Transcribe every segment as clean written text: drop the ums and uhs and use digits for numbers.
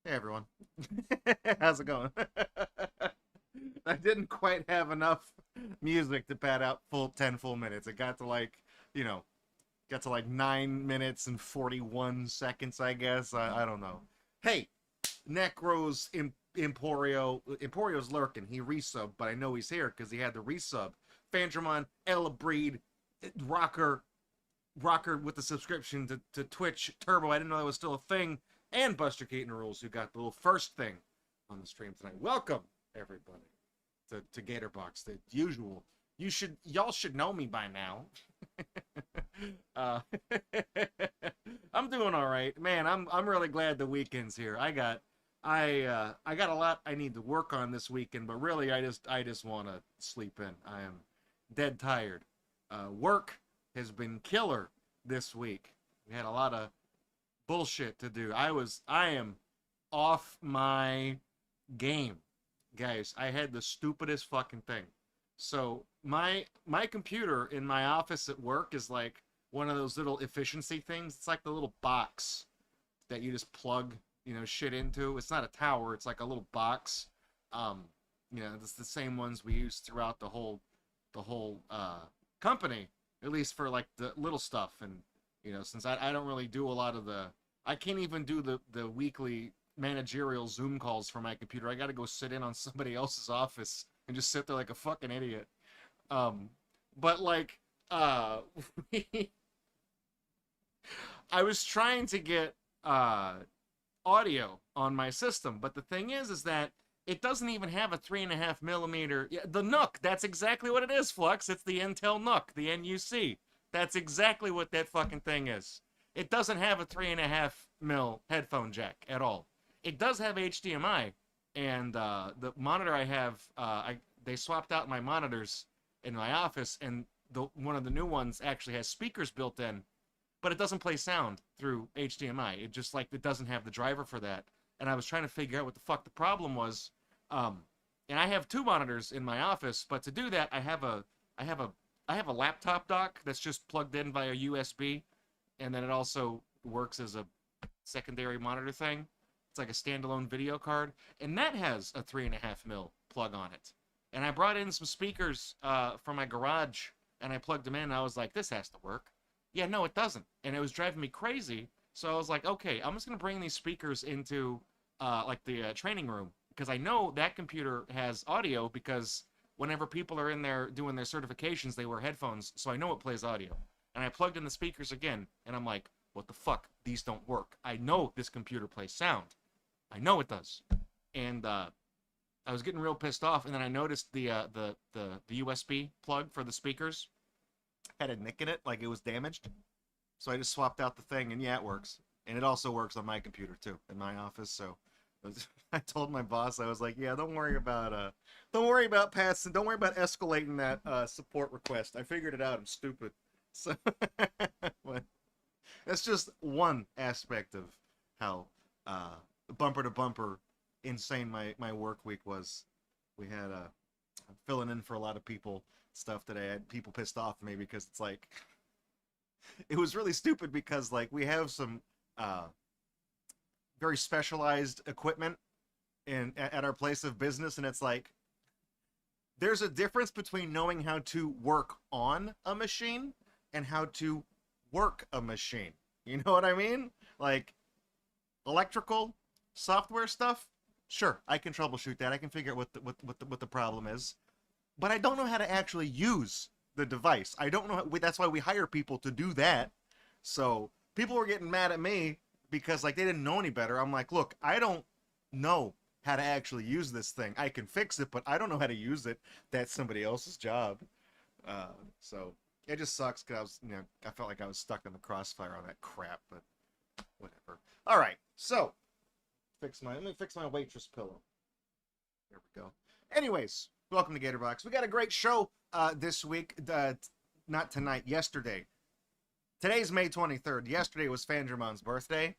Hey everyone. How's it going? I didn't quite have enough music to pad out full 10 full minutes. It got to you know, got to 9 minutes and 41 seconds, I guess. I don't know. Hey, Necro's Emporio's lurking. He resubbed, but I know he's here because he had the resub. Fandramon, Ella Breed, Rocker, Rocker with the subscription to Twitch Turbo. I didn't know that was still a thing. And Buster Keaton Rules, who got the little first thing on the stream tonight. Welcome, everybody, to GatorBox, the usual. Y'all should know me by now. uh, I'm doing all right, man. I'm really glad the weekend's here. I got a lot I need to work on this weekend, but really I just want to sleep in. I am dead tired. Work has been killer this week. We had a lot of bullshit to do. I am off my game, guys. I had the stupidest fucking thing. So my computer in my office at work is like one of those little efficiency things. It's like the little box that you just plug, shit into. It's not a tower, it's like a little box. Um, it's the same ones we use throughout the whole company, at least for like the little stuff. And since I don't really do a lot of I can't even do the weekly managerial Zoom calls for my computer. I got to go sit in on somebody else's office and just sit there like a fucking idiot. Um, but uh, I was trying to get audio on my system, but the thing is that it doesn't even have a 3.5 millimeter. Yeah, the Nook. That's exactly what it is, Flux. It's the Intel Nook, the NUC. That's exactly what that fucking thing is. It doesn't have a 3.5 mil headphone jack at all. It does have HDMI, and the monitor I have, they swapped out my monitors in my office, and one of the new ones actually has speakers built in, but it doesn't play sound through HDMI. It just it doesn't have the driver for that. And I was trying to figure out what the fuck the problem was. And I have two monitors in my office, but to do that, I have a I have a laptop dock that's just plugged in via USB, and then it also works as a secondary monitor thing. It's like a standalone video card, and that has a 3.5 mil plug on it. And I brought in some speakers from my garage, and I plugged them in. And I was like, this has to work. Yeah, no, it doesn't, and it was driving me crazy. So I was like, okay, I'm just gonna bring these speakers into the training room because I know that computer has audio because whenever people are in there doing their certifications, they wear headphones, so I know it plays audio. And I plugged in the speakers again, and I'm like, what the fuck? These don't work. I know this computer plays sound. I know it does. And I was getting real pissed off, and then I noticed the USB plug for the speakers had a nick in it, like it was damaged. So I just swapped out the thing, and yeah, it works. And it also works on my computer too, in my office. So I told my boss, I was like, yeah, don't worry about passing, don't worry about escalating that support request. I figured it out. I'm stupid. So but that's just one aspect of how bumper to bumper insane my work week was. We had I'm filling in for a lot of people stuff today. I had people pissed off at me because it's like it was really stupid because we have some uh very specialized equipment at our place of business, and it's like there's a difference between knowing how to work on a machine and how to work a machine. You know what I mean? Like electrical software stuff, sure, I can troubleshoot that. I can figure out what the problem is, but I don't know how to actually use the device. I don't know that's why we hire people to do that. So people were getting mad at me because they didn't know any better. I'm like, look, I don't know how to actually use this thing. I can fix it, but I don't know how to use it. That's somebody else's job. So it just sucks because I felt like I was stuck in the crossfire on that crap, but whatever. All right, so let me fix my waitress pillow. There we go. Anyways, welcome to GatorBox. We got a great show this week. Not tonight, yesterday. Today's May 23rd. Yesterday was Fandramon's birthday.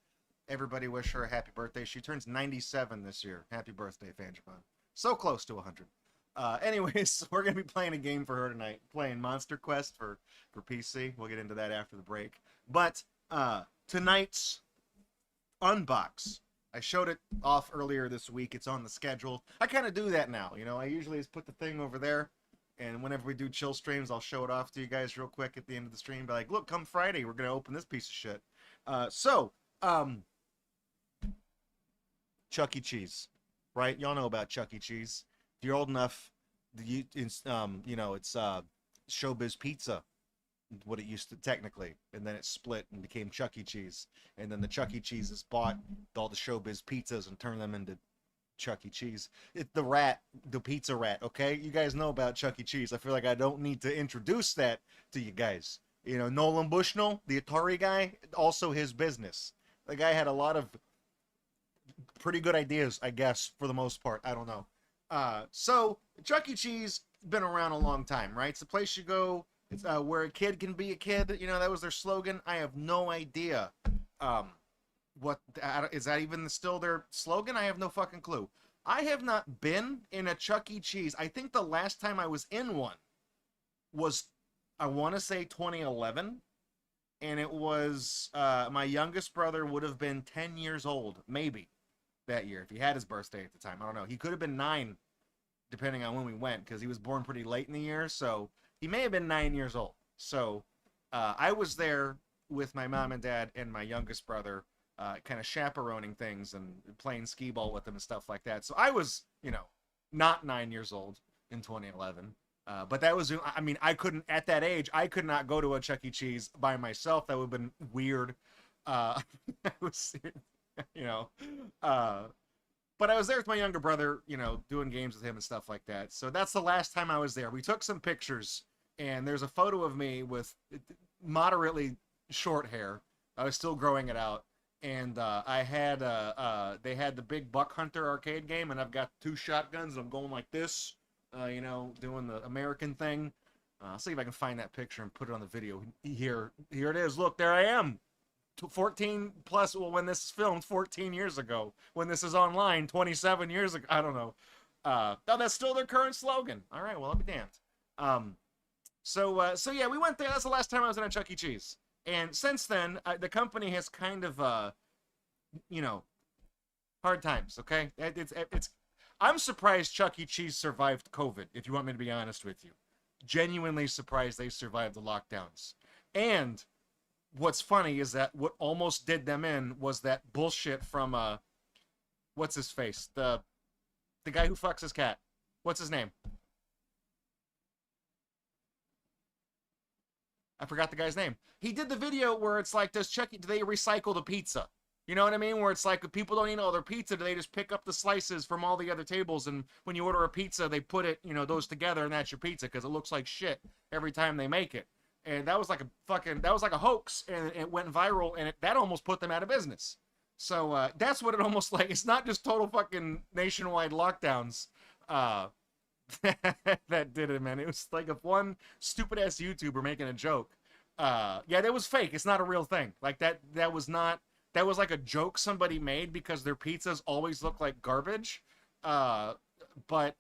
Everybody wish her a happy birthday. She turns 97 this year. Happy birthday, Fandramon. So close to 100. Anyways, we're going to be playing a game for her tonight. Playing MonsterQuest for PC. We'll get into that after the break. But tonight's unbox I showed it off earlier this week. It's on the schedule. I kind of do that now. You know, I usually just put the thing over there, and whenever we do chill streams, I'll show it off to you guys real quick at the end of the stream. Be like, look, come Friday, we're gonna open this piece of shit. Chuck E. Cheese, right? Y'all know about Chuck E. Cheese. If you're old enough, it's Showbiz Pizza, what it used to technically, and then it split and became Chuck E. Cheese, and then the Chuck E. Cheeses bought all the Showbiz Pizzas and turned them into Chuck E. Cheese. It's the pizza rat. Okay, you guys know about Chuck E. Cheese. I feel like I don't need to introduce that to you guys. You know, Nolan Bushnell, the Atari guy, also his business. The guy had a lot of pretty good ideas, I guess, for the most part. I don't know. So Chuck E. Cheese been around a long time, right? It's the place you go. It's where a kid can be a kid. You know, that was their slogan. I have no idea. What is that even still their slogan? I have no fucking clue. I have not been in a Chuck E. Cheese. I think the last time I was in one was, I want to say 2011. And it was, my youngest brother would have been 10 years old, maybe, that year, if he had his birthday at the time. I don't know. He could have been 9, depending on when we went, because he was born pretty late in the year, so he may have been 9 years old. So I was there with my mom and dad and my youngest brother, kind of chaperoning things and playing skee ball with them and stuff like that. So I was, not 9 years old in 2011. But that was, I mean, I couldn't, at that age, I could not go to a Chuck E. Cheese by myself. That would have been weird. That was, but I was there with my younger brother, doing games with him and stuff like that. So that's the last time I was there. We took some pictures, and there's a photo of me with moderately short hair. I was still growing it out. And I had, they had the big Buck Hunter arcade game, and I've got 2 shotguns, and I'm going like this. Doing the American thing. I'll see if I can find that picture and put it on the video. Here it is. Look, there I am. 14 plus, well, when this is filmed, 14 years ago. When this is online, 27 years ago. I don't know. That's still their current slogan. All right, well, I'll be damned. So yeah, we went there. That's the last time I was in a Chuck E. Cheese. And since then, the company has kind of, hard times, okay? It's I'm surprised Chuck E. Cheese survived COVID, if you want me to be honest with you. Genuinely surprised they survived the lockdowns. And what's funny is that what almost did them in was that bullshit from, what's his face? The guy who fucks his cat. What's his name? I forgot the guy's name. He did the video where it's like, do they recycle the pizza? You know what I mean? Where it's like, if people don't eat all their pizza, do they just pick up the slices from all the other tables, and when you order a pizza, they put it, those together, and that's your pizza, because it looks like shit every time they make it. And that was like a hoax, and it went viral, and that almost put them out of business. So that's what it almost like. It's not just total fucking nationwide lockdowns that did it, man. It was like if one stupid-ass YouTuber making a joke. Yeah, that was fake. It's not a real thing. Like, that was not... That was like a joke somebody made because their pizzas always look like garbage. But,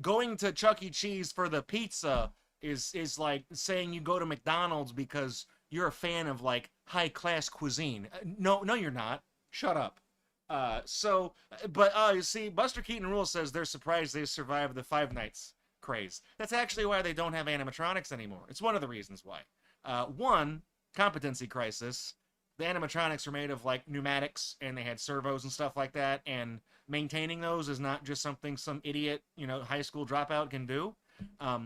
going to Chuck E. Cheese for the pizza is like saying you go to McDonald's because you're a fan of, like, high-class cuisine. No, you're not. Shut up. You see, Buster Keaton Rule says they're surprised they survived the Five Nights craze. That's actually why they don't have animatronics anymore. It's one of the reasons why. One, competency crisis. The animatronics are made of, like, pneumatics, and they had servos and stuff like that, and maintaining those is not just something some idiot, high school dropout can do.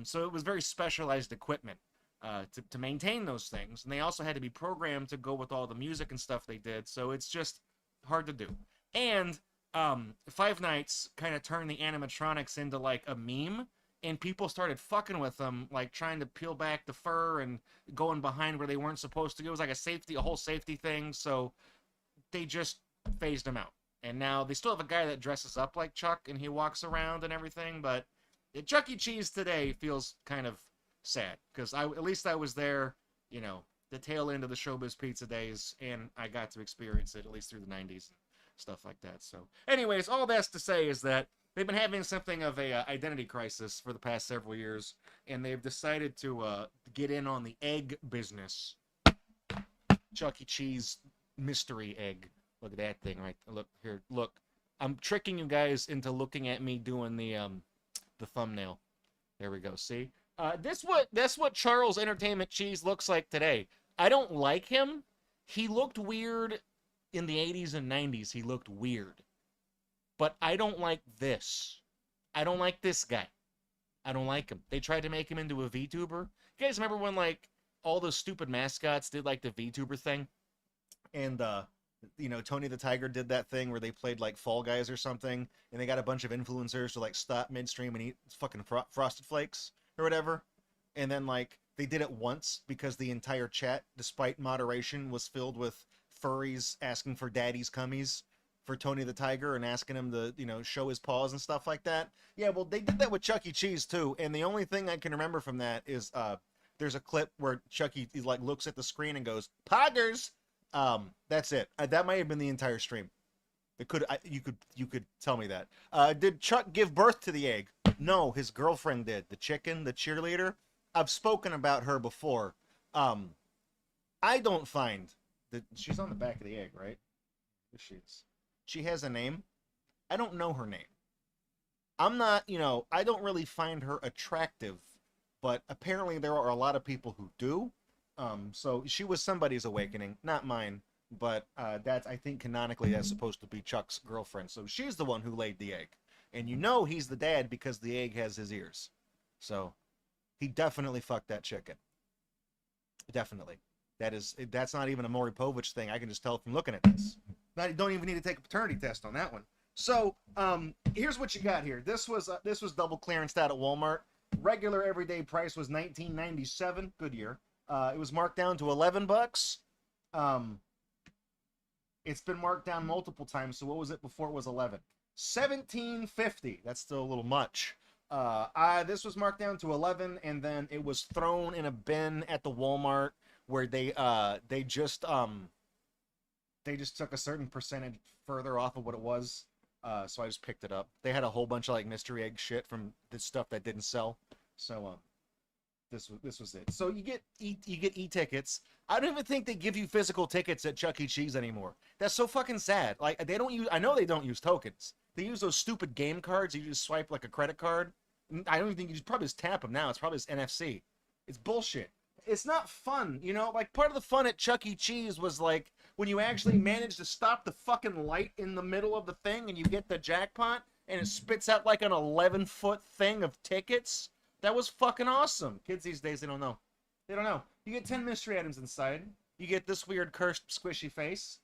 So it was very specialized equipment to maintain those things, and they also had to be programmed to go with all the music and stuff they did, so it's just hard to do. And Five Nights kind of turned the animatronics into, like, a meme, and people started fucking with them, like trying to peel back the fur and going behind where they weren't supposed to. It was like a whole safety thing, so they just phased them out. And now they still have a guy that dresses up like Chuck, and he walks around and everything, but Chuck E. Cheese today feels kind of sad, because at least I was there, the tail end of the Showbiz Pizza days, and I got to experience it, at least through the 90s and stuff like that. So anyways, all that's to say is that they've been having something of a identity crisis for the past several years, and they've decided to get in on the egg business. Chuck E. Cheese mystery egg. Look at that thing right there. Look here. Look. I'm tricking you guys into looking at me doing the thumbnail. There we go. See? That's what Charles Entertainment Cheese looks like today. I don't like him. He looked weird in the 80s and 90s. He looked weird. But I don't like this. I don't like this guy. I don't like him. They tried to make him into a VTuber. You guys remember when, like, all those stupid mascots did, like, the VTuber thing? And, you know, Tony the Tiger did that thing where they played, like, Fall Guys or something, and they got a bunch of influencers to, like, stop midstream and eat fucking Frosted Flakes or whatever. And then, like, they did it once because the entire chat, despite moderation, was filled with furries asking for daddy's cummies for Tony the Tiger and asking him to, you know, show his paws and stuff like that. Yeah, well, they did that with Chuck E. Cheese, too. And the only thing I can remember from that is there's a clip where Chuck E. like looks at the screen and goes, "Poggers!" That's it. That might have been the entire stream. It could you could tell me that. Did Chuck give birth to the egg? No, his girlfriend did. The chicken, the cheerleader. I've spoken about her before. I don't find that she's on the back of the egg, right? She has a name. I don't know her name. I'm not, you know, I don't really find her attractive, but apparently there are a lot of people who do. So she was somebody's awakening, not mine. But that's, I think, canonically that's supposed to be Chuck's girlfriend. So she's the one who laid the egg. And you know he's the dad because the egg has his ears. So he definitely fucked that chicken. Definitely. That's not even a Maury Povich thing. I can just tell from looking at this. Don't even need to take a paternity test on that one. So here's what you got here. This was double clearance out at Walmart. Regular everyday price was $19.97. Good year. It was marked down to $11. It's been marked down multiple times. So what was it before it was 11? $17.50. That's still a little much. This was marked down to 11, and then it was thrown in a bin at the Walmart where they just took a certain percentage further off of what it was. So I just picked it up. They had a whole bunch of like mystery egg shit from this stuff that didn't sell. So this was it. So you get e-tickets. I don't even think they give you physical tickets at Chuck E. Cheese anymore. That's so fucking sad. Like they don't use. I know they don't use tokens. They use those stupid game cards. You just swipe like a credit card. I don't even think you just probably just tap them now. It's probably just NFC. It's bullshit. It's not fun, you know? Like, part of the fun at Chuck E. Cheese was, like, when you actually manage to stop the fucking light in the middle of the thing and you get the jackpot and it spits out, like, an 11-foot thing of tickets. That was fucking awesome. Kids these days, they don't know. They don't know. You get 10 mystery items inside. You get this weird cursed squishy face.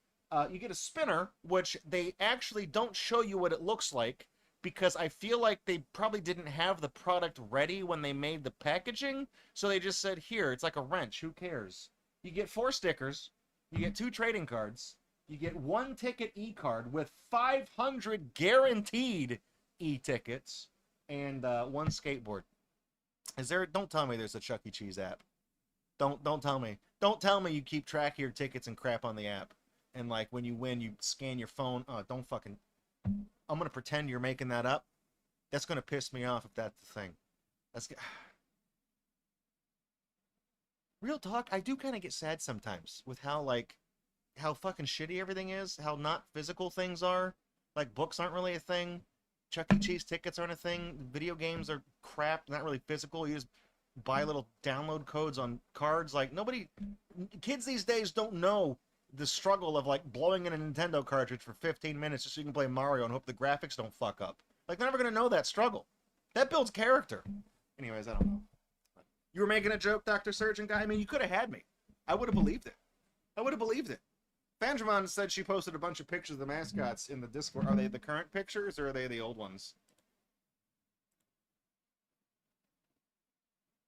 You get a spinner, which they actually don't show you what it looks like, because I feel like they probably didn't have the product ready when they made the packaging, so they just said, here, it's like a wrench, who cares? You get 4 stickers, you get 2 trading cards, you get 1 ticket e-card with 500 guaranteed e-tickets, and 1 skateboard. Don't tell me there's a Chuck E. Cheese app. Don't tell me. Don't tell me you keep track of your tickets and crap on the app. And like when you win, you scan your phone. Oh, don't fucking... I'm going to pretend you're making that up. That's going to piss me off if that's the thing. Real talk, I do kind of get sad sometimes with how fucking shitty everything is, how not physical things are. Like, books aren't really a thing. Chuck E. Cheese tickets aren't a thing. Video games are crap, not really physical. You just buy little download codes on cards. Like, kids these days don't know the struggle of like blowing in a Nintendo cartridge for 15 minutes just so you can play Mario and hope the graphics don't fuck up. Like, they're never gonna know that struggle. That builds character. Anyways, I don't know. You were making a joke, Dr. Surgeon guy? I mean, you could have had me. I would have believed it. I would have believed it. Fandramon said she posted a bunch of pictures of the mascots in the Discord. Are they the current pictures or are they the old ones?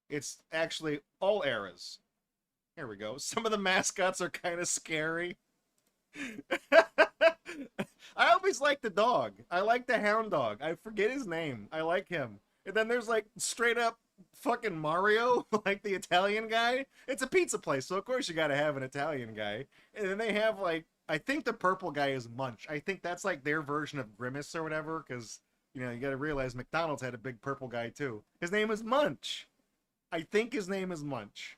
It's actually all eras. Here we go. Some of the mascots are kind of scary. I always like the dog. I like the hound dog. I forget his name. I like him. And then there's like straight up fucking Mario, like the Italian guy. It's a pizza place, so of course you gotta have an Italian guy. And then they have like, I think the purple guy is Munch. I think that's like their version of Grimace or whatever, because, you know, you gotta realize McDonald's had a big purple guy too. His name is Munch. I think his name is Munch.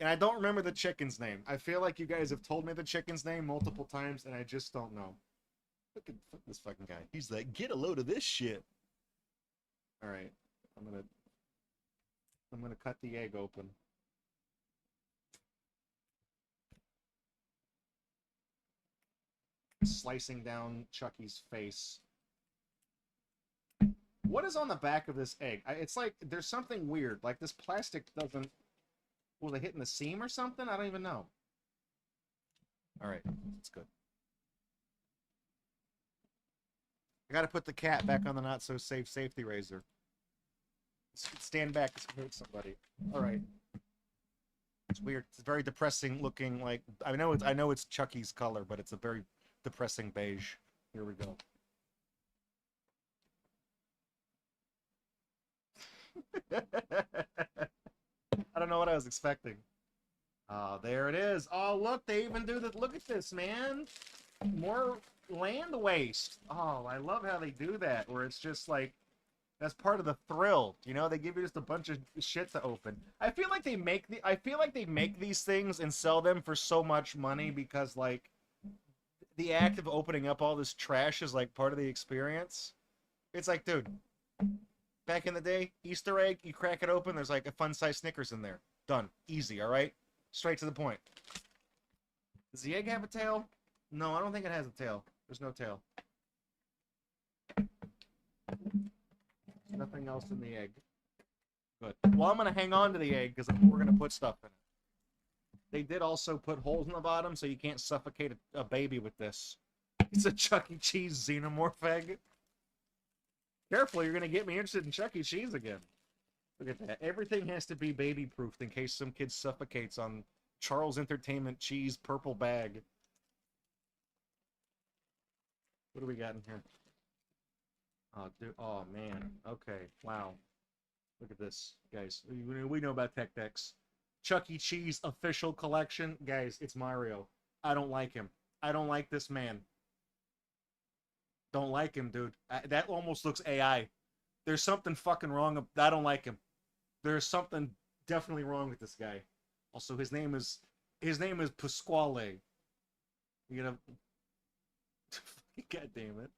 And I don't remember the chicken's name. I feel like you guys have told me the chicken's name multiple times, and I just don't know. Look at this fucking guy. He's like, get a load of this shit. All right, I'm gonna cut the egg open. Slicing down Chucky's face. What is on the back of this egg? It's like there's something weird. Like this plastic doesn't. Was it hitting the seam or something? I don't even know. All right, it's good. I gotta put the cat back on the not so safe safety razor. Stand back. This hurt somebody. All right. It's weird. It's very depressing looking. Like I know it's Chucky's color, but it's a very depressing beige. Here we go. I don't know what I was expecting. There it is. Oh, look, they even do that. Look at this, man. More land waste. Oh, I love how they do that, where it's just like, that's part of the thrill. You know, they give you just a bunch of shit to open. I feel like they make these things and sell them for so much money because, like, the act of opening up all this trash is, like, part of the experience. It's like, dude, back in the day, Easter egg, you crack it open, there's like a fun-size Snickers in there. Done. Easy, all right? Straight to the point. Does the egg have a tail? No, I don't think it has a tail. There's no tail. There's nothing else in the egg. Good. Well, I'm going to hang on to the egg because we're going to put stuff in it. They did also put holes in the bottom so you can't suffocate a baby with this. It's a Chuck E. Cheese xenomorph egg. Careful, you're going to get me interested in Chuck E. Cheese again. Look at that. Everything has to be baby-proofed in case some kid suffocates on Charles Entertainment Cheese purple bag. What do we got in here? Oh, dude. Oh, man. Okay. Wow. Look at this, guys. We know about Tech Decks. Chuck E. Cheese official collection. Guys, it's Mario. I don't like him. I don't like this man. Don't like him, dude. That almost looks AI. There's something fucking wrong. I don't like him. There's something definitely wrong with this guy. Also, his name is Pasquale. You know, God damn it.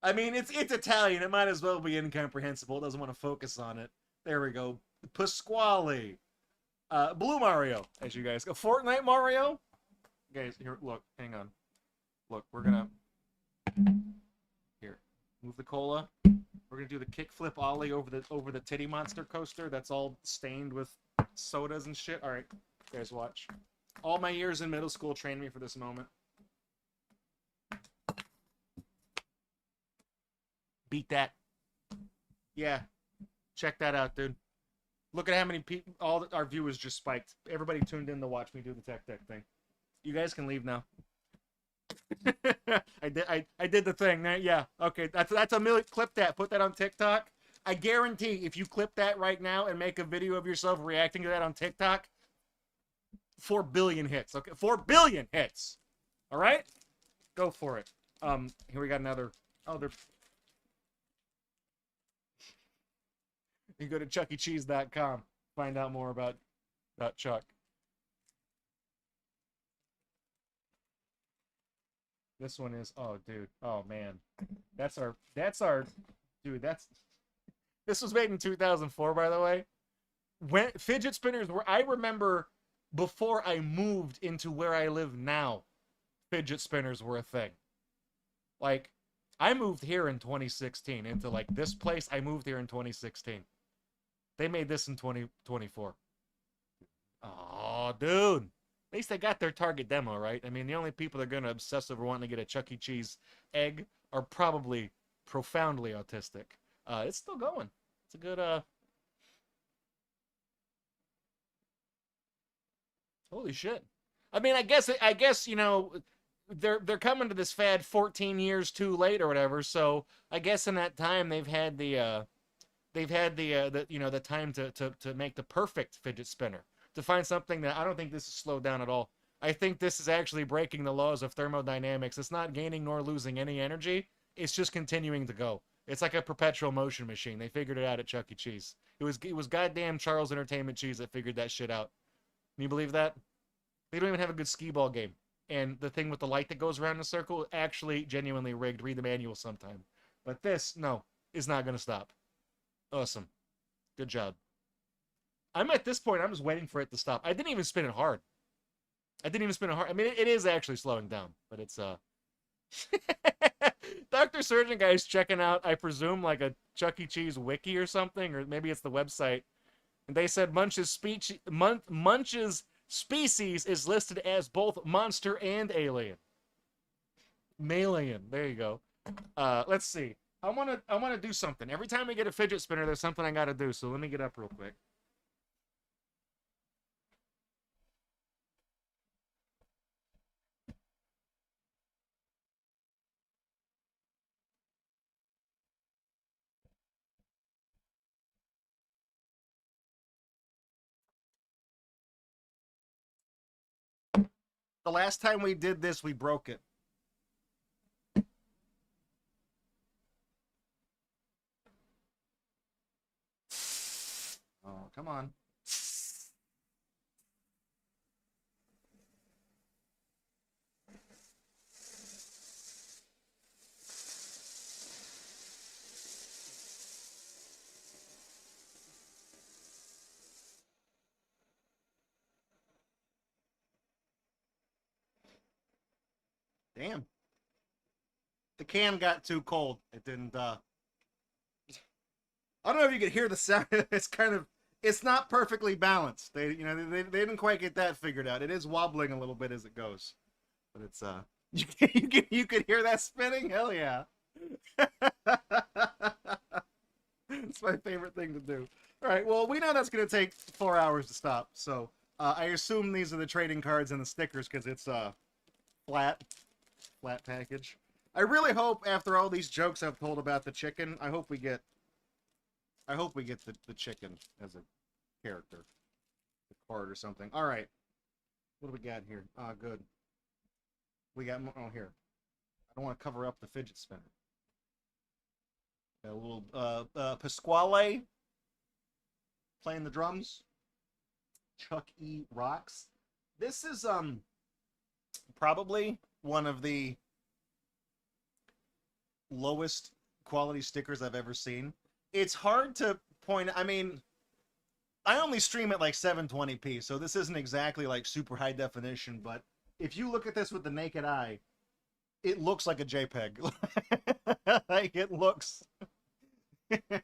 I mean, it's Italian. It might as well be incomprehensible. It doesn't want to focus on it. There we go. Pasquale. Blue Mario, as you guys go. Fortnite Mario. Guys, here, look. Hang on. Look, we're gonna here move the cola. We're gonna do the kickflip ollie over the titty monster coaster. That's all stained with sodas and shit. All right, guys, watch. All my years in middle school trained me for this moment. Beat that. Yeah, check that out, dude. Look at how many people. Our viewers just spiked. Everybody tuned in to watch me do the tech deck thing. You guys can leave now. I did the thing. Yeah, okay. That's a million. Clip that. Put that on TikTok. I guarantee if you clip that right now and make a video of yourself reacting to that on TikTok, 4 billion hits. Okay, 4 billion hits. All right, go for it. Here we got another. You go to chuckycheese.com. Find out more about Chuck. This one is, oh, dude. Oh, man. This was made in 2004, by the way. When fidget spinners were, I remember before I moved into where I live now, fidget spinners were a thing. Like, I moved here in 2016 into, like, this place. I moved here in 2016. They made this in 2024. Oh, dude. At least they got their target demo, right? I mean, the only people that are going to obsess over wanting to get a Chuck E. Cheese egg are probably profoundly autistic. It's still going. It's a good, holy shit. I mean, I guess, you know, they're coming to this fad 14 years too late or whatever, so I guess in that time they've had the you know, the time to make the perfect fidget spinner. To find something that I don't think this is slowed down at all. I think this is actually breaking the laws of thermodynamics. It's not gaining nor losing any energy. It's just continuing to go. It's like a perpetual motion machine. They figured it out at Chuck E. Cheese. It was goddamn Charles Entertainment Cheese that figured that shit out. Can you believe that? They don't even have a good skee ball game. And the thing with the light that goes around in a circle, actually genuinely rigged. Read the manual sometime. But this, no, is not going to stop. Awesome. Good job. I'm at this point, I'm just waiting for it to stop. I didn't even spin it hard. I didn't even spin it hard. I mean, it is actually slowing down, but it's, Dr. Surgeon Guy's checking out, I presume, like a Chuck E. Cheese wiki or something, or maybe it's the website. And they said Munch's species is listed as both monster and alien. Malian. There you go. Let's see. I wanna do something. Every time we get a fidget spinner, there's something I gotta do. So let me get up real quick. The last time we did this, we broke it. Oh, come on. Damn. The can got too cold. It didn't, I don't know if you could hear the sound. It's kind of, it's not perfectly balanced. They didn't quite get that figured out. It is wobbling a little bit as it goes. But it's, you could hear that spinning? Hell yeah. It's my favorite thing to do. All right, well, we know that's going to take 4 hours to stop. So I assume these are the trading cards and the stickers because it's flat package. I really hope after all these jokes I've told about the chicken, I hope we get the chicken as a character, the card or something. All right, what do we got here? Ah, good. We got more. Oh, here. I don't want to cover up the fidget spinner. Got a little Pasquale playing the drums. Chuck E. rocks. This is probably one of the lowest quality stickers I've ever seen. It's hard to point. I mean, I only stream at like 720p, so this isn't exactly like super high definition, but if you look at this with the naked eye, it looks like a JPEG. Like it looks it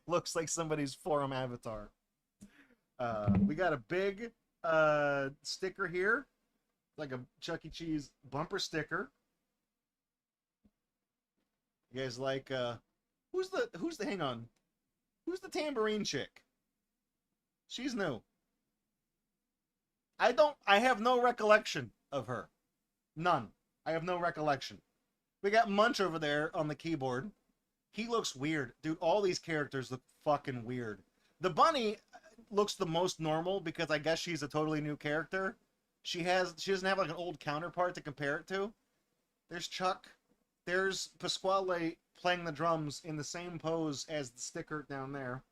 looks like somebody's forum avatar. We got a big sticker here, like a Chuck E. Cheese bumper sticker. You guys like who's the hang on? Who's the tambourine chick? She's new. I have no recollection of her. None. I have no recollection. We got Munch over there on the keyboard. He looks weird. Dude, all these characters look fucking weird. The bunny looks the most normal because I guess she's a totally new character. She doesn't have like an old counterpart to compare it to. There's Chuck. There's Pasquale playing the drums in the same pose as the sticker down there.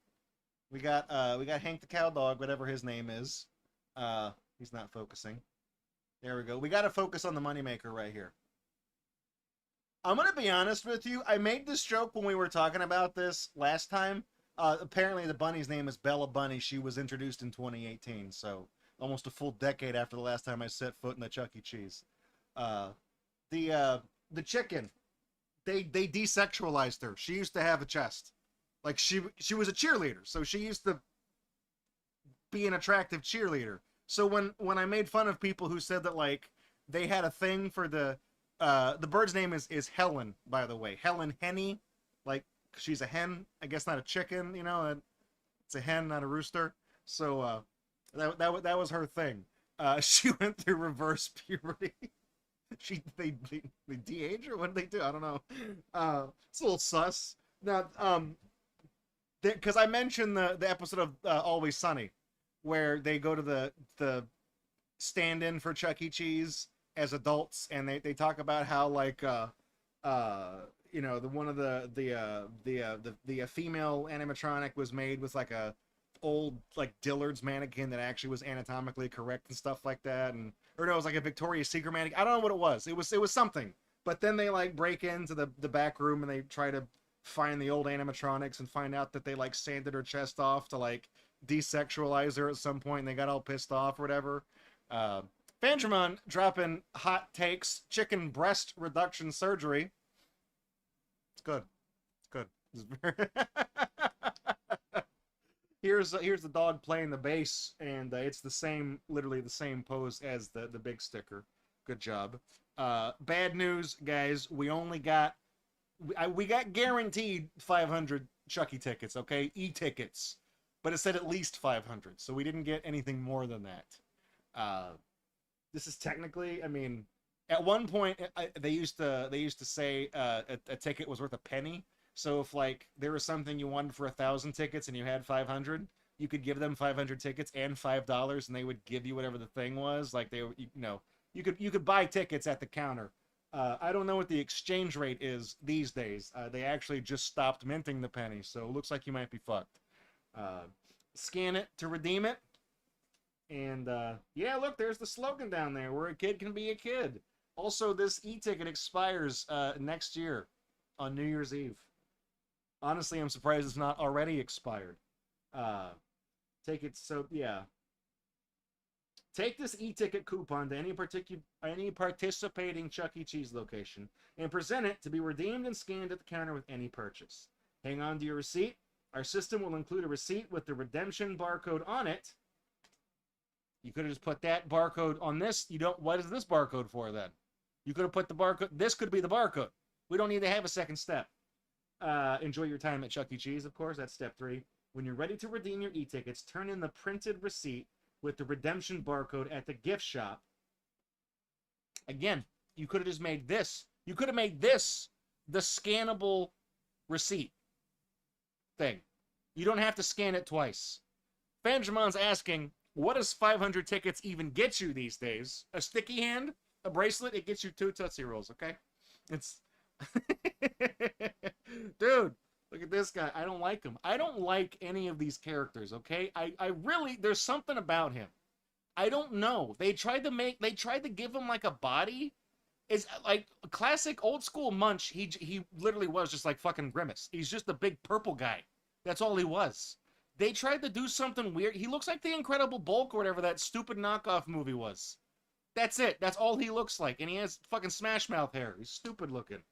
We got Hank the Cowdog, whatever his name is. He's not focusing. There we go. We got to focus on the moneymaker right here. I'm going to be honest with you. I made this joke when we were talking about this last time. Apparently the bunny's name is Bella Bunny. She was introduced in 2018, so almost a full decade after the last time I set foot in the Chuck E. Cheese. The chicken, they desexualized her. She used to have a chest. Like she was a cheerleader, so she used to be an attractive cheerleader. So when I made fun of people who said that like they had a thing for the bird's name is Helen, by the way. Helen Henny, like she's a hen, I guess not a chicken, you know, it's a hen, not a rooster. So that was her thing. She went through reverse puberty. They de-age her? What did they do? I don't know. It's a little sus. Now, because I mentioned the episode of Always Sunny, where they go to the stand-in for Chuck E. Cheese as adults, and they talk about how like You know, the one of the female animatronic was made with like a old like Dillard's mannequin that actually was anatomically correct and stuff like that, and or no, it was like a Victoria's Secret mannequin. I don't know what it was. It was something. But then they like break into the back room and they try to find the old animatronics and find out that they like sanded her chest off to like desexualize her at some point, and they got all pissed off or whatever. Benjamin dropping hot takes: chicken breast reduction surgery. It's good. It's good. Here's the dog playing the bass, and it's the same, literally the same pose as the big sticker. Good job. Bad news, guys. We only got we got guaranteed 500 Chucky tickets, okay? E-tickets. But it said at least 500, so we didn't get anything more than that. This is technically, I mean, at one point they used to say a ticket was worth a penny. So if like there was something you wanted for 1,000 tickets and you had 500, you could give them 500 tickets and $5, and they would give you whatever the thing was. Like you could buy tickets at the counter. I don't know what the exchange rate is these days. They actually just stopped minting the penny, so it looks like you might be fucked. Scan it to redeem it. And yeah, look, there's the slogan down there, where a kid can be a kid. Also, this e-ticket expires next year on New Year's Eve. Honestly, I'm surprised it's not already expired. Take it, so yeah. Take this e-ticket coupon to any participating Chuck E. Cheese location and present it to be redeemed and scanned at the counter with any purchase. Hang on to your receipt. Our system will include a receipt with the redemption barcode on it. You could have just put that barcode on this. What is this barcode for then? You could have put the barcode. This could be the barcode. We don't need to have a second step. Enjoy your time at Chuck E. Cheese, of course. That's step 3. When you're ready to redeem your e-tickets, turn in the printed receipt with the redemption barcode at the gift shop. Again, you could have just made this. You could have made this the scannable receipt thing. You don't have to scan it twice. Benjamin's asking, what does 500 tickets even get you these days? A sticky hand? A bracelet? It gets you 2 Tootsie Rolls, okay? It's... Dude, look at this guy. I don't like him. I don't like any of these characters, okay? I really... There's something about him. I don't know. They tried to give him like a body. It's like classic old school Munch. He literally was just like fucking Grimace. He's just a big purple guy. That's all he was. They tried to do something weird. He looks like the Incredible Bulk or whatever that stupid knockoff movie was. That's it. That's all he looks like. And he has fucking Smash Mouth hair. He's stupid looking.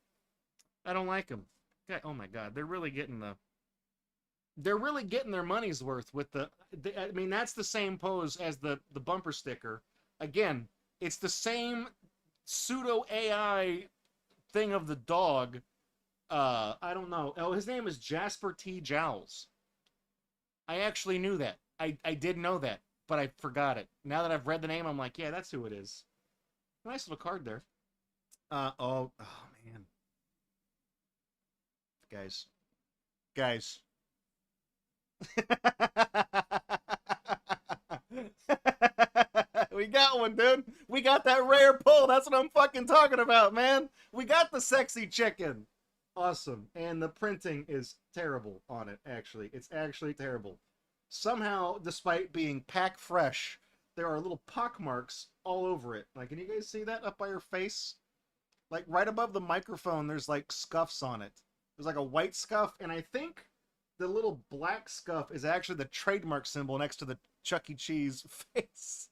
I don't like him. God, oh my God. They're really getting their money's worth with I mean, that's the same pose as the bumper sticker. Again, it's the same pseudo AI thing of the dog. I don't know. Oh, his name is Jasper T. Jowls. I actually knew that. I did know that, but I forgot it. Now that I've read the name, I'm like, yeah, that's who it is. Nice little card there. Oh man. Guys. We got one, dude. We got that rare pull. That's what I'm fucking talking about, man. We got the sexy chicken. Awesome. And the printing is terrible on it, actually. It's actually terrible. Somehow, despite being pack fresh, there are little pock marks all over it. Like, can you guys see that up by your face? Like, right above the microphone, there's, like, scuffs on it. There's, like, a white scuff, and I think the little black scuff is actually the trademark symbol next to the Chuck E. Cheese face.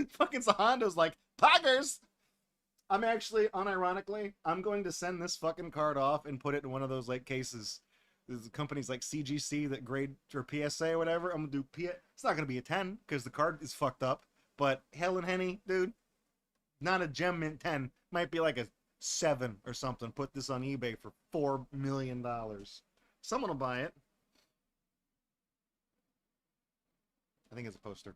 Fucking Sahando's like, poggers! I'm actually, unironically, I'm going to send this fucking card off and put it in one of those, like, cases. There's companies like CGC that grade, or PSA or whatever. I'm gonna do It's not gonna be a 10, because the card is fucked up. But Helen Henny, dude, not a gem mint 10. Might be like a 7 or something. Put this on eBay for $4 million. Someone will buy it. I think it's a poster.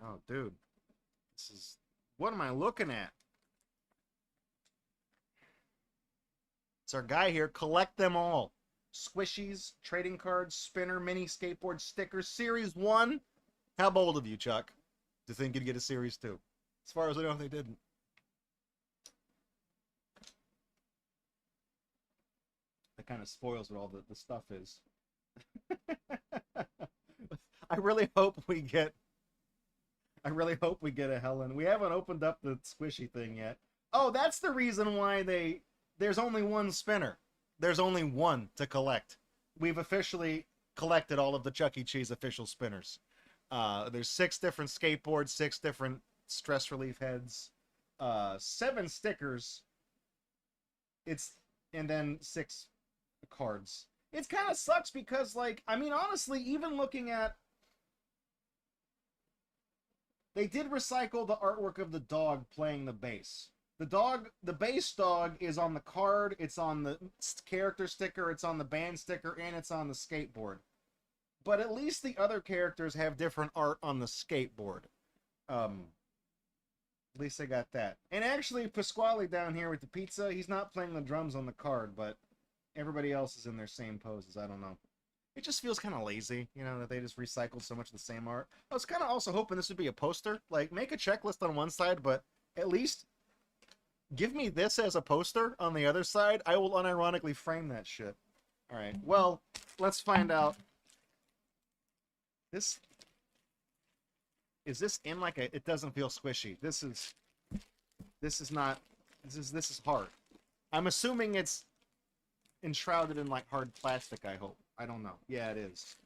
Oh, dude. This is... What am I looking at? It's our guy here. Collect them all. Squishies, trading cards, spinner, mini skateboard stickers, Series 1. How bold of you, Chuck. to think you'd get a Series 2. As far as I know, they didn't. That kind of spoils what all the stuff is. I really hope we get a Helen. We haven't opened up the squishy thing yet. Oh, that's the reason why there's only one spinner. There's only one to collect. We've officially collected all of the Chuck E. Cheese official spinners. There's 6 different skateboards, 6 different stress relief heads, 7 stickers. And then 6 cards. It kind of sucks because, like, I mean, honestly, even looking at, they did recycle the artwork of the dog playing the bass. The bass dog is on the card, it's on the character sticker, it's on the band sticker, and it's on the skateboard. But at least the other characters have different art on the skateboard. At least I got that. And actually, Pasquale down here with the pizza, he's not playing the drums on the card, but everybody else is in their same poses. I don't know. It just feels kind of lazy, you know, that they just recycled so much of the same art. I was kind of also hoping this would be a poster. Like, make a checklist on one side, but at least give me this as a poster on the other side. I will unironically frame that shit. Alright, well, let's find out. Is this in like a... It doesn't feel squishy. This is hard. I'm assuming it's enshrouded in like hard plastic, I hope. I don't know. Yeah, it is.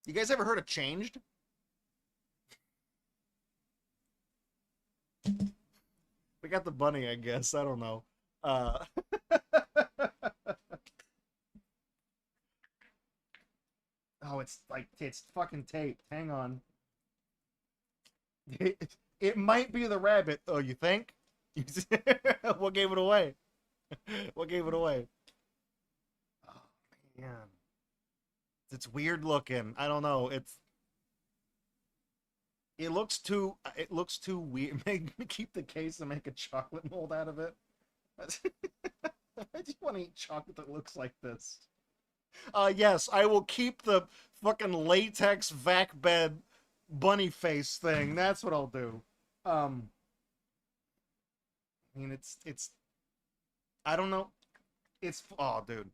You guys ever heard of Changed? We got the bunny, I guess. I don't know. Oh, it's fucking taped. Hang on. It might be the rabbit. Oh, you think? What gave it away? What gave it away? Oh, man. It's weird looking. I don't know. It looks too weird. Make me keep the case and make a chocolate mold out of it. I just want to eat chocolate that looks like this. Yes, I will keep the fucking latex vac bed bunny face thing. That's what I'll do. I mean, it's I don't know. Oh, dude.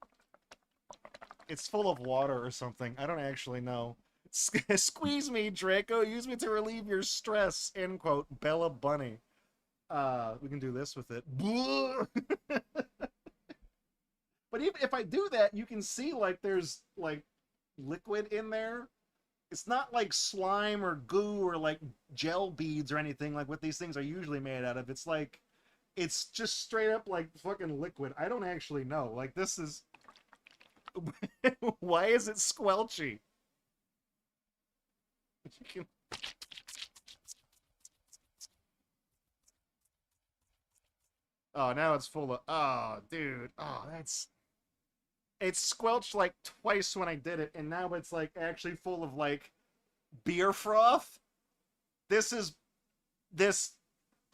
It's full of water or something. I don't actually know. Squeeze me, Draco. Use me to relieve your stress. End quote. Bella Bunny. We can do this with it. But even if I do that, you can see, like, there's, like, liquid in there. It's not like slime or goo or, like, gel beads or anything like what these things are usually made out of. It's like, it's just straight up, like, fucking liquid. I don't actually know. Like, this is... Why is it squelchy? Oh, now it's full of... Oh, dude. Oh, that's... It's squelched like twice when I did it, and now it's like actually full of like beer froth. This...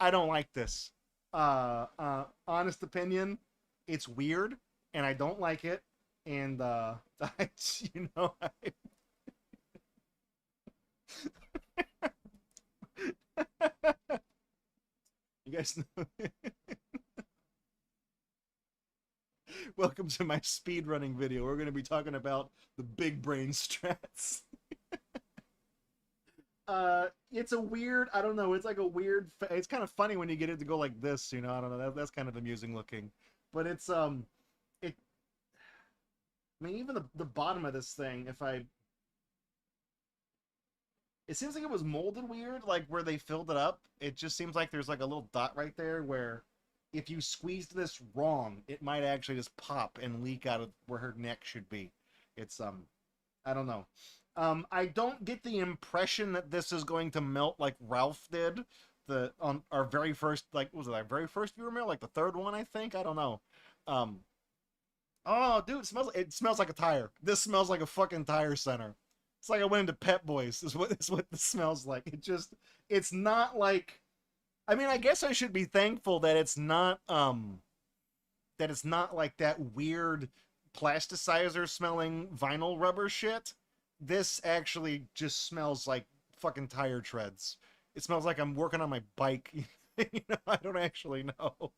I don't like this. Honest opinion, it's weird, and I don't like it, and you know, you guys know. Welcome to my speedrunning video. We're going to be talking about the big brain strats. It's a weird, I don't know, it's like a weird, it's kind of funny when you get it to go like this, you know, I don't know, that's kind of amusing looking. But it's, I mean, even the bottom of this thing, it seems like it was molded weird, like where they filled it up. It just seems like there's like a little dot right there where if you squeezed this wrong, it might actually just pop and leak out of where her neck should be. It's, I don't know. I don't get the impression that this is going to melt like Ralph did on our very first, like, was it our very first viewer mail? Like the third one, I think? I don't know. Oh, dude, it smells like a tire. This smells like a fucking tire center. It's like I went into Pep Boys, is what this smells like. It's not like, I mean, I guess I should be thankful that it's not, that it's not like that weird plasticizer smelling vinyl rubber shit. This actually just smells like fucking tire treads. It smells like I'm working on my bike. You know, I don't actually know.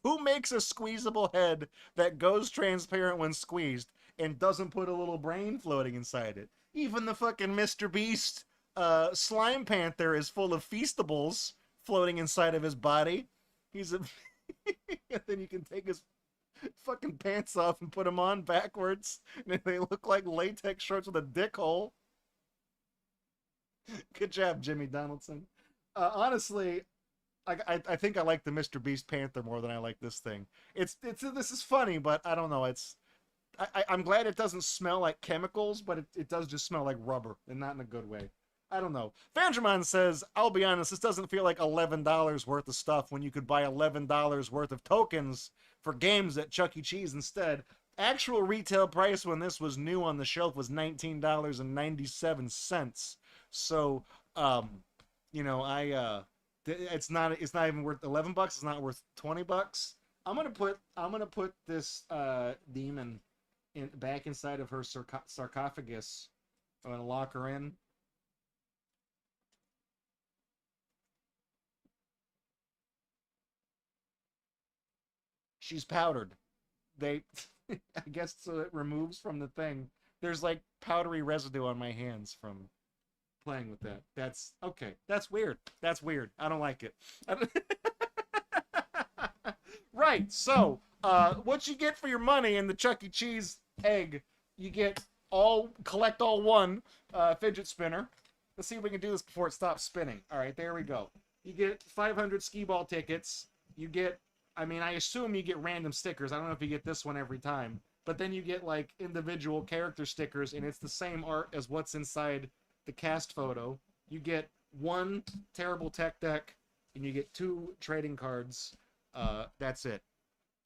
Who makes a squeezable head that goes transparent when squeezed and doesn't put a little brain floating inside it? Even the fucking Mr. Beast slime panther is full of feastables floating inside of his body. He's a and then you can take his fucking pants off and put them on backwards, and they look like latex shorts with a dick hole. Good job, Jimmy Donaldson. Honestly, I think I like the Mr. Beast Panther more than I like this thing. It's this is funny, but I don't know. I'm glad it doesn't smell like chemicals, but it does just smell like rubber, and not in a good way. I don't know. Vandramon says, I'll be honest, this doesn't feel like $11 worth of stuff when you could buy $11 worth of tokens for games at Chuck E. Cheese instead. Actual retail price when this was new on the shelf was $19.97. So, you know, it's not even worth $11. It's not worth $20. I'm gonna put this demon back inside of her sarcophagus. I'm gonna lock her in. She's powdered. I guess so it removes from the thing. There's like powdery residue on my hands from playing with that. That's okay. That's weird. That's weird. I don't like it. Right. So, what you get for your money in the Chuck E. Cheese egg, you get collect all one fidget spinner. Let's see if we can do this before it stops spinning. All right, there we go. You get 500 skee ball tickets. You get, I mean, I assume you get random stickers. I don't know if you get this one every time, but then you get like individual character stickers, and it's the same art as what's inside the cast photo. You get one terrible tech deck, and you get 2 trading cards. That's it.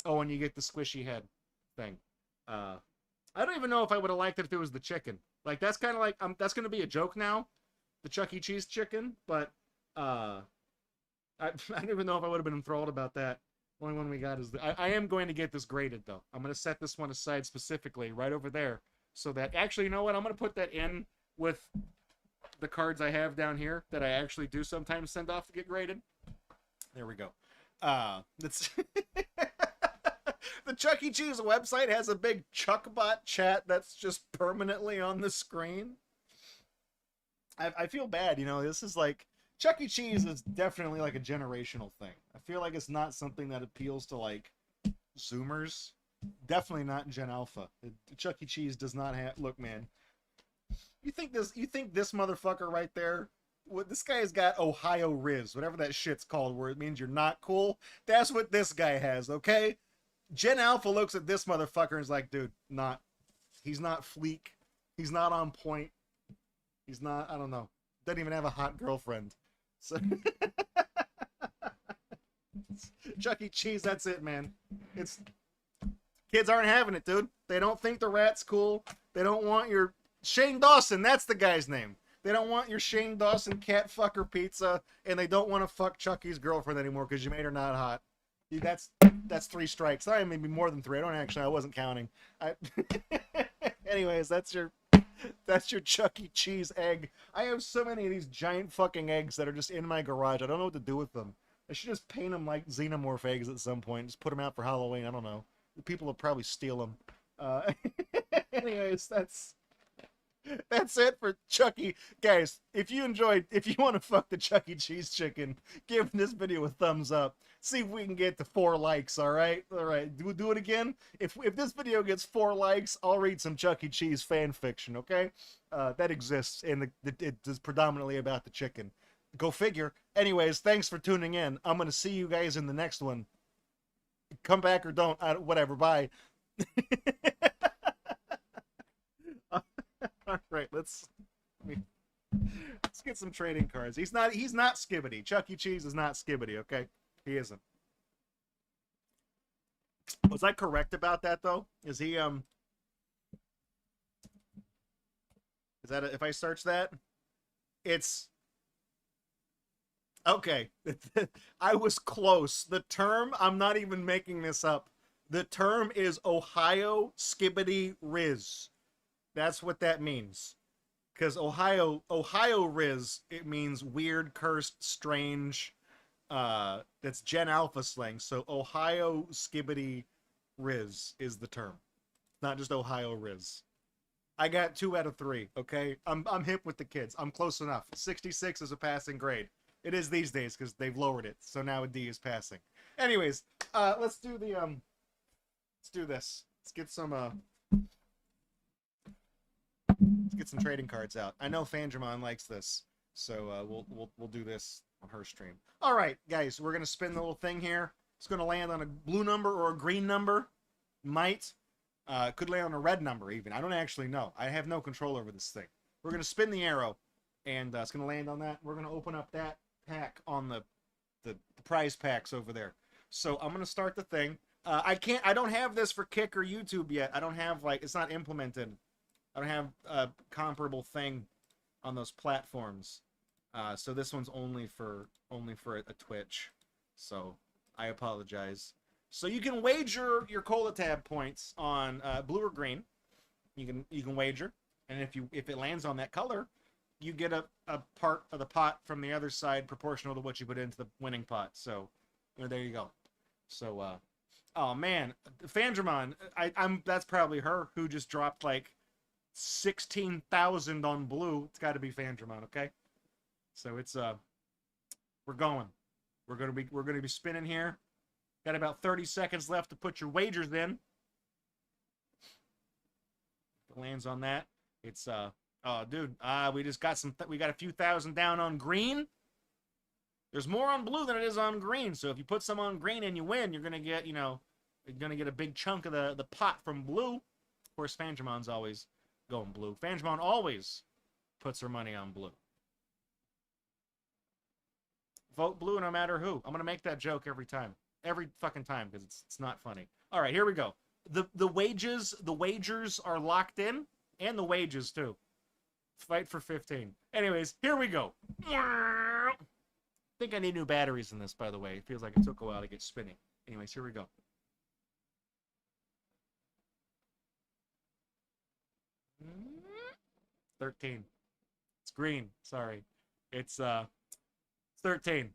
Oh, and you get the squishy head thing. I don't even know if I would have liked it if it was the chicken. Like, that's kind of like, that's going to be a joke now, the Chuck E. Cheese chicken, but I don't even know if I would have been enthralled about that. Only one we got is I am going to get this graded, though. I'm going to set this one aside specifically right over there, so that, actually, you know what? I'm going to put that in with the cards I have down here that I actually do sometimes send off to get graded. There we go. That's the Chuck E. Cheese website has a big Chuckbot chat that's just permanently on the screen. I feel bad, you know. This is like, Chuck E. Cheese is definitely like a generational thing. I feel like it's not something that appeals to like Zoomers. Definitely not Gen Alpha. Chuck E. Cheese does not have. Look, man. You think this motherfucker right there? This guy's got Ohio Riz, whatever that shit's called, where it means you're not cool. That's what this guy has, okay? Gen Alpha looks at this motherfucker and is like, dude, he's not fleek. He's not on point. He's not, I don't know. Doesn't even have a hot girlfriend. So Chuck E. Cheese, that's it, man. Kids aren't having it, dude. They don't think the rat's cool. They don't want your Shane Dawson, that's the guy's name. They don't want your Shane Dawson cat fucker pizza, and they don't want to fuck Chucky's girlfriend anymore because you made her not hot. That's 3 strikes. Sorry, maybe more than 3. I wasn't counting. Anyways, that's your Chuck E. Cheese egg. I have so many of these giant fucking eggs that are just in my garage. I don't know what to do with them. I should just paint them like xenomorph eggs at some point. Just put them out for Halloween. I don't know. People will probably steal them. Anyways, that's it for Chucky. Guys, if you want to fuck the Chuck E. Cheese chicken, give this video a thumbs up. See if we can get to 4 likes, alright? Alright, do it again. If this video gets 4 likes, I'll read some Chuck E. Cheese fan fiction, okay? That exists, and it is predominantly about the chicken. Go figure. Anyways, thanks for tuning in. I'm going to see you guys in the next one. Come back or don't. Whatever, bye. All right, let's get some trading cards. He's not Skibbity. Chuck E. Cheese is not Skibbity, okay? He isn't. Was I correct about that though? Is he is that if I search that, it's Okay. I was close. The term, I'm not even making this up. The term is Ohio Skibbity Riz. That's what that means. Because Ohio Riz, it means weird, cursed, strange. That's Gen Alpha slang. So Ohio Skibbity Riz is the term, not just Ohio Riz. I got 2 out of 3. Okay, I'm hip with the kids. I'm close enough. 66 is a passing grade. It is these days because they've lowered it, so now a D is passing. Anyways, let's do the let's do this. Let's get some trading cards out. I know Fandramon likes this, so we'll do this on her stream. All right, guys, we're gonna spin the little thing here. It's gonna land on a blue number or a green number. Might. Could land on a red number even. I don't actually know. I have no control over this thing. We're going to spin the arrow, and it's going to land on that. We're going to open up that pack on the prize packs over there. So I'm going to start the thing. I don't have this for Kick or YouTube yet. I don't have, like, it's not implemented. I don't have a comparable thing on those platforms. So this one's only for a Twitch. So I apologize. So you can wager your Cola Tab points on blue or green. You can wager, and if it lands on that color, you get a part of the pot from the other side proportional to what you put into the winning pot. So there you go. So oh man, Fandramon, that's probably her who just dropped like 16,000 on blue. It's got to be Fandramon, okay? So it's we're going. We're gonna be spinning here. Got about 30 seconds left to put your wagers in. If it lands on that, it's oh dude, we just got we got a few thousand down on green. There's more on blue than it is on green, so if you put some on green and you win, you're gonna get, you're gonna get a big chunk of the pot from blue. Of course, Fandramon's always going blue. Fandramon always puts her money on blue. Vote blue no matter who. I'm gonna make that joke every time. Every fucking time, because it's not funny. All right, here we go. The wagers are locked in, and the wages too. Fight for 15. Anyways, here we go. I think I need new batteries in this, by the way. It feels like it took a while to get spinning. Anyways, here we go. $13. It's green. Sorry. It's 13.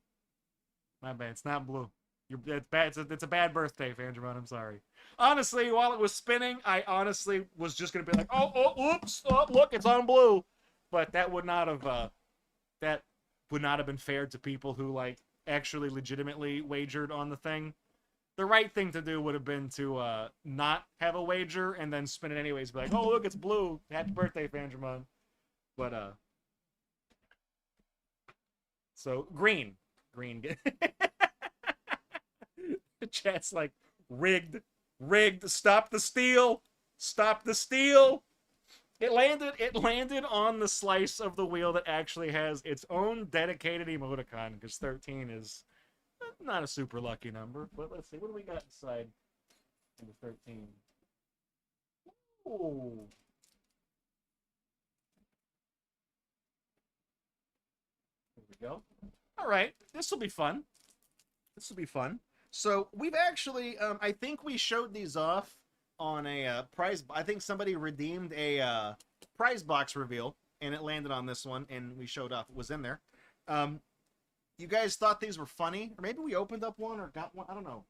My bad. It's not blue. It's bad. It's a bad birthday, Fandramon. I'm sorry. Honestly, while it was spinning, I honestly was just gonna be like, oops, look, it's on blue. But that would not have been fair to people who like actually legitimately wagered on the thing. The right thing to do would have been to not have a wager and then spin it anyways. Be like, oh look, it's blue. Happy birthday, Fandramon. But so green. The chat's like, rigged, stop the steal. It landed on the slice of the wheel that actually has its own dedicated emoticon, because 13 is not a super lucky number. But let's see, what do we got inside number 13? Ooh. There we go. All right, this will be fun. So we've actually, I think we showed these off on a prize. I think somebody redeemed a prize box reveal, and it landed on this one, and we showed off. It was in there. You guys thought these were funny, or maybe we opened up one or got one. I don't know.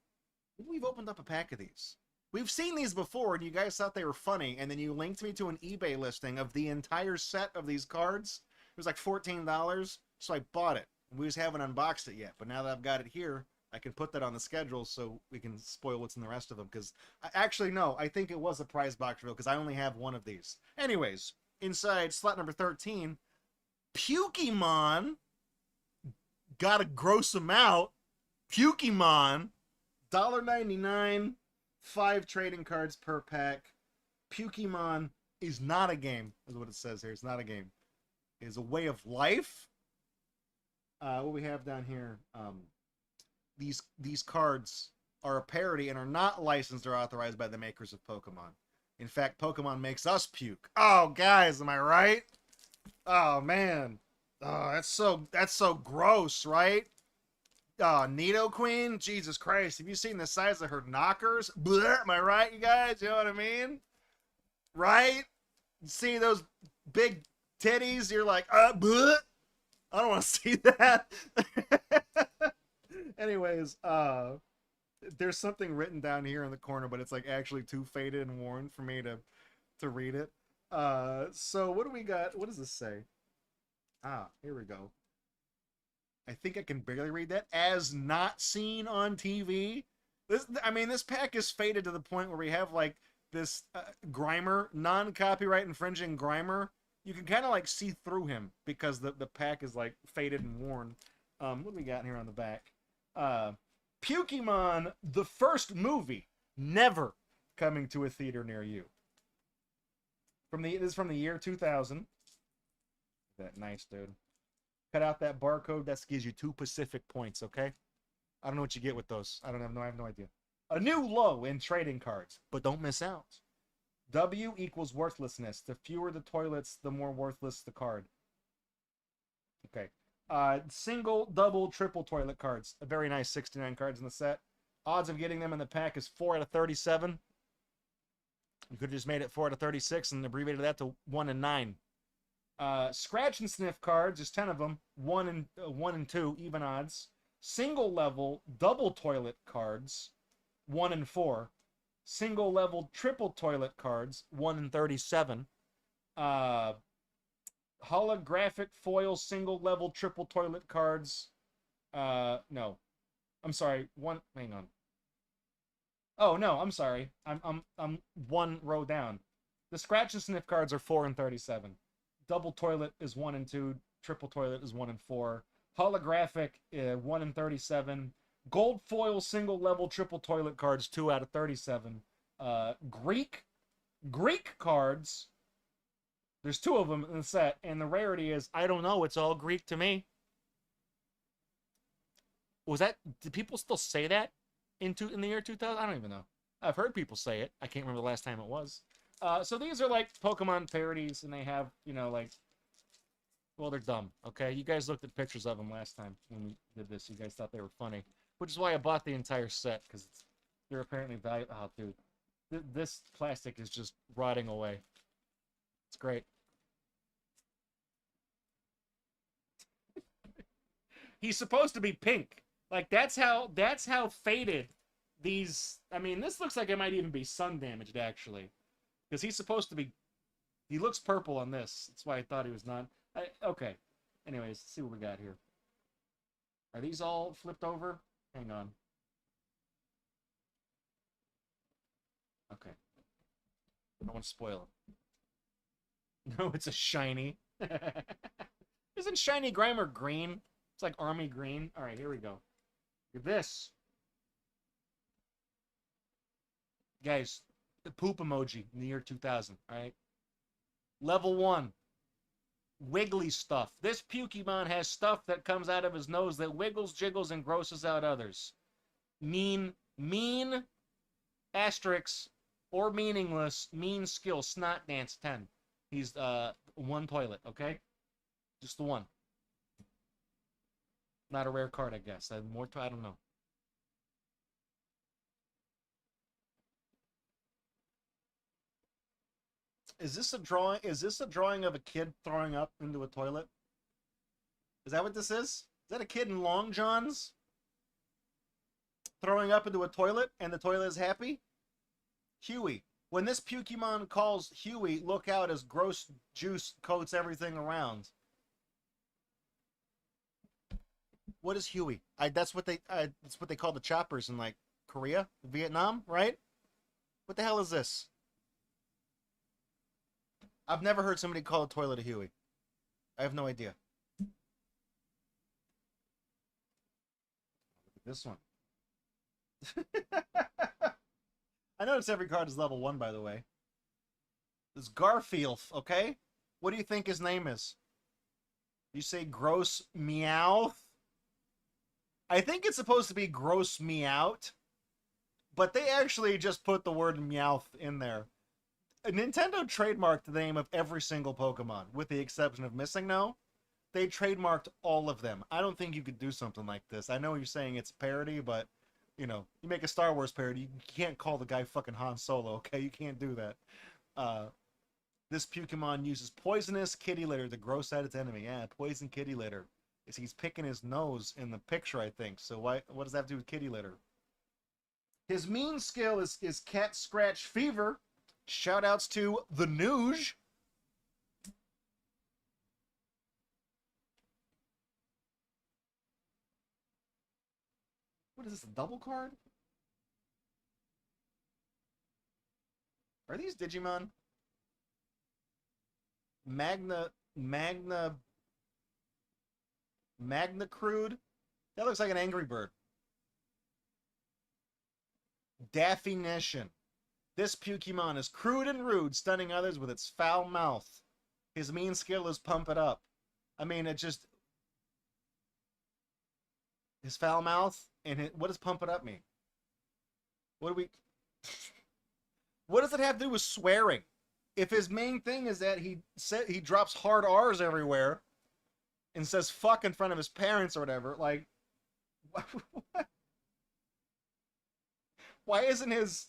Maybe we've opened up a pack of these. We've seen these before, and you guys thought they were funny, and then you linked me to an eBay listing of the entire set of these cards. It was like $14, so I bought it. We just haven't unboxed it yet, but now that I've got it here, I can put that on the schedule so we can spoil what's in the rest of them. Because actually, no, I think it was a prize box reveal because I only have one of these. Anyways, inside slot number 13, Pukemon. Gotta gross them out. Pukemon, $1.99, 5 trading cards per pack. Pukemon is not a game, is what it says here. It's not a game. It is a way of life. What we have down here, these cards are a parody and are not licensed or authorized by the makers of Pokemon. In fact, Pokemon makes us puke. Oh, guys, am I right? Oh man, oh that's so gross, right? Nidoqueen, Jesus Christ, have you seen the size of her knockers? Blech, am I right, you guys? You know what I mean? Right? See those big titties? You're like, blech. I don't want to see that. Anyways, there's something written down here in the corner, but it's like actually too faded and worn for me to read it. So what do we got? What does this say? Here we go. I think I can barely read that. As not seen on TV. This pack is faded to the point where we have like this Grimer, non-copyright infringing Grimer. You can kind of like see through him because the pack is like faded and worn. What do we got here on the back? Pokemon, the first movie, never coming to a theater near you. This is from the year 2000. That nice, dude. Cut out that barcode. That gives you 2 Pacific points, okay? I don't know what you get with those. I have no idea. A new low in trading cards, but don't miss out. W equals worthlessness. The fewer the toilets, the more worthless the card. Okay. Single, double, triple toilet cards. A very nice 69 cards in the set. Odds of getting them in the pack is 4 out of 37. You could have just made it 4 out of 36 and abbreviated that to 1 and 9. Scratch and sniff cards, there's 10 of them. 1 and 2, even odds. Single level, double toilet cards, 1 and 4. Single level, triple toilet cards, 1 and 37. Holographic foil, single level, triple toilet cards. No. I'm sorry. Hang on. Oh, no, I'm sorry. I'm 1 row down. The scratch and sniff cards are 4 and 37. Double toilet is 1 and 2. Triple toilet is 1 and 4. Holographic, 1 and 37. Gold foil, single level, triple toilet cards, 2 out of 37. Greek cards. There's 2 of them in the set, and the rarity is, I don't know, it's all Greek to me. Did people still say that in the year 2000? I don't even know. I've heard people say it. I can't remember the last time it was. So these are like Pokemon parodies, and they have, like, well, they're dumb, okay? You guys looked at pictures of them last time when we did this. You guys thought they were funny, which is why I bought the entire set, because they're apparently valuable. Oh, dude. This plastic is just rotting away. It's great. He's supposed to be pink. Like, that's how faded these... this looks like it might even be sun damaged, actually. Because he's supposed to be... He looks purple on this. That's why I thought he was not... Okay. Anyways, let's see what we got here. Are these all flipped over? Hang on. Okay. I don't want to spoil it. No, it's a shiny. Isn't shiny Grimer green? It's like army green. Alright, here we go. Look at this. Guys, the poop emoji in the year 2000, alright? Level 1. Wiggly stuff. This Pokemon has stuff that comes out of his nose that wiggles, jiggles, and grosses out others. Mean, asterisk, or meaningless, mean skill, snot dance 10. He's 1 toilet, okay? Just the 1. Not a rare card, I guess. I don't know. Is this a drawing of a kid throwing up into a toilet? Is that what this is? Is that a kid in long johns throwing up into a toilet and the toilet is happy? Huey. When this Pokemon calls Huey, look out as gross juice coats everything around. What is Huey? That's what they call the choppers in like Korea, Vietnam, right? What the hell is this? I've never heard somebody call a toilet a Huey. I have no idea. Look at this one. I notice every card is level 1, by the way. This Garfield, okay? What do you think his name is? You say gross meow? I think it's supposed to be gross meowt, but they actually just put the word meowth in there. Nintendo trademarked the name of every single Pokemon, with the exception of Missing No. They trademarked all of them. I don't think you could do something like this. I know you're saying it's a parody, but you know, you make a Star Wars parody, you can't call the guy fucking Han Solo, okay? You can't do that. This Pokemon uses poisonous kitty litter to gross out its enemy. Yeah, poison kitty litter. He's picking his nose in the picture, I think. So what does that have to do with kitty litter? His mean skill is Cat Scratch Fever. Shoutouts to the Nooge. What is this, a double card? Are these Digimon? Magna Crude? That looks like an Angry Bird. Definition. This Pokemon is crude and rude, stunning others with its foul mouth. His mean skill is Pump It Up. I mean, it just... His foul mouth, and what does Pump It Up mean? What do we... What does it have to do with swearing? If his main thing is that he drops hard R's everywhere and says fuck in front of his parents or whatever, like... What? Why isn't his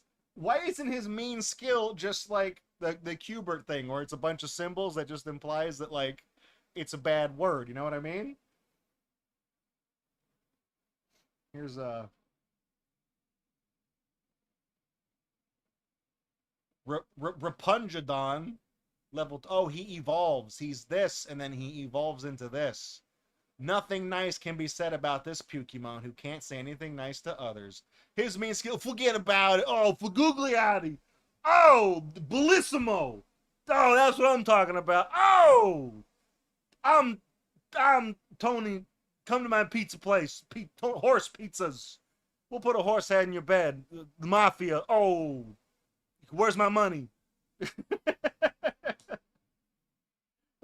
mean skill just like the Qbert thing, where it's a bunch of symbols that just implies that like it's a bad word? You know what I mean? Here's Rapungedon level. Oh, he evolves. He's this, and then he evolves into this. Nothing nice can be said about this Pokemon, who can't say anything nice to others. His mean skill, forget about it. Oh, Fagugliati. Oh, Bellissimo. Oh, that's what I'm talking about. Oh, I'm Tony. Come to my pizza place. Horse pizzas. We'll put a horse head in your bed. The Mafia. Oh, where's my money? The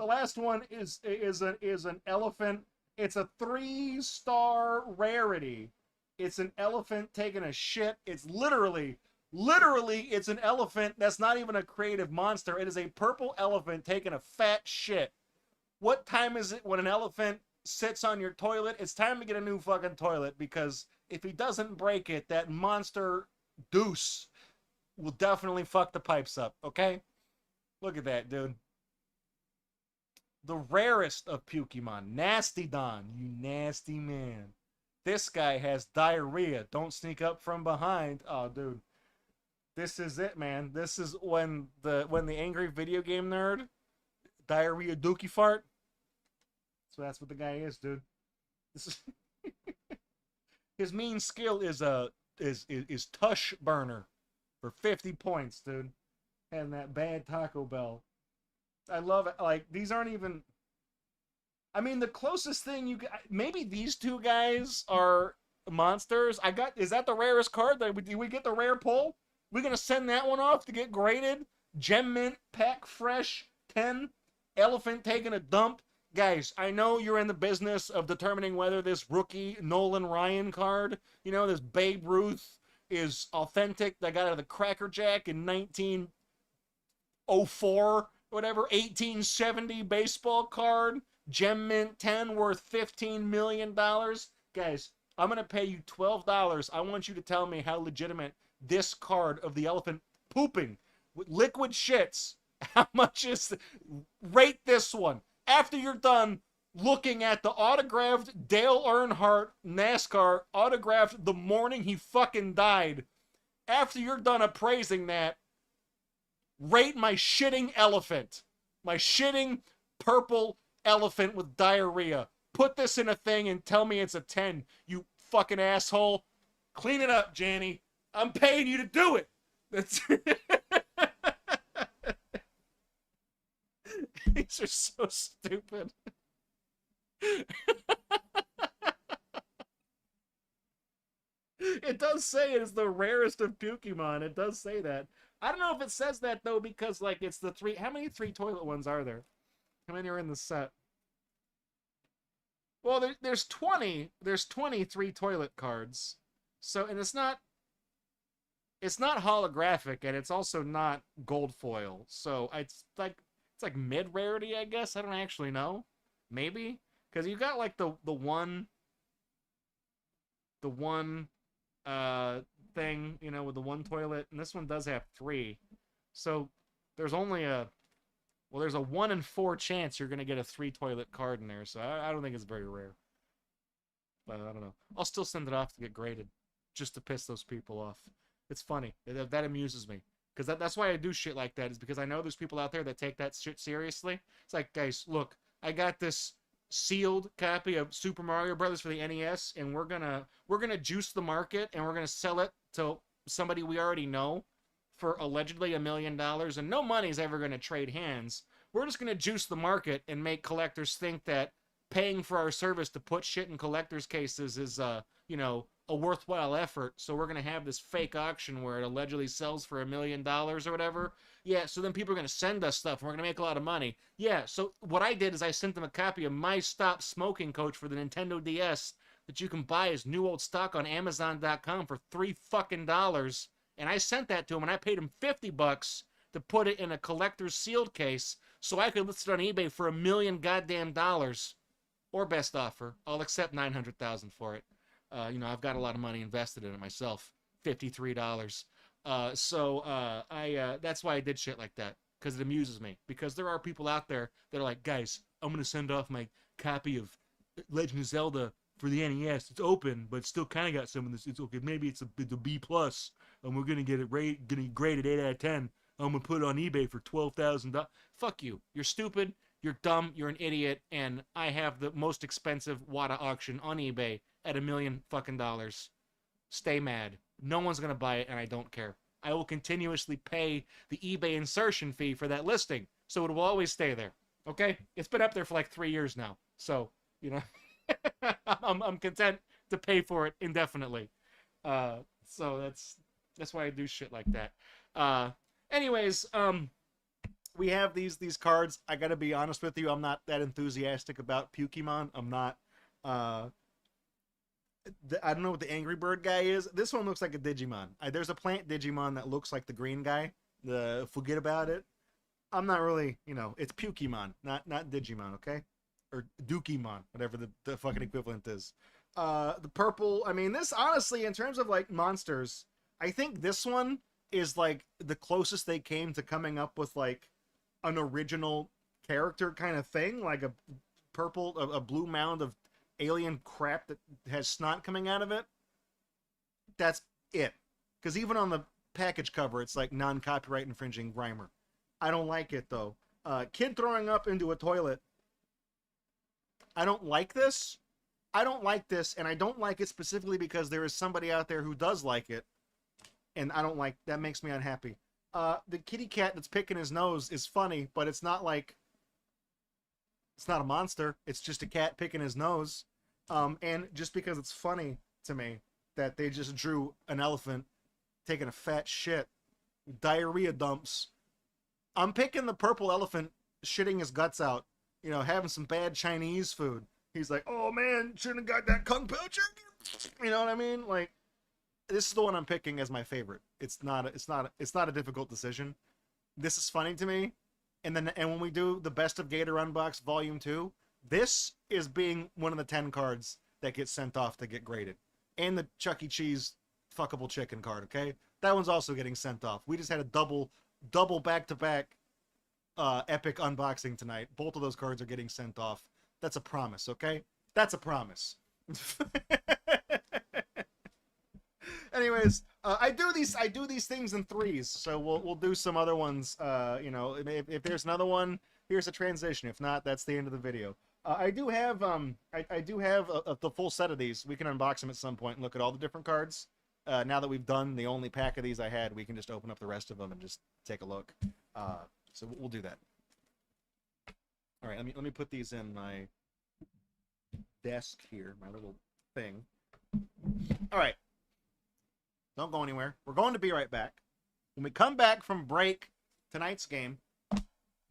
last one is an elephant. It's a 3-star rarity. It's an elephant taking a shit. It's literally, it's an elephant that's not even a creative monster. It is a purple elephant taking a fat shit. What time is it when an elephant sits on your toilet? It's time to get a new fucking toilet, because if he doesn't break it, that monster deuce will definitely fuck the pipes up, okay? Look at that, dude. The rarest of Pokemon, Nastydon, you nasty man. This guy has diarrhea. Don't sneak up from behind. Oh, dude. This is it, man. This is when the angry video game nerd, diarrhea dookie fart. So that's what the guy is, dude. This is his mean skill is Tush Burner for 50 points, dude. And that bad Taco Bell. I love it. Like, these aren't even... I mean, the closest thing you... Maybe these two guys are monsters. Is that the rarest card? Did we get the rare pull? We're going to send that one off to get graded? Gem Mint, Pack Fresh, 10, Elephant taking a dump. Guys, I know you're in the business of determining whether this rookie Nolan Ryan card, you know, this Babe Ruth, is authentic, that got out of the Cracker Jack in 1904... whatever, 1870 baseball card, Gem Mint 10 worth $15 million. Guys, I'm going to pay you $12. I want you to tell me how legitimate this card of the elephant pooping with liquid shits, how much is... Rate this one. After you're done looking at the autographed Dale Earnhardt NASCAR, autographed the morning he fucking died, after you're done appraising that, rate my shitting elephant. My shitting purple elephant with diarrhea. Put this in a thing and tell me it's a 10, you fucking asshole. Clean it up, Janny. I'm paying you to do it. That's... These are so stupid. It does say it is the rarest of Pokemon. It does say that. I don't know if it says that, though, because, like, it's the 3... How many 3-toilet ones are there? How many are in the set? Well, there's 20. There's 20 3-toilet cards. So, and it's not holographic, and it's also not gold foil. So, it's like mid-rarity, I guess. I don't actually know. Maybe. Because you got like the one thing, you know, with the one toilet, and this one does have 3. So there's only there's a 1 in 4 chance you're gonna get a 3 toilet card in there. So I don't think it's very rare. But I don't know. I'll still send it off to get graded, just to piss those people off. It's funny. That amuses me. Because that's why I do shit like that, is because I know there's people out there that take that shit seriously. It's like, guys, look, I got this sealed copy of Super Mario Brothers for the NES, and we're gonna juice the market, and we're gonna sell it to somebody we already know for allegedly $1 million, and no money's ever gonna trade hands. We're just gonna juice the market and make collectors think that paying for our service to put shit in collectors' cases is you know, a worthwhile effort. So we're gonna have this fake auction where it allegedly sells for $1 million or whatever. Yeah, so then people are gonna send us stuff and we're gonna make a lot of money. Yeah, so what I did is I sent them a copy of my Stop Smoking Coach for the Nintendo DS that you can buy as new old stock on Amazon.com for $3 fucking. And I sent that to him, and I paid him $50 to put it in a collector's sealed case so I could list it on eBay for $1 million goddamn dollars. Or best offer. I'll accept $900,000 for it. You know, I've got a lot of money invested in it myself. $53. That's why I did shit like that. Because it amuses me. Because there are people out there that are like, guys, I'm going to send off my copy of Legend of Zelda for the NES. It's open, but it's still kind of got some of this. It's okay. Maybe it's a B+, and we're going to get it graded 8 out of 10. I'm going to put it on eBay for $12,000. Fuck you. You're stupid. You're dumb, you're an idiot, and I have the most expensive WATA auction on eBay at $1 million fucking dollars. Stay mad. No one's gonna buy it, and I don't care. I will continuously pay the eBay insertion fee for that listing, so it will always stay there. Okay? It's been up there for like 3 years now, so you know, I'm content to pay for it indefinitely. So that's why I do shit like that. Anyways, we have these cards. I gotta be honest with you, I'm not that enthusiastic about Pokemon. I'm not. I don't know what the Angry Bird guy is. This one looks like a Digimon. There's a plant Digimon that looks like the green guy. Forget about it. I'm not really, you know, it's Pokemon, not Digimon, okay? Or Dukemon, whatever the fucking equivalent is. The purple, I mean, this honestly, in terms of like monsters, I think this one is like the closest they came to coming up with like an original character kind of thing, like a blue mound of alien crap that has snot coming out of it. That's it. Because even on the package cover, it's like non-copyright infringing Grimer. I don't like it though. Kid throwing up into a toilet. I don't like this. I don't like this, and I don't like it specifically because there is somebody out there who does like it, and I don't like that. Makes me unhappy. The kitty cat that's picking his nose is funny, but it's not like, it's not a monster. It's just a cat picking his nose. And just because it's funny to me that they just drew an elephant taking a fat shit, diarrhea dumps. I'm picking the purple elephant shitting his guts out, you know, having some bad Chinese food. He's like, oh man, shouldn't have got that kung pao chicken. You know what I mean? Like, this is the one I'm picking as my favorite. It's not a difficult decision. This is funny to me. And when we do the Best of GatorUNbox Volume 2, this is being one of the 10 cards that gets sent off to get graded. And the Chuck E. Cheese fuckable chicken card, okay? That one's also getting sent off. We just had a double back-to-back epic unboxing tonight. Both of those cards are getting sent off. That's a promise, okay? That's a promise. Anyways, I do these things in threes, so we'll do some other ones. You know, if there's another one, here's a transition. If not, that's the end of the video. I do have the full set of these. We can unbox them at some point and look at all the different cards. Now that we've done the only pack of these I had, we can just open up the rest of them and just take a look. So we'll do that. All right, let me put these in my desk here, my little thing. All right. Don't go anywhere. We're going to be right back. When we come back from break, tonight's game,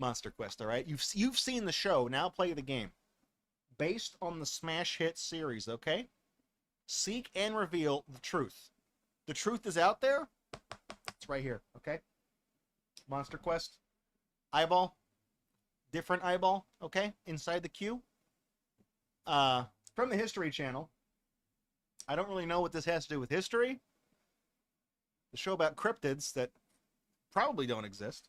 MonsterQuest, all right? You've seen the show. Now play the game. Based on the smash hit series, okay? Seek and reveal the truth. The truth is out there. It's right here, okay? MonsterQuest. Eyeball. Different eyeball, okay? Inside the queue. from the History Channel. I don't really know what this has to do with history. The show about cryptids that probably don't exist.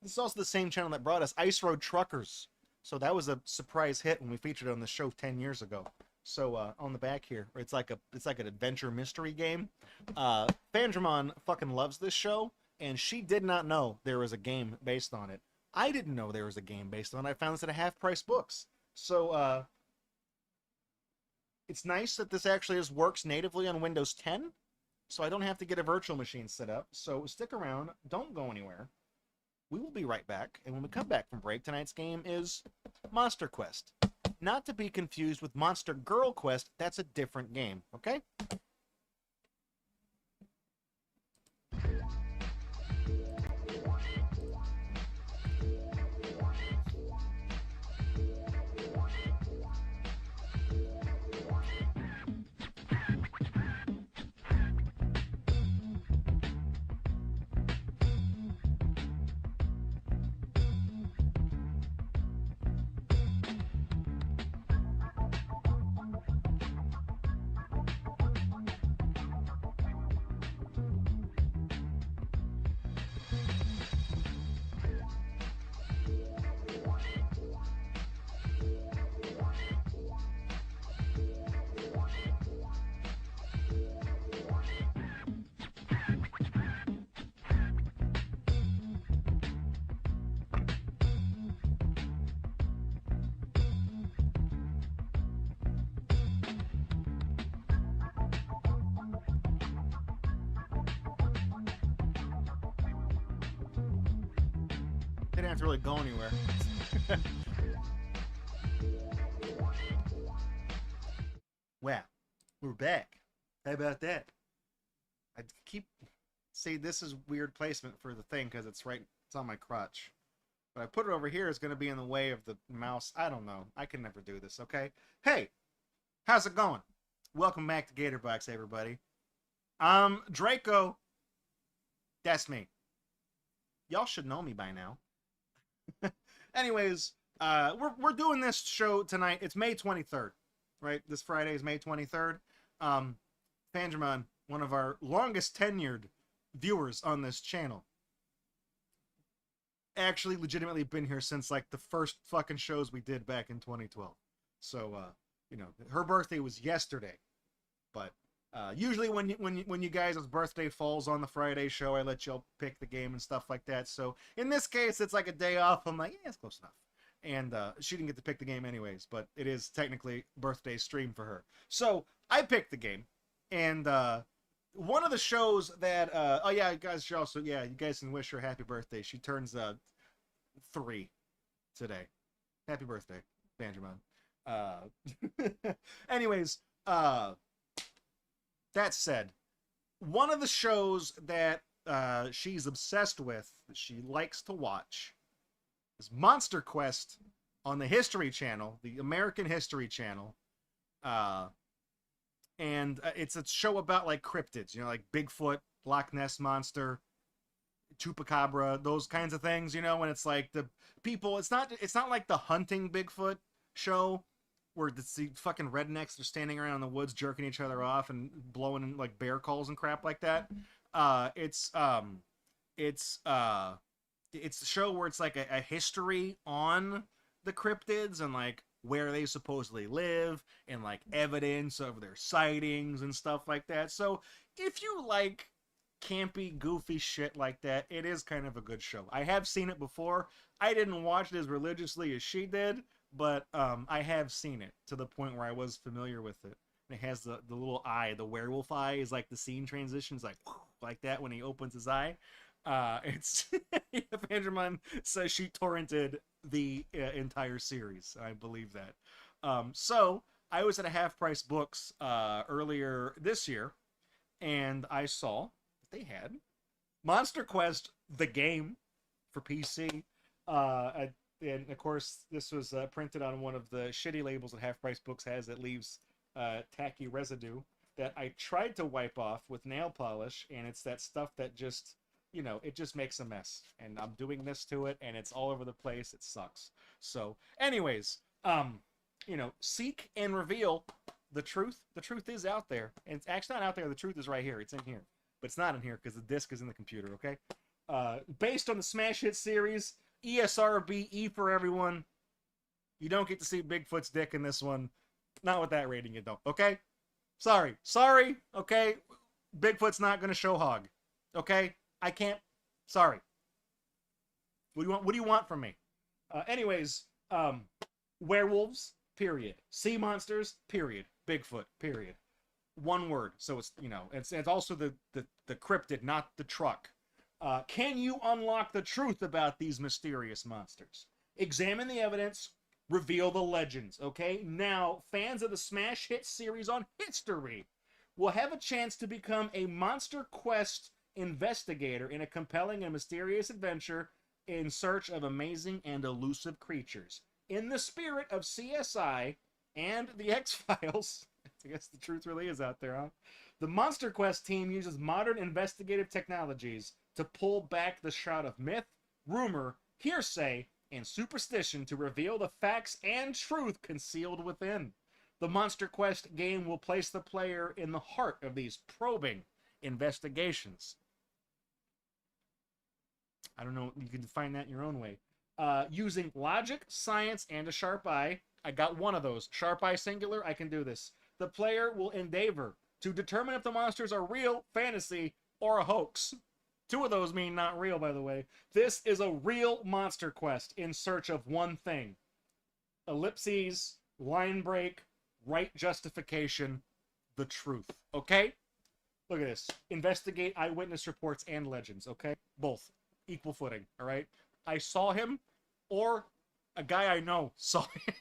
This is also the same channel that brought us Ice Road Truckers. So that was a surprise hit when we featured it on the show 10 years ago. So on the back here, it's like an adventure mystery game. Fandramon fucking loves this show, and she did not know there was a game based on it. I didn't know there was a game based on it. I found this at a half-price books. So it's nice that this actually works natively on Windows 10, so I don't have to get a virtual machine set up. So stick around, don't go anywhere. We will be right back, and when we come back from break, tonight's game is MonsterQuest. Not to be confused with Monster Girl Quest, that's a different game, okay? Didn't have to really go anywhere. Wow, we're back. How about that? I keep say this is weird placement for the thing because it's on my crotch. But I put it over here, it's going to be in the way of the mouse. I don't know. I can never do this, okay? Hey, how's it going? Welcome back to GatorBox, everybody. Draco. That's me. Y'all should know me by now. Anyways, we're doing this show tonight. It's May 23rd, right? This Friday is May 23rd. Fandramon, one of our longest tenured viewers on this channel, actually legitimately been here since like the first fucking shows we did back in 2012. So you know, her birthday was yesterday, but usually when you guys' birthday falls on the Friday show, I let y'all pick the game and stuff like that. So in this case, it's like a day off. I'm like, yeah, it's close enough. And she didn't get to pick the game anyways, but it is technically birthday stream for her. So I picked the game, and one of the shows that oh yeah, guys, she also, yeah, you guys can wish her happy birthday. She turns 3 today. Happy birthday, Benjamin. Anyways, that said, one of the shows that she's obsessed with, that she likes to watch, is MonsterQuest on the History Channel, the American History Channel. And it's a show about like cryptids, you know, like Bigfoot, Loch Ness Monster, Chupacabra, those kinds of things, you know, when it's like the people, it's not like the hunting Bigfoot show where the fucking rednecks are standing around in the woods jerking each other off and blowing like bear calls and crap like that. It's a show where it's like a history on the cryptids and like where they supposedly live and like evidence of their sightings and stuff like that. So if you like campy, goofy shit like that, it is kind of a good show. I have seen it before. I didn't watch it as religiously as she did, but I have seen it to the point where I was familiar with it. And it has the little eye, the werewolf eye is like the scene transitions, like that when he opens his eye. It's Benjamin says she torrented the entire series. I believe that. So I was at a Half Price Books earlier this year, and I saw that they had MonsterQuest the game for PC. And of course, this was printed on one of the shitty labels that Half Price Books has that leaves tacky residue that I tried to wipe off with nail polish, and it's that stuff that just, you know, it just makes a mess. And I'm doing this to it, and it's all over the place. It sucks. So, anyways, you know, seek and reveal the truth. The truth is out there. And it's actually not out there. The truth is right here. It's in here. But it's not in here because the disc is in the computer, okay? Based on the smash hit series, ESRB, E for everyone. You don't get to see Bigfoot's dick in this one. Not with that rating, you don't, okay? Sorry. Sorry, okay? Bigfoot's not going to show hog, okay? I can't. Sorry. What do you want from me? Anyways, werewolves, period. Sea monsters, period. Bigfoot, period. One word. So it's, you know, it's also the cryptid, not the truck. Can you unlock the truth about these mysterious monsters? Examine the evidence, reveal the legends, okay? Now, fans of the smash hit series on history will have a chance to become a MonsterQuest investigator in a compelling and mysterious adventure in search of amazing and elusive creatures. In the spirit of CSI and the X-Files, I guess the truth really is out there, huh? The MonsterQuest team uses modern investigative technologies to pull back the shroud of myth, rumor, hearsay, and superstition to reveal the facts and truth concealed within. The MonsterQuest game will place the player in the heart of these probing investigations. I don't know, you can find that in your own way. Using logic, science, and a sharp eye. I got one of those. Sharp eye singular, I can do this. The player will endeavor to determine if the monsters are real, fantasy, or a hoax. Two of those mean not real, by the way. This is a real monster quest in search of one thing. Ellipses, line break, right justification, the truth. Okay? Look at this. Investigate eyewitness reports and legends, okay? Both. Equal footing, all right? I saw him, or a guy I know saw him.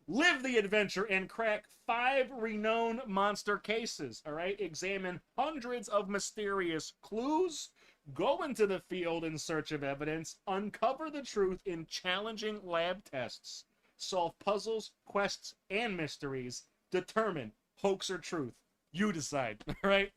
Live the adventure and crack 5 renowned monster cases, all right? Examine hundreds of mysterious clues, go into the field in search of evidence, uncover the truth in challenging lab tests, solve puzzles, quests, and mysteries, determine hoax or truth. You decide, all right?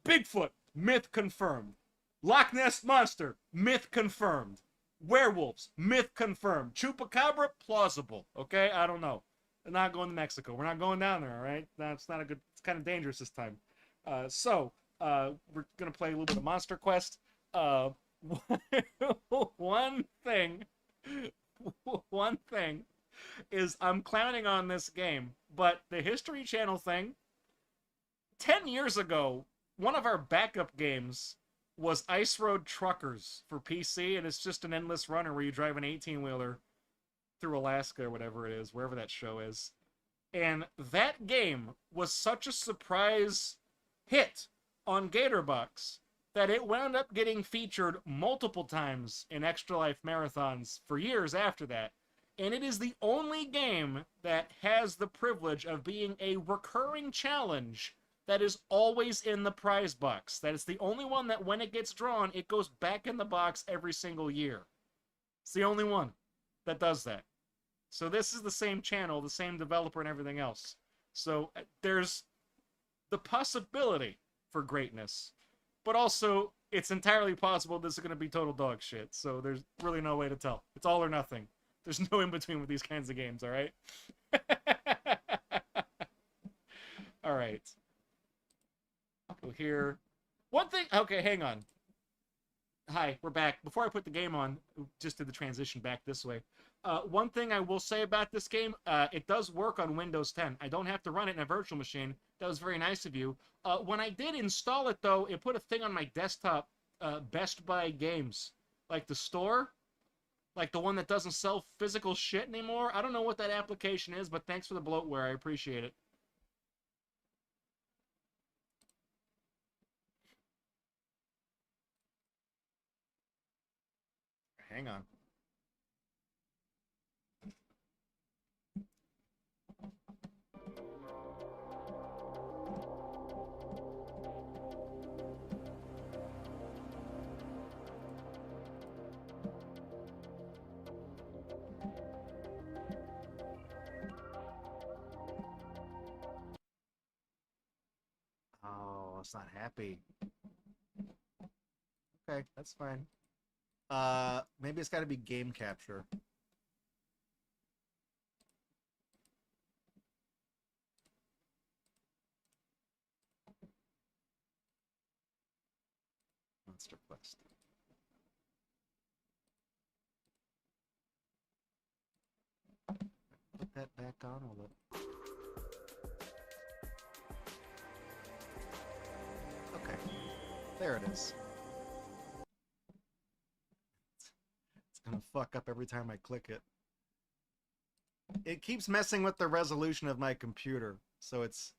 Bigfoot, myth confirmed. Loch Ness Monster, myth confirmed. Werewolves, myth confirmed. Chupacabra, plausible. Okay, I don't know. We're not going to Mexico. We're not going down there, all right? That's not a good... It's kind of dangerous this time. We're going to play a little bit of Monster Quest. One thing is I'm clowning on this game, but the History Channel thing, 10 years ago, one of our backup games was Ice Road Truckers for PC, and it's just an endless runner where you drive an 18-wheeler through Alaska or whatever it is, wherever that show is. And that game was such a surprise hit on GatorBox that it wound up getting featured multiple times in Extra Life marathons for years after that. And it is the only game that has the privilege of being a recurring challenge that is always in the prize box. That is the only one that when it gets drawn, it goes back in the box every single year. It's the only one that does that. So this is the same channel, the same developer and everything else. So there's the possibility for greatness. But also, it's entirely possible this is going to be total dog shit. So there's really no way to tell. It's all or nothing. There's no in between with these kinds of games, alright? Alright. Go here. One thing... Okay, hang on. Hi, we're back. Before I put the game on, just did the transition back this way. One thing I will say about this game, it does work on Windows 10. I don't have to run it in a virtual machine. That was very nice of you. When I did install it, though, it put a thing on my desktop, Best Buy Games. Like the store. Like the one that doesn't sell physical shit anymore. I don't know what that application is, but thanks for the bloatware. I appreciate it. Hang on. Oh, it's not happy. Okay, that's fine. Maybe it's got to be game capture. MonsterQuest. Put that back on. Will it? Okay. There it is. It's gonna fuck up every time I click it. It keeps messing with the resolution of my computer, so it's...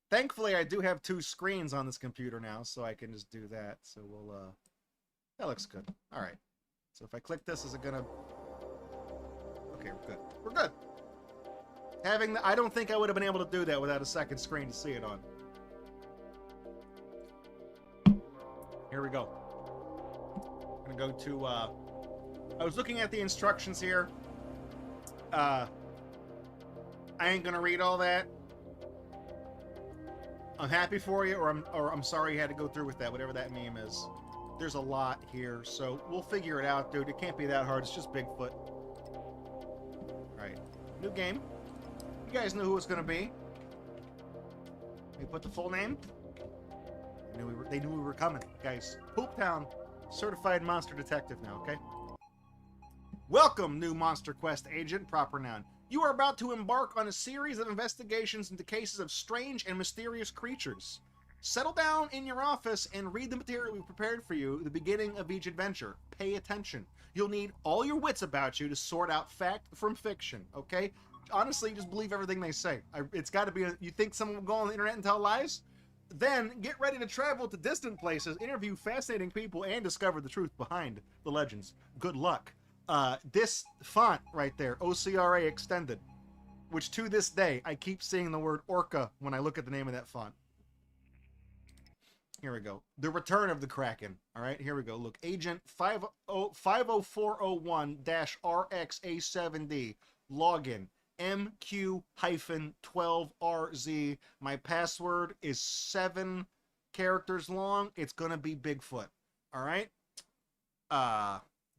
Thankfully, I do have 2 screens on this computer now, so I can just do that. So we'll, that looks good. Alright. So if I click this, is it gonna... Okay, we're good. We're good! I don't think I would have been able to do that without a second screen to see it on. Here we go. I'm gonna go to, I was looking at the instructions here. I ain't gonna read all that. I'm happy for you, or I'm sorry you had to go through with that, whatever that meme is. There's a lot here, so we'll figure it out, dude. It can't be that hard. It's just Bigfoot. Right. New game. You guys knew who it was gonna be. We put the full name. They knew we were coming, guys. Pooptown, certified monster detective now, okay? Welcome, new MonsterQuest agent, proper noun. You are about to embark on a series of investigations into cases of strange and mysterious creatures. Settle down in your office and read the material we prepared for you at the beginning of each adventure. Pay attention. You'll need all your wits about you to sort out fact from fiction, okay? Honestly, just believe everything they say. It's got to be you think someone will go on the internet and tell lies? Then get ready to travel to distant places, interview fascinating people, and discover the truth behind the legends. Good luck. This font right there, OCRA extended, which to this day, I keep seeing the word orca when I look at the name of that font. Here we go. The Return of the Kraken. All right, here we go. Look, Agent 50401-RXA7D. Login. MQ-12RZ. My password is 7 characters long. It's gonna be Bigfoot. All right?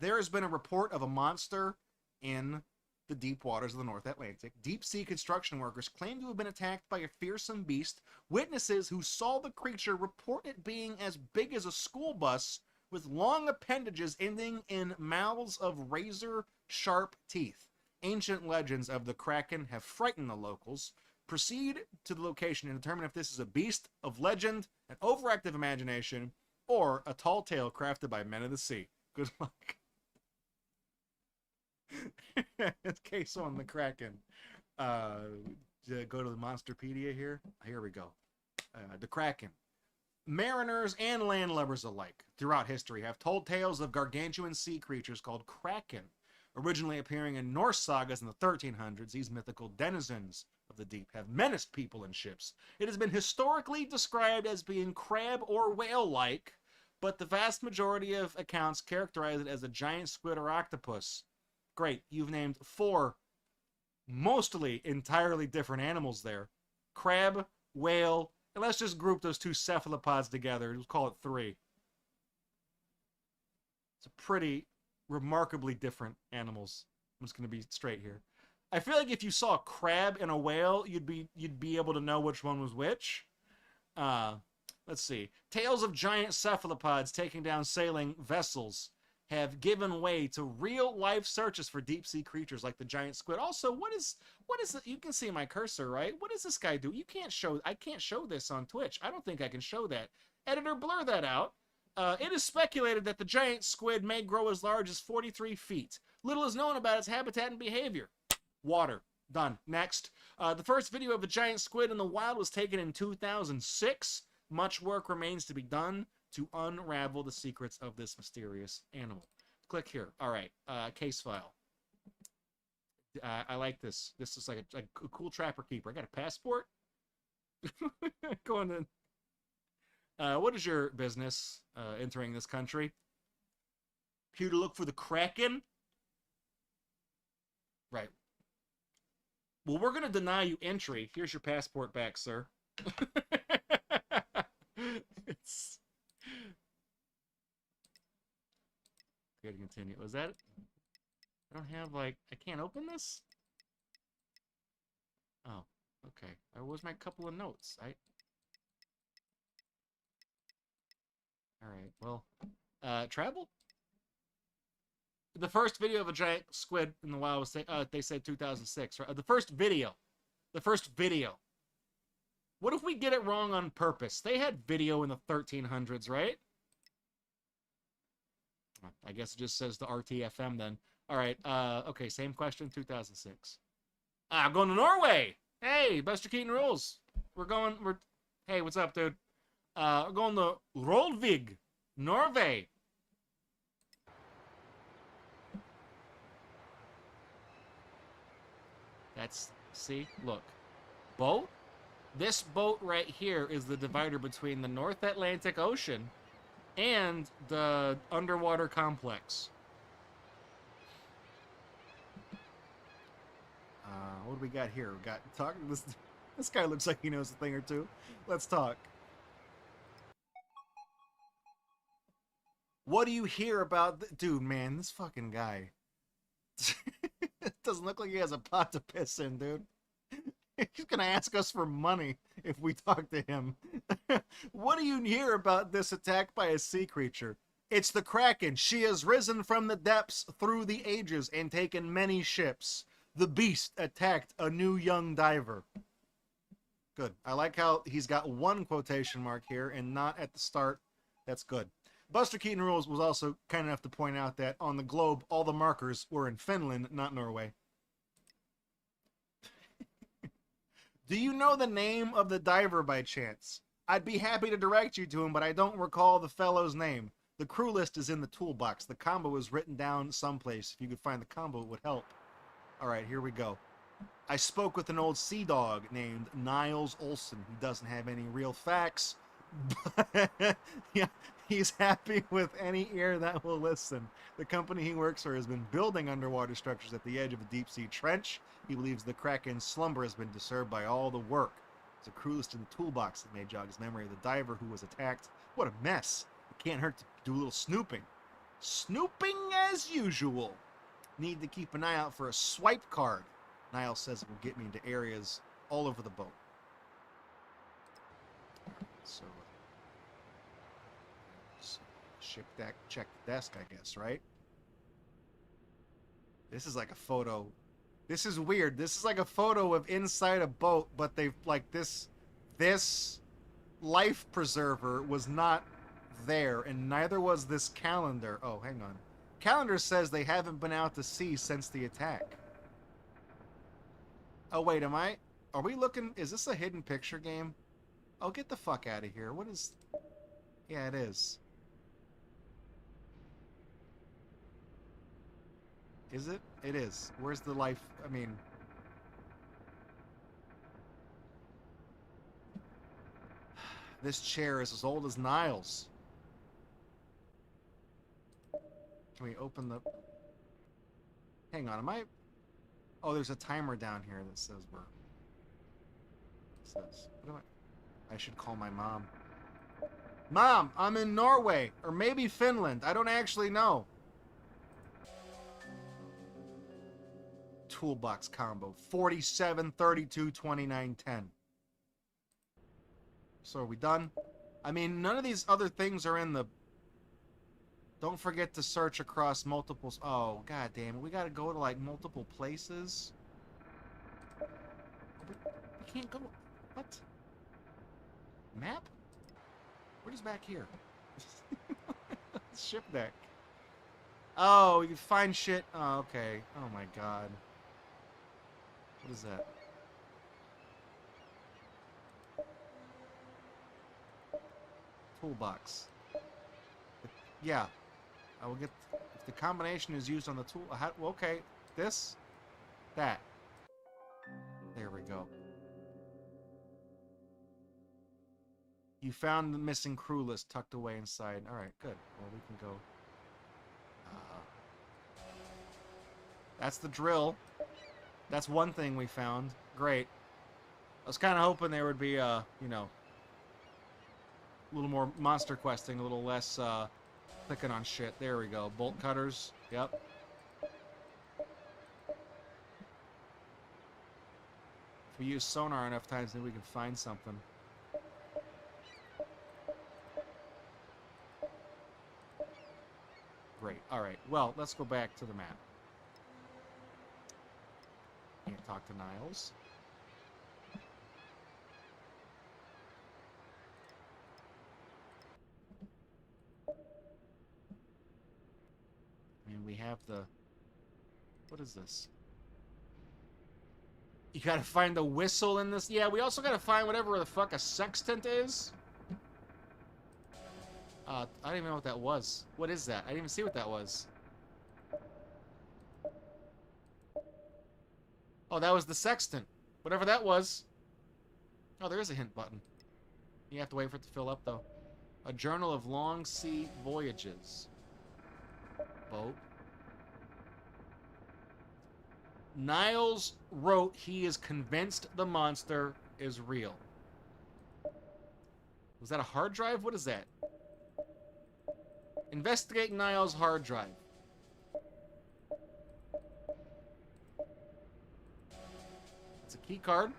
There has been a report of a monster in the deep waters of the North Atlantic. Deep sea construction workers claim to have been attacked by a fearsome beast. Witnesses who saw the creature report it being as big as a school bus with long appendages ending in mouths of razor-sharp teeth. Ancient legends of the Kraken have frightened the locals. Proceed to the location and determine if this is a beast of legend, an overactive imagination, or a tall tale crafted by men of the sea. Good luck. Case on the Kraken. Go to the Monsterpedia here. Here we go. The Kraken. Mariners and landlubbers alike throughout history have told tales of gargantuan sea creatures called Kraken. Originally appearing in Norse sagas in the 1300s, these mythical denizens of the deep have menaced people and ships. It has been historically described as being crab or whale-like, but the vast majority of accounts characterize it as a giant squid or octopus. Great, you've named 4 mostly entirely different animals there. Crab, whale, and let's just group those 2 cephalopods together. We'll call it 3. It's a pretty remarkably different animals. I'm just going to be straight here. I feel like if you saw a crab and a whale, you'd be able to know which one was which. Let's see. Tales of giant cephalopods taking down sailing vessels have given way to real-life searches for deep-sea creatures like the giant squid. Also, what is it? You can see my cursor, right? What does this guy do? I can't show this on Twitch. I don't think I can show that. Editor, blur that out. It is speculated that the giant squid may grow as large as 43 feet. Little is known about its habitat and behavior. Water. Done. Next. The first video of a giant squid in the wild was taken in 2006. Much work remains to be done to unravel the secrets of this mysterious animal. Click here. All right. Case file. I like this. This is like a cool trapper keeper. I got a passport. Going in. What is your business entering this country? Here to look for the Kraken? Right. Well, we're going to deny you entry. Here's your passport back, sir. It's... Good to continue. Was that it? I don't have, like... I can't open this? Oh, okay. Where's my couple of notes? Alright, well. Travel? The first video of a giant squid in the wild was, they said 2006, right? The first video. The first video. What if we get it wrong on purpose? They had video in the 1300s, right? I guess it just says the RTFM then. Alright, okay, same question, 2006. I'm going to Norway! Hey, Buster Keaton rules. Hey, what's up, dude? We're going to Rolvig, Norway. See, look. Boat? This boat right here is the divider between the North Atlantic Ocean and the underwater complex. What do we got here? We got talk. This guy looks like he knows a thing or two. Let's talk. What do you hear about dude, man, this fucking guy. It doesn't look like he has a pot to piss in, dude. He's gonna ask us for money if we talk to him. What do you hear about this attack by a sea creature? It's the Kraken. She has risen from the depths through the ages and taken many ships. The beast attacked a new young diver. Good. I like how he's got one quotation mark here and not at the start. That's good. Buster Keaton Rules was also kind enough to point out that on the globe, all the markers were in Finland, not Norway. Do you know the name of the diver by chance? I'd be happy to direct you to him, but I don't recall the fellow's name. The crew list is in the toolbox. The combo is written down someplace. If you could find the combo, it would help. All right, here we go. I spoke with an old sea dog named Niles Olson. He doesn't have any real facts, but yeah, he's happy with any ear that will listen. The company he works for has been building underwater structures at the edge of a deep-sea trench. He believes the Kraken's slumber has been disturbed by all the work. There's a crew list in the toolbox that may jog his memory of the diver who was attacked. What a mess. It can't hurt to do a little snooping. Snooping as usual. Need to keep an eye out for a swipe card. Niles says it will get me into areas all over the boat. So ship deck, check the desk, I guess, right? This is like a photo. This is weird. This is like a photo of inside a boat, but they've like this life preserver was not there, and neither was this calendar. Oh, hang on. Calendar says they haven't been out to sea since the attack. Oh, wait, are we looking, is this a hidden picture game? Oh, get the fuck out of here. What is, yeah, it is. Is it? It is. Where's the life, I mean. This chair is as old as Niles. Can we open the... Hang on, Oh, there's a timer down here that says we're... What am I should call my mom. Mom, I'm in Norway, or maybe Finland. I don't actually know. Toolbox combo. 47, 32, 29, 10. So are we done? I mean, none of these other things are in the... Don't forget to search across multiple... Oh, god damn it. We gotta go to, like, multiple places? We can't go... What? Map? What is back here? Ship deck. Oh, you find shit... Oh, okay. Oh, my god. What is that? Toolbox. Yeah. I will get... If the combination is used on the tool... okay. This. That. There we go. You found the missing crew list tucked away inside. Alright, good. Well, we can go... That's the drill. That's one thing we found. Great. I was kind of hoping there would be, you know... a little more monster questing, a little less, clicking on shit. There we go. Bolt cutters. Yep. If we use sonar enough times, then we can find something. great. All right. Well, let's go back to the map. Can't talk to Niles. And we have the... What is this? You gotta find the whistle in this. Yeah, we also gotta find whatever the fuck a sextant is. I don't even know what that was. What is that? I didn't even see what that was. Oh, that was the sextant. Whatever that was. Oh, there is a hint button. You have to wait for it to fill up, though. A journal of long sea voyages. Boat. Niles wrote he is convinced the monster is real. Was that a hard drive? What is that? Investigate Niles' hard drive. It's a key card.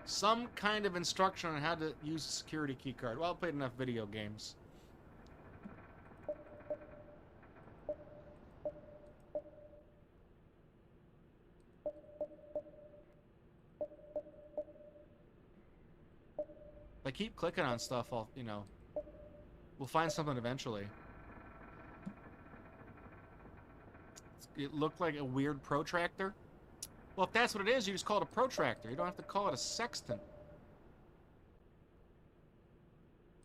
Some kind of instruction on how to use a security key card. Well, I've played enough video games. If I keep clicking on stuff, I'll, you know, we'll find something eventually. It looked like a weird protractor. Well, if that's what it is, you just call it a protractor. You don't have to call it a sextant.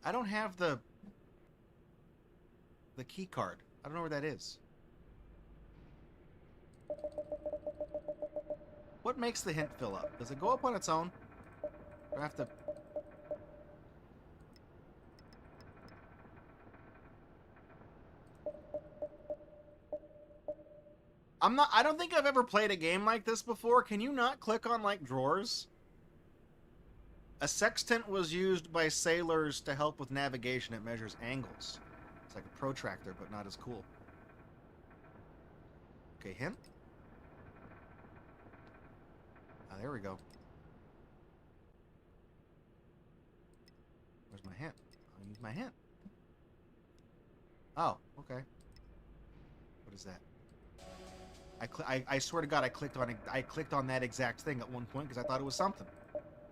I don't have the key card. I don't know where that is. What makes the hint fill up? Does it go up on its own? Do I have to... I don't think I've ever played a game like this before. Can you not click on, like, drawers? A sextant was used by sailors to help with navigation. It measures angles. It's like a protractor, but not as cool. Okay, hint. Ah, there we go. Where's my hint? I'll use my hint. Oh, okay. What is that? I swear to God, I clicked on that exact thing at one point because I thought it was something.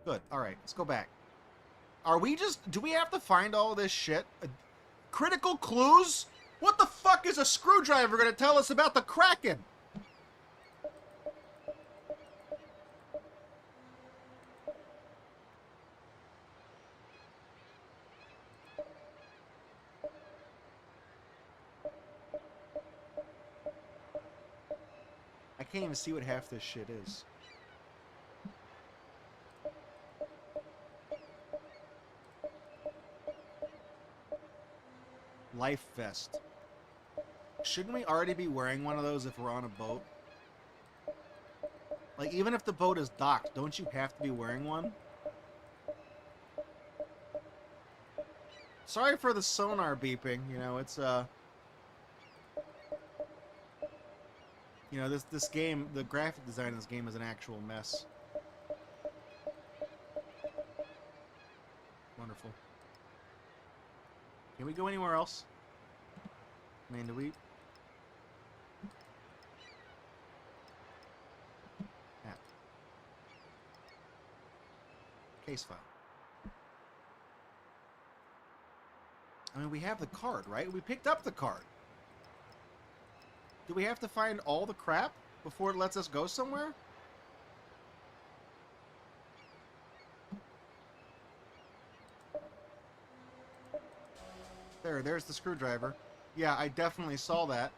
Good. All right, let's go back. Do we have to find all this shit? Critical clues? What the fuck is a screwdriver going to tell us about the Kraken? I can't even see what half this shit is. Life vest. Shouldn't we already be wearing one of those if we're on a boat? Like, even if the boat is docked, don't you have to be wearing one? Sorry for the sonar beeping, you know, it's, you know, this game, the graphic design of this game is an actual mess. Wonderful. Can we go anywhere else? I mean, do we... Yeah. Case file. I mean, we have the card, right? We picked up the card. Do we have to find all the crap before it lets us go somewhere? There's the screwdriver. Yeah, I definitely saw that.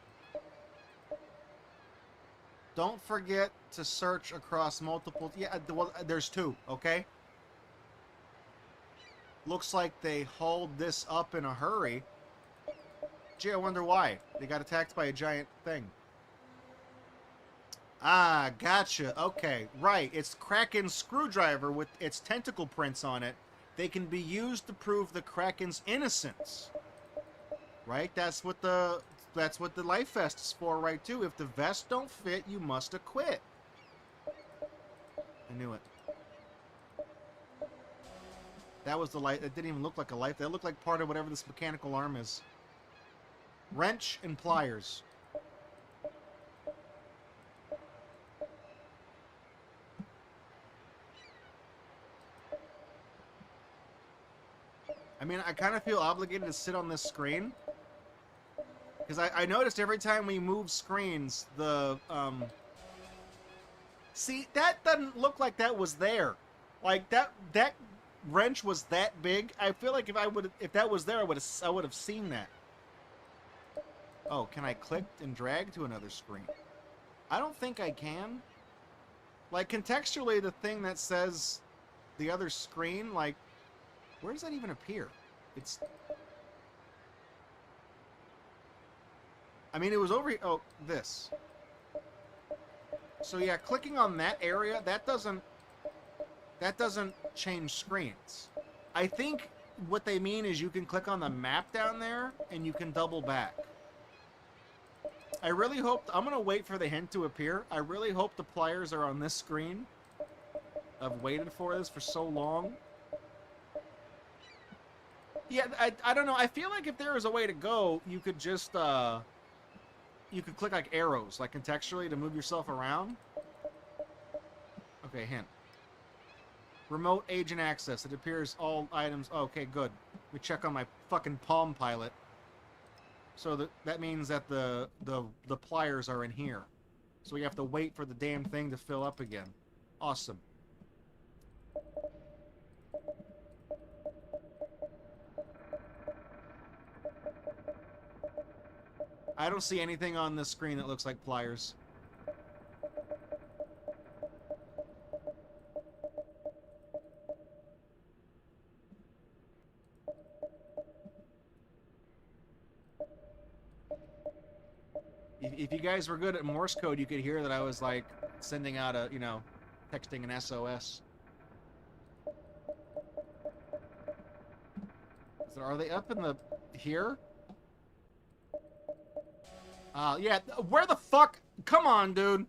Don't forget to search across multiple... Yeah, well, there's two, okay? Looks like they hauled this up in a hurry. Gee, I wonder why. They got attacked by a giant thing. Ah, gotcha. Okay, right. It's Kraken's screwdriver with its tentacle prints on it. They can be used to prove the Kraken's innocence. Right? That's what the life vest is for, right, too. If the vest don't fit, you must acquit. I knew it. That was the life. It didn't even look like a life. That looked like part of whatever this mechanical arm is. Wrench and pliers. I mean, I kind of feel obligated to sit on this screen. Because I noticed every time we move screens, the, See, that doesn't look like that was there. Like, that wrench was that big. I feel like if that was there, I would have seen that. Oh, can I click and drag to another screen? I don't think I can. Like, contextually, the thing that says the other screen, like, where does that even appear? It's... I mean, it was over here. Oh, this. So, yeah, clicking on that area, that doesn't change screens. I think what they mean is you can click on the map down there, and you can double back. I really hope... I'm going to wait for the hint to appear. I really hope the pliers are on this screen. I've waited for this for so long. Yeah, I don't know. I feel like if there was a way to go, you could just, you could click, like, arrows, like, contextually to move yourself around. Okay, hint. Remote agent access. It appears all items... Oh, okay, good. Let me check on my fucking Palm Pilot. So that means that the pliers are in here. So we have to wait for the damn thing to fill up again. Awesome. I don't see anything on this screen that looks like pliers. If you guys were good at Morse code, you could hear that I was, like, sending out a, you know, texting an SOS. So are they up in the... here? Yeah, where the fuck? Come on, dude.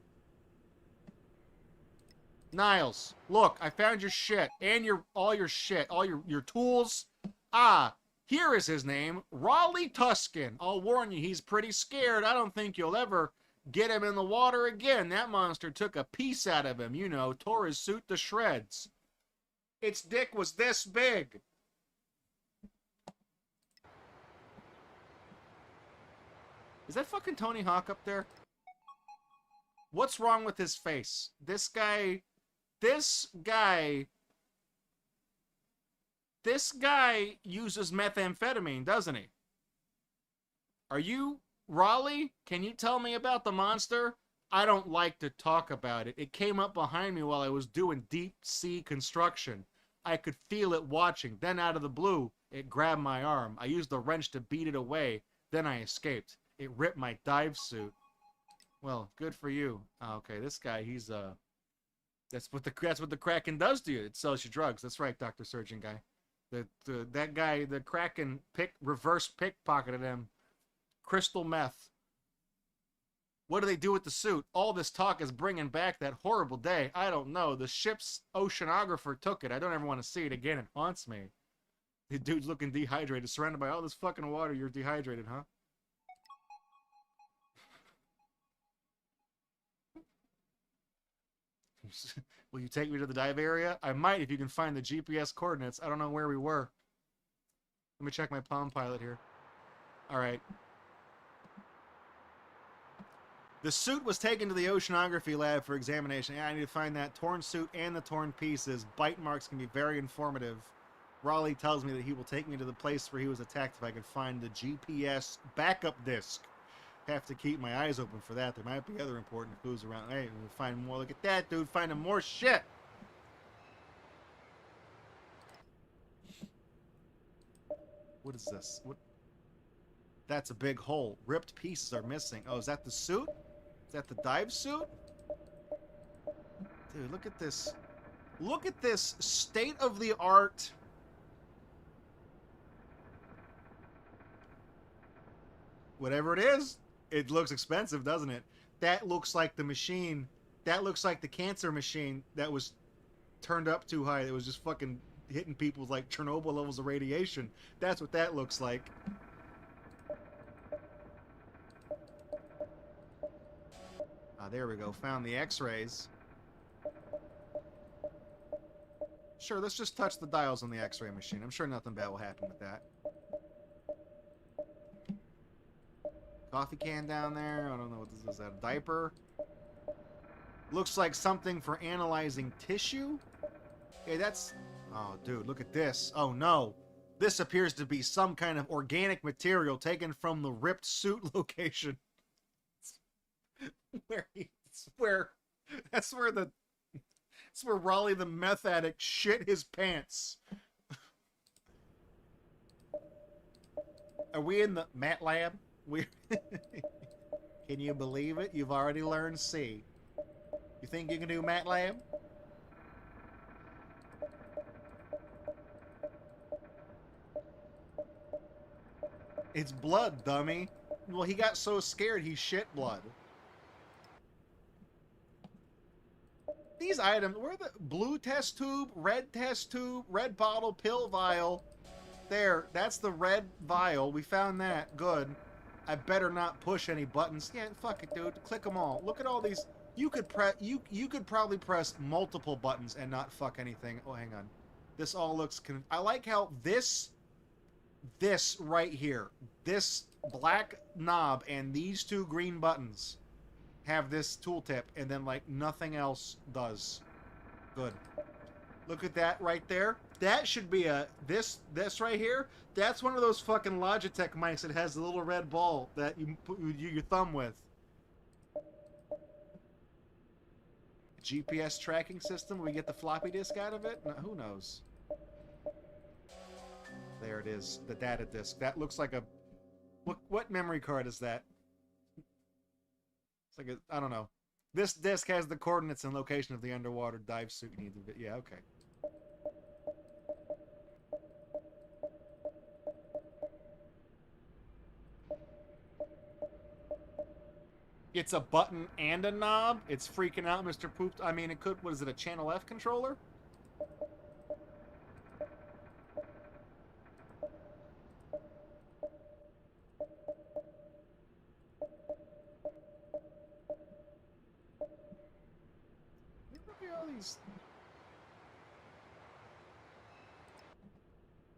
Niles, look, I found your shit. And all your shit. All your tools. Ah, here is his name. Raleigh Tuscan. I'll warn you, he's pretty scared. I don't think you'll ever get him in the water again. That monster took a piece out of him, you know, tore his suit to shreds. Its dick was this big. Is that fucking Tony Hawk up there? What's wrong with his face? This guy uses methamphetamine, doesn't he? Are you Raleigh? Can you tell me about the monster? I don't like to talk about it. It came up behind me while I was doing deep sea construction. I could feel it watching. Then out of the blue, it grabbed my arm. I used the wrench to beat it away. Then I escaped. It ripped my dive suit. Well, good for you. Oh, okay, this guy, he's that's what the Kraken does to you. It sells you drugs. That's right, Dr. Surgeon guy. That guy, the Kraken reverse pickpocketed him. Crystal meth. What do they do with the suit? All this talk is bringing back that horrible day. I don't know. The ship's oceanographer took it. I don't ever want to see it again. It haunts me. The dude's looking dehydrated, surrounded by all this fucking water. You're dehydrated, huh? Will you take me to the dive area? I might if you can find the GPS coordinates. I don't know where we were. Let me check my Palm Pilot here. Alright. The suit was taken to the oceanography lab for examination. Yeah, I need to find that torn suit and the torn pieces. Bite marks can be very informative. Raleigh tells me that he will take me to the place where he was attacked if I can find the GPS backup disc. Have to keep my eyes open for that. There might be other important clues around. Hey, we'll find more. Look at that, dude. Finding more shit. What is this? What? That's a big hole. Ripped pieces are missing. Oh, is that the suit? Is that the dive suit? Dude, look at this. Look at this state-of-the-art... whatever it is. It looks expensive, doesn't it? That looks like the machine. That looks like the cancer machine that was turned up too high. It was just fucking hitting people with like Chernobyl levels of radiation. That's what that looks like. Ah, there we go. Found the X-rays. Sure, let's just touch the dials on the X-ray machine. I'm sure nothing bad will happen with that. Coffee can down there. I don't know what this is. Is that a diaper? Looks like something for analyzing tissue. Okay, that's... Oh, dude, look at this. Oh, no. This appears to be some kind of organic material taken from the ripped suit location. That's where Raleigh the meth addict shit his pants. Are we in the mat lab? Can you believe it? You've already learned C. You think you can do mat lab? It's blood, dummy. Well, he got so scared he shit blood. These items, where the blue test tube, red bottle, pill vial. There, that's the red vial. We found that. Good. I better not push any buttons. Yeah, fuck it, dude. Click them all. Look at all these. You could probably press multiple buttons and not fuck anything. Oh, hang on. This all looks I like how this right here, this black knob and these two green buttons have this tooltip, and then like nothing else does. Good. Look at that right there. That should be a this right here. That's one of those fucking Logitech mics that has the little red ball that you put your thumb with. GPS tracking system. We get the floppy disk out of it. No, who knows? There it is. The data disk. That looks like a. What memory card is that? It's like a. I don't know. This disk has the coordinates and location of the underwater dive suit you need to. Yeah. Okay. It's a button and a knob. It's freaking out, Mr. Poop. I mean, it could. What is it? A Channel F controller?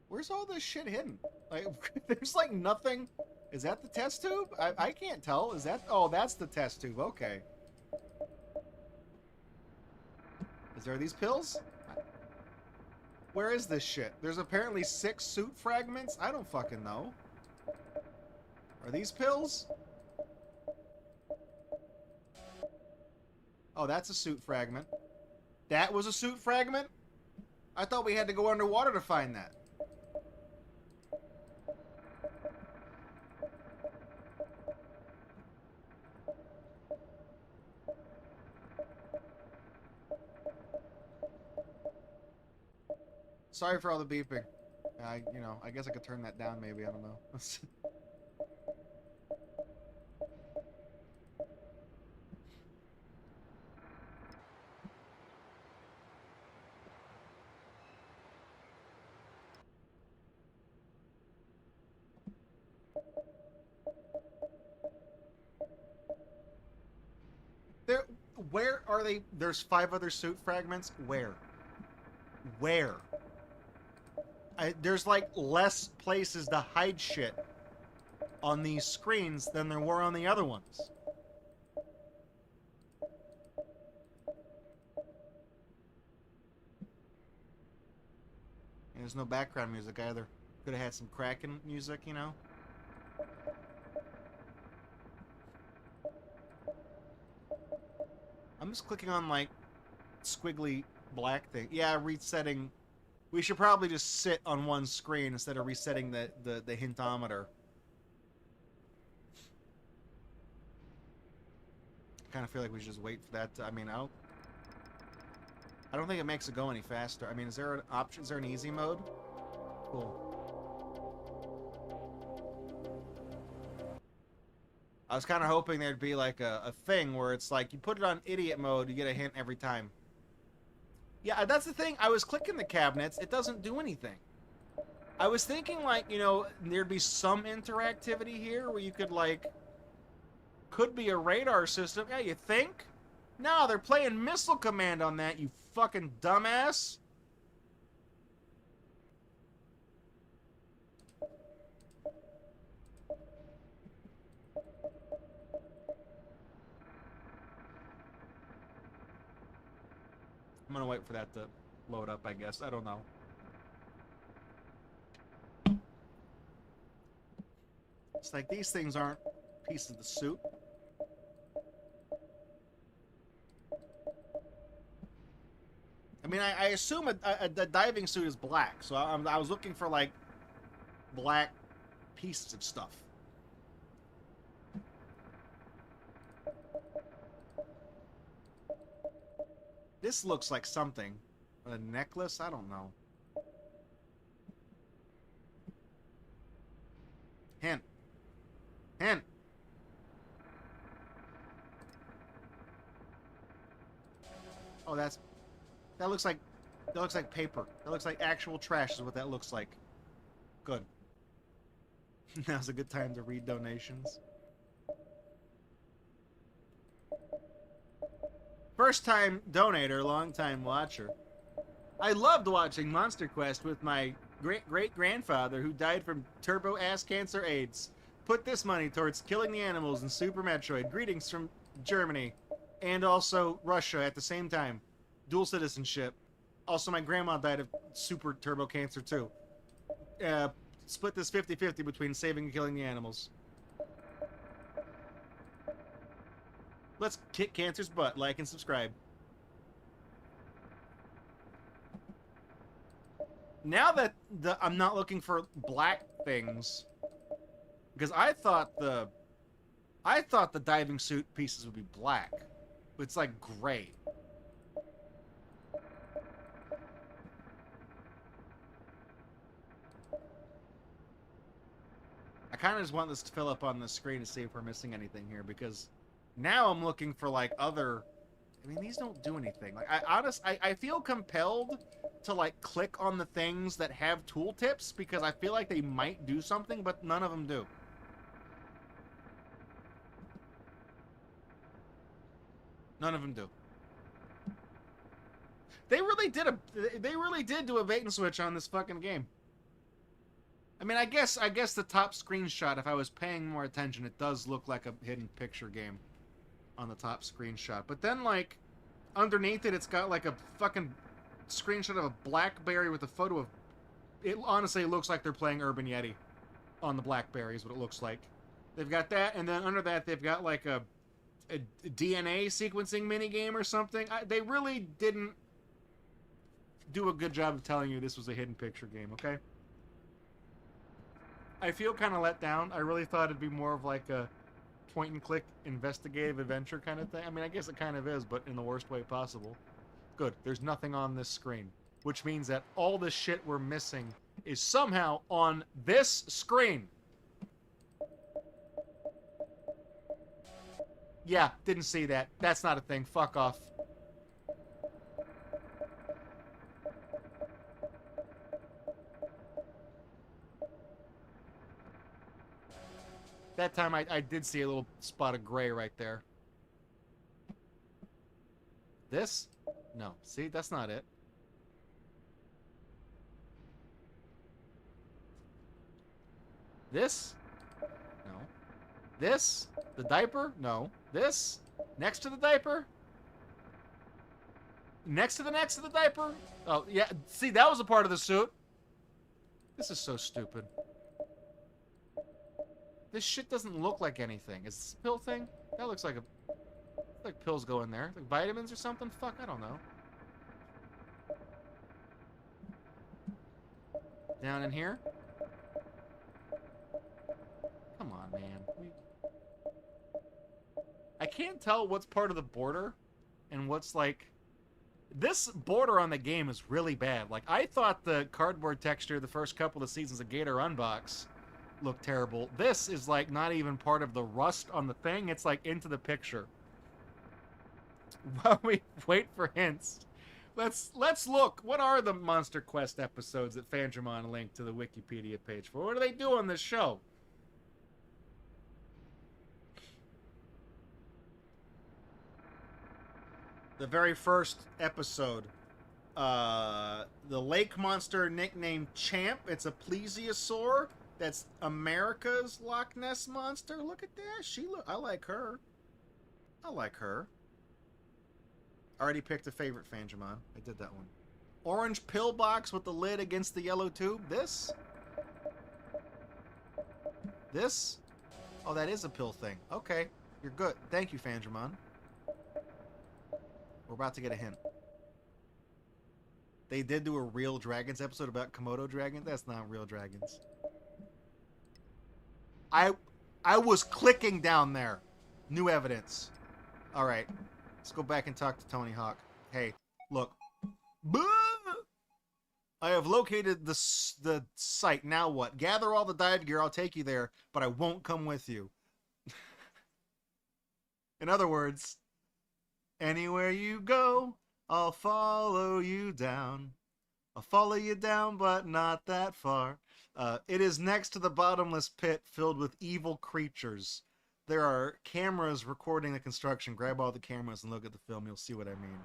Where's all this shit hidden? Like, there's like nothing. Is that the test tube? I can't tell. Is that? Oh, that's the test tube. Okay. Is there these pills? Where is this shit? There's apparently 6 suit fragments. I don't fucking know. Are these pills? Oh, that's a suit fragment. That was a suit fragment? I thought we had to go underwater to find that. Sorry for all the beeping. I guess I could turn that down maybe. I don't know. Where are they? There's 5 other suit fragments. Where? There's like less places to hide shit on these screens than there were on the other ones. And there's no background music either. Could have had some Kraken music, you know? I'm just clicking on like squiggly black thing. Yeah, resetting. We should probably just sit on one screen instead of resetting the hintometer. Kind of feel like we should just wait for that to, I mean, I don't think it makes it go any faster. I mean, is there an option? Is there an easy mode? Cool. I was kind of hoping there'd be like a thing where it's like you put it on idiot mode, you get a hint every time. Yeah, that's the thing. I was clicking the cabinets. It doesn't do anything. I was thinking, like, you know, there'd be some interactivity here where you could, like, Could be a radar system. Yeah, you think? No, they're playing Missile Command on that, you fucking dumbass. I'm gonna wait for that to load up, I guess. I don't know. It's like these things aren't pieces of the suit. I mean, I assume a diving suit is black, so I was looking for, like, black pieces of stuff. This looks like something. A necklace? I don't know. Hint. Hint. Oh, that looks like paper. That looks like actual trash is what that looks like. Good. Now's a good time to read donations. First time donator, long time watcher. I loved watching MonsterQuest with my great-great-grandfather who died from turbo ass cancer AIDS. Put this money towards killing the animals in Super Metroid. Greetings from Germany. And also Russia at the same time. Dual citizenship. Also, my grandma died of super turbo cancer too. Split this 50-50 between saving and killing the animals. Let's kick cancer's butt. Like and subscribe. Now that I'm not looking for black things, because I thought the diving suit pieces would be black. It's like gray. I kind of just want this to fill up on the screen to see if we're missing anything here, because now I'm looking for like other. I mean, these don't do anything. Like, I feel compelled to like click on the things that have tooltips because I feel like they might do something, but none of them do. None of them do. They really did do a bait and switch on this fucking game. I mean, I guess the top screenshot, if I was paying more attention, it does look like a hidden picture game on the top screenshot. But then, like, underneath it, it's got, like, a fucking screenshot of a BlackBerry with a photo of... It honestly looks like they're playing Urban Yeti on the BlackBerry is what it looks like. They've got that, and then under that, they've got, like, a DNA sequencing minigame or something. They really didn't do a good job of telling you this was a hidden picture game, okay? I feel kind of let down. I really thought it'd be more of like a point-and-click investigative adventure kind of thing. I mean, I guess it kind of is, but in the worst way possible. Good. There's nothing on this screen, which means that all the shit we're missing is somehow on this screen. Yeah, didn't see that. That's not a thing. Fuck off. That time I did see a little spot of gray right there. This? No. See, that's not it. This? No. This? The diaper? No. This? Next to the diaper? Next to the diaper? Oh, yeah. See, that was a part of the suit. This is so stupid. This shit doesn't look like anything. Is this a pill thing? That looks like like pills go in there. Like vitamins or something? Fuck, I don't know. Down in here? Come on, man. I can't tell what's part of the border and what's like... This border on the game is really bad. Like, I thought the cardboard texture the first couple of seasons of GatorUNbox look terrible. This is like not even part of the rust on the thing. It's like into the picture. While we wait for hints, let's look. What are the MonsterQuest episodes that Fandramon linked to the Wikipedia page for? What do they do on this show? The very first episode. The lake monster nicknamed Champ. It's a plesiosaur. That's America's Loch Ness monster. Look at that. I like her. I like her. Already picked a favorite, Fangemon. I did that one. Orange pillbox with the lid against the yellow tube. This? This? Oh, that is a pill thing. Okay. You're good. Thank you, Fangemon. We're about to get a hint. They did do a real dragons episode about Komodo dragons. That's not real dragons. I was clicking down there. New evidence. All right. Let's go back and talk to Tony Hawk. Hey, look. I have located the site. Now what? Gather all the dive gear. I'll take you there, but I won't come with you. In other words, anywhere you go, I'll follow you down. I'll follow you down, but not that far. It is next to the bottomless pit filled with evil creatures. There are cameras recording the construction. Grab all the cameras and look at the film. You'll see what I mean.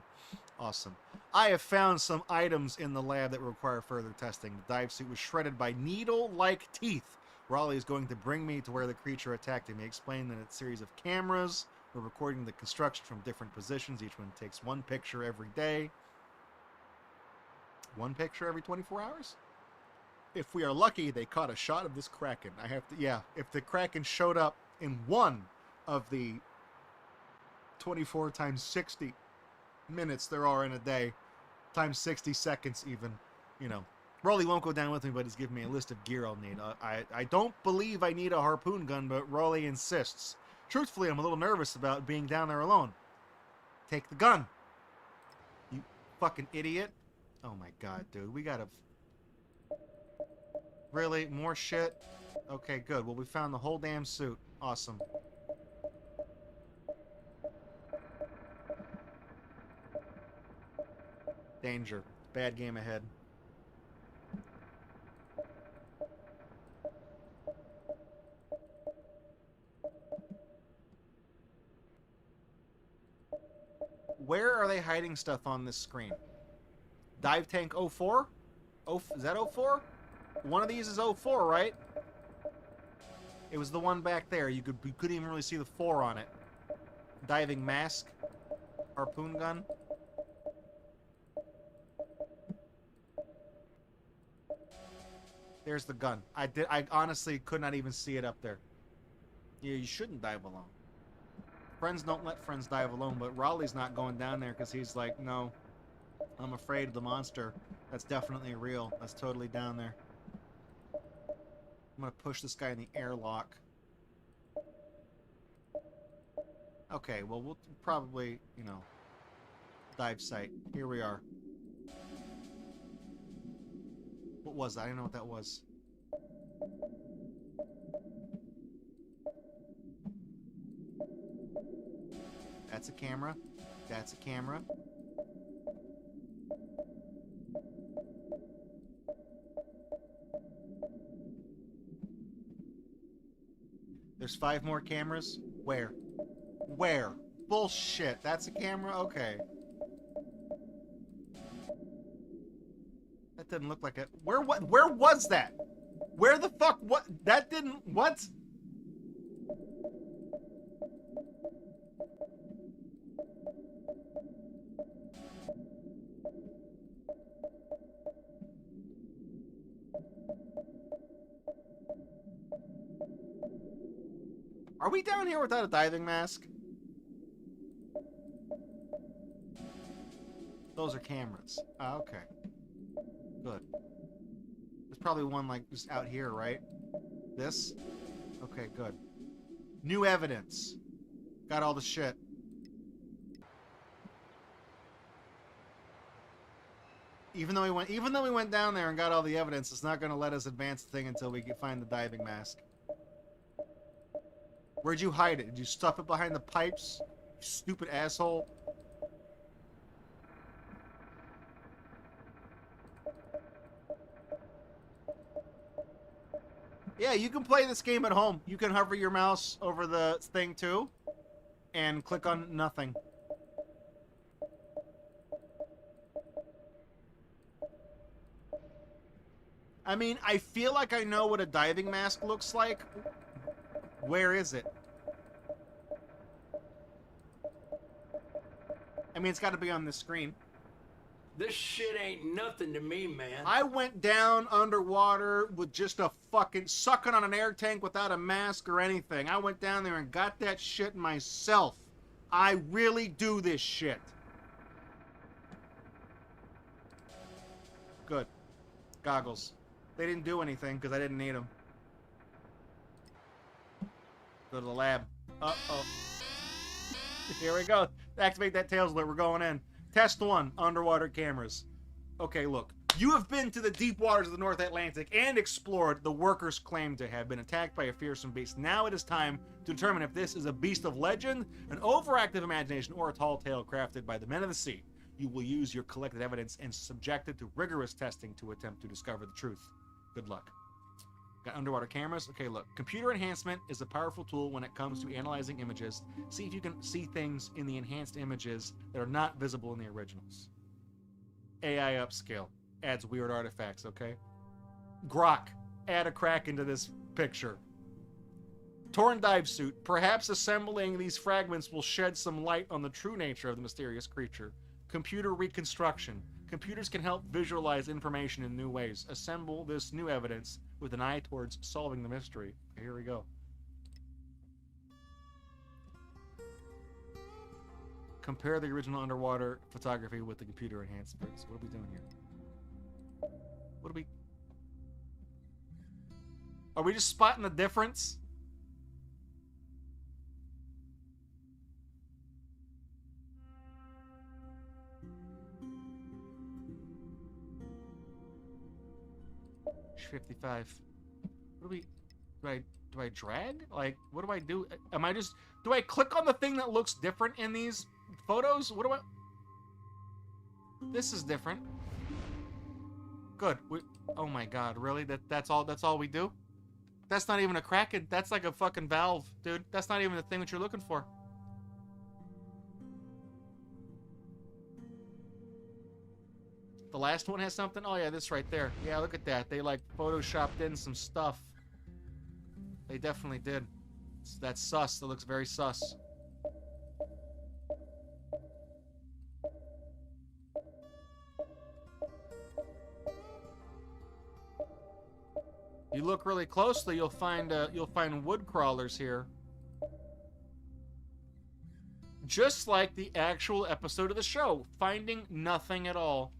Awesome. I have found some items in the lab that require further testing. The dive suit was shredded by needle-like teeth. Raleigh is going to bring me to where the creature attacked him. He explained that it's a series of cameras. We're recording the construction from different positions. Each one takes one picture every day. One picture every 24 hours? If we are lucky, they caught a shot of this Kraken. If the Kraken showed up in one of the 24 times 60 minutes there are in a day, times 60 seconds even, you know. Rolly won't go down with me, but he's giving me a list of gear I'll need. I don't believe I need a harpoon gun, but Rolly insists. Truthfully, I'm a little nervous about being down there alone. Take the gun. You fucking idiot. Oh my god, dude. We gotta... Really? More shit? Okay, good. Well, we found the whole damn suit. Awesome. Danger. Bad game ahead. Where are they hiding stuff on this screen? Dive Tank 04? Is that 04? One of these is 04, right? It was the one back there. You couldn't even really see the 4 on it. Diving mask. Harpoon gun. There's the gun. I honestly could not even see it up there. Yeah, you shouldn't dive alone. Friends don't let friends dive alone, but Raleigh's not going down there because he's like, no, I'm afraid of the monster. That's definitely real. That's totally down there. I'm going to push this guy in the airlock. Okay, well, we'll probably, you know, dive site. Here we are. What was that? I didn't know what that was. That's a camera. That's a camera. There's 5 more cameras? Where? Where? Bullshit. That's a camera? Okay. That didn't look like it. Where was that? Where the fuck? What? That didn't... What? Are we down here without a diving mask? Those are cameras. Ah, okay. Good. There's probably one, like, just out here, right? This? Okay, good. New evidence. Got all the shit. Even though we went down there and got all the evidence, it's not going to let us advance the thing until we can find the diving mask. Where'd you hide it? Did you stuff it behind the pipes? You stupid asshole. Yeah, you can play this game at home. You can hover your mouse over the thing too, and click on nothing. I mean, I feel like I know what a diving mask looks like. Where is it? I mean, it's got to be on this screen. This shit ain't nothing to me, man. I went down underwater with just a fucking sucking on an air tank without a mask or anything. I went down there and got that shit myself. I really do this shit. Good. Goggles. They didn't do anything because I didn't need them. Go to the lab. Uh-oh. Here we go. Activate that tails alert. We're going in. Test 1. Underwater cameras. Okay, look. You have been to the deep waters of the North Atlantic and explored the workers claim to have been attacked by a fearsome beast. Now it is time to determine if this is a beast of legend, an overactive imagination, or a tall tale crafted by the men of the sea. You will use your collected evidence and subject it to rigorous testing to attempt to discover the truth. Good luck. Got underwater cameras. Okay, look. Computer enhancement is a powerful tool when it comes to analyzing images. See if you can see things in the enhanced images that are not visible in the originals. AI upscale. Adds weird artifacts, okay? Grok. Add a crack into this picture. Torn dive suit. Perhaps assembling these fragments will shed some light on the true nature of the mysterious creature. Computer reconstruction. Computers can help visualize information in new ways. Assemble this new evidence with an eye towards solving the mystery. Here we go. Compare the original underwater photography with the computer enhancements. What are we doing here? What are we... Are we just spotting the difference? $55. What do we... Do I drag? Like, what do I do? Am I just... Do I click on the thing that looks different in these photos? What do I... This is different. Good. Oh my god, really? That's all we do? That's not even a Kraken. That's like a fucking valve, dude. That's not even the thing that you're looking for. The last one has something? Oh yeah, this right there. Yeah, look at that. They like photoshopped in some stuff. They definitely did. That's sus. That looks very sus. You look really closely, you'll find wood crawlers here. Just like the actual episode of the show, finding nothing at all.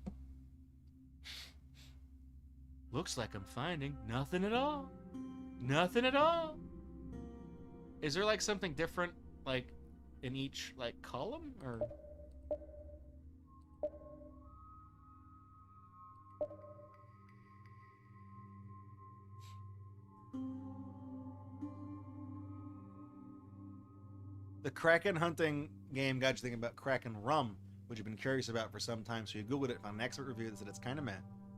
Looks like I'm finding nothing at all. Nothing at all. Is there like something different, like in each like column, or? The Kraken hunting game got you thinking about Kraken rum, which you've been curious about for some time, so you Googled it, found an expert review that said it's kind of meh.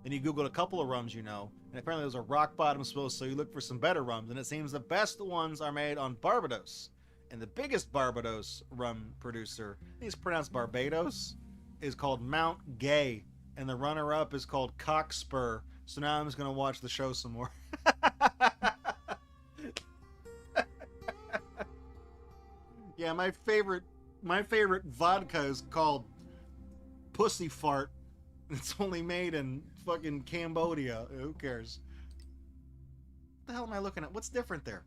Then you Googled a couple of rums you know, and apparently those are rock bottom supposed, so you look for some better rums, and it seems the best ones are made on Barbados. And the biggest Barbados rum producer, I think it's pronounced Barbados, is called Mount Gay, and the runner-up is called Cockspur. So now I'm just going to watch the show some more. Yeah, my favorite vodka is called Pussy Fart. It's only made in fucking Cambodia. Who cares? What the hell am I looking at? What's different there?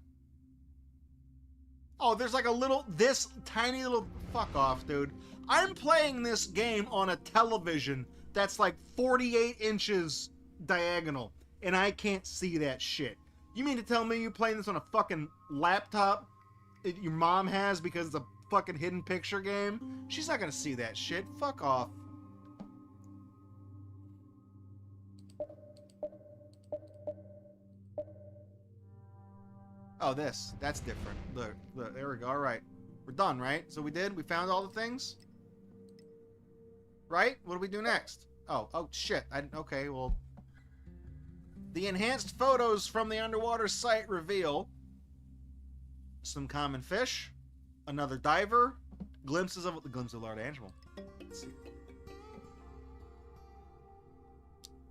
Oh, there's like a little, this tiny little, fuck off, dude. I'm playing this game on a television that's like 48 inches diagonal, and I can't see that shit. You mean to tell me you're playing this on a fucking laptop your mom has because it's a fucking hidden picture game? She's not gonna see that shit. Fuck off. Oh, that's different. Look, there we go. All right. We're done, right? So we found all the things? Right? What do we do next? Oh, shit. Okay, well. The enhanced photos from the underwater site reveal some common fish, another diver, glimpses of a large animal. Let's see.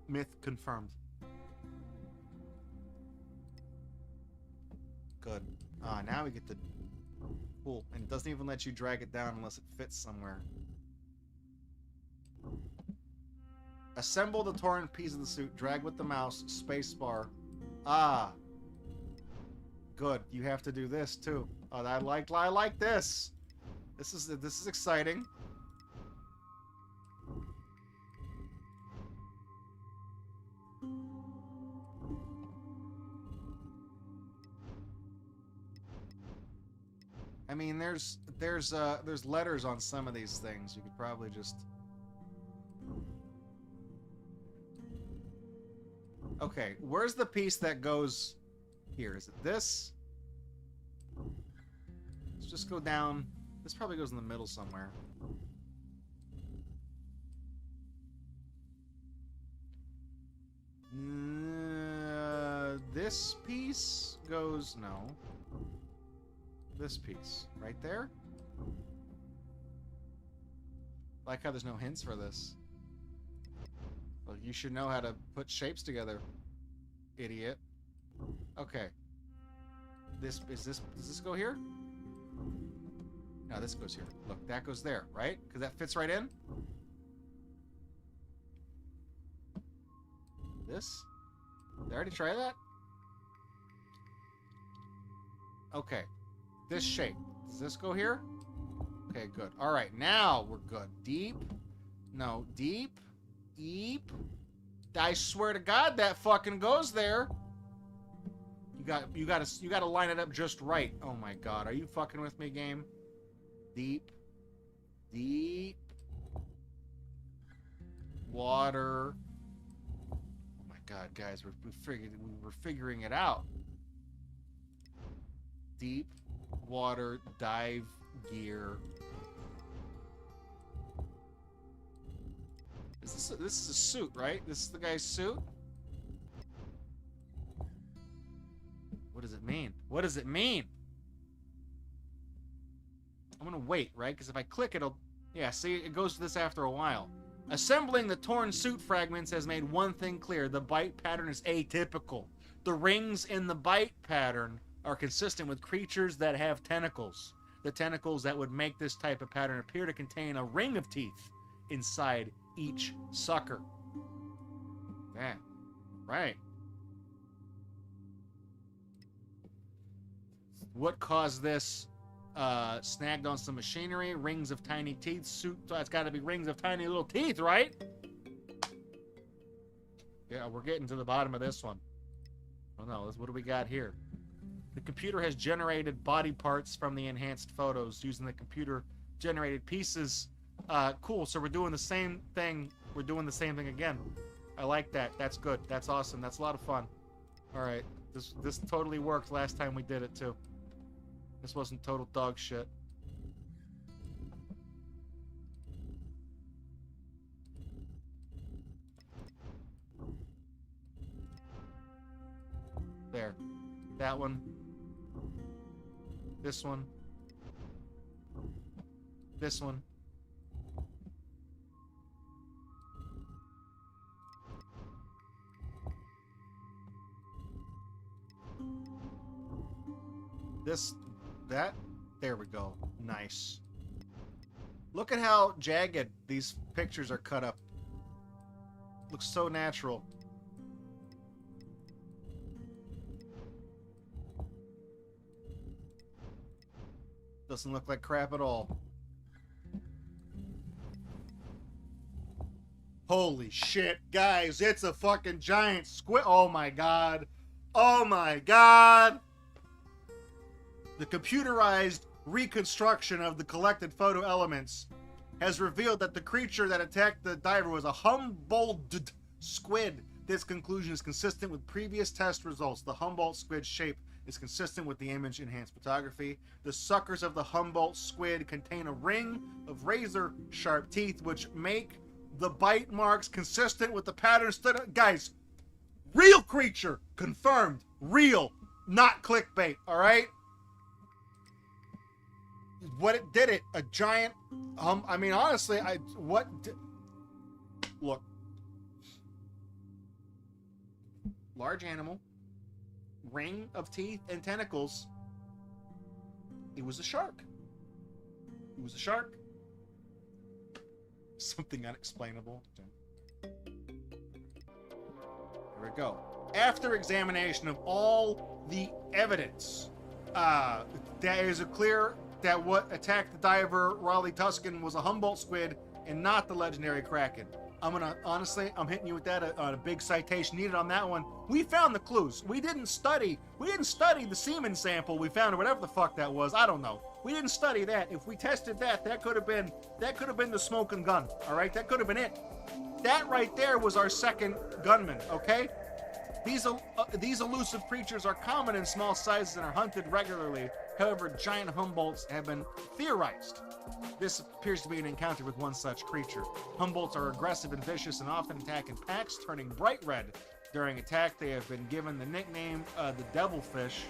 Myth confirmed. Good. Now we get to... Cool. And it doesn't even let you drag it down unless it fits somewhere. Assemble the torn piece of the suit. Drag with the mouse. Spacebar. Ah. Good. You have to do this too. Oh, I like this. This is exciting. I mean, there's letters on some of these things. You could probably just... Okay, where's the piece that goes here? Is it this? Let's just go down. This probably goes in the middle somewhere. This piece goes... No. This piece. Right there? Like how there's no hints for this. Well, you should know how to put shapes together, idiot. Okay. Does this go here? No, this goes here. Look, that goes there, right? Because that fits right in. This? Did I already try that? Okay. This shape. Does this go here? Okay, good. All right, now we're good. Deep. No, deep. Deep. I swear to God, that fucking goes there. You gotta line it up just right. Oh my God, are you fucking with me, game? Deep. Deep. Water. Oh my God, guys, we're figuring it out. Deep. Water, dive, gear. This is a suit, right? This is the guy's suit? What does it mean? What does it mean? I'm gonna wait, right? Because if I click, it'll... Yeah, see, it goes to this after a while. Assembling the torn suit fragments has made one thing clear. The bite pattern is atypical. The rings in the bite pattern are consistent with creatures that have tentacles. The tentacles that would make this type of pattern appear to contain a ring of teeth inside each sucker. Yeah, right. What caused this? Snagged on some machinery, rings of tiny teeth, suit, so it's got to be rings of tiny little teeth, right? Yeah, we're getting to the bottom of this one. Oh no, what do we got here? The computer has generated body parts from the enhanced photos using the computer generated pieces. Cool, so we're doing the same thing. We're doing the same thing again. I like that. That's good. That's awesome. That's a lot of fun. Alright, this totally worked last time we did it too. This wasn't total dog shit. There. That one. This one. This one. That. There we go. Nice. Look at how jagged these pictures are cut up. Looks so natural. Doesn't look like crap at all. Holy shit, guys, it's a fucking giant squid. Oh my God. Oh my God. The computerized reconstruction of the collected photo elements has revealed that the creature that attacked the diver was a Humboldt squid. This conclusion is consistent with previous test results. The Humboldt squid shape is consistent with the image enhanced photography. The suckers of the Humboldt squid contain a ring of razor sharp teeth which make the bite marks consistent with the pattern studied. Guys, real creature, confirmed, real, not clickbait, all right? What it did it, a giant, I mean, honestly, look. Large animal, ring of teeth and tentacles, It was a shark. It was a shark. Something unexplainable. Here we go. After examination of all the evidence, there is a clear that what attacked the diver Raleigh Tuscan was a Humboldt squid and not the legendary Kraken. Honestly, I'm hitting you with that on a big citation needed on that one. We found the clues. We didn't study the semen sample we found, or whatever the fuck that was. I don't know. We didn't study that. If we tested that, that could have been the smoking gun. All right, that could have been it. That right there was our second gunman. Okay. These elusive creatures are common in small sizes and are hunted regularly. However, giant Humboldts have been theorized. This appears to be an encounter with one such creature. Humboldts are aggressive and vicious and often attack in packs, turning bright red. During attack, they have been given the nickname the devilfish.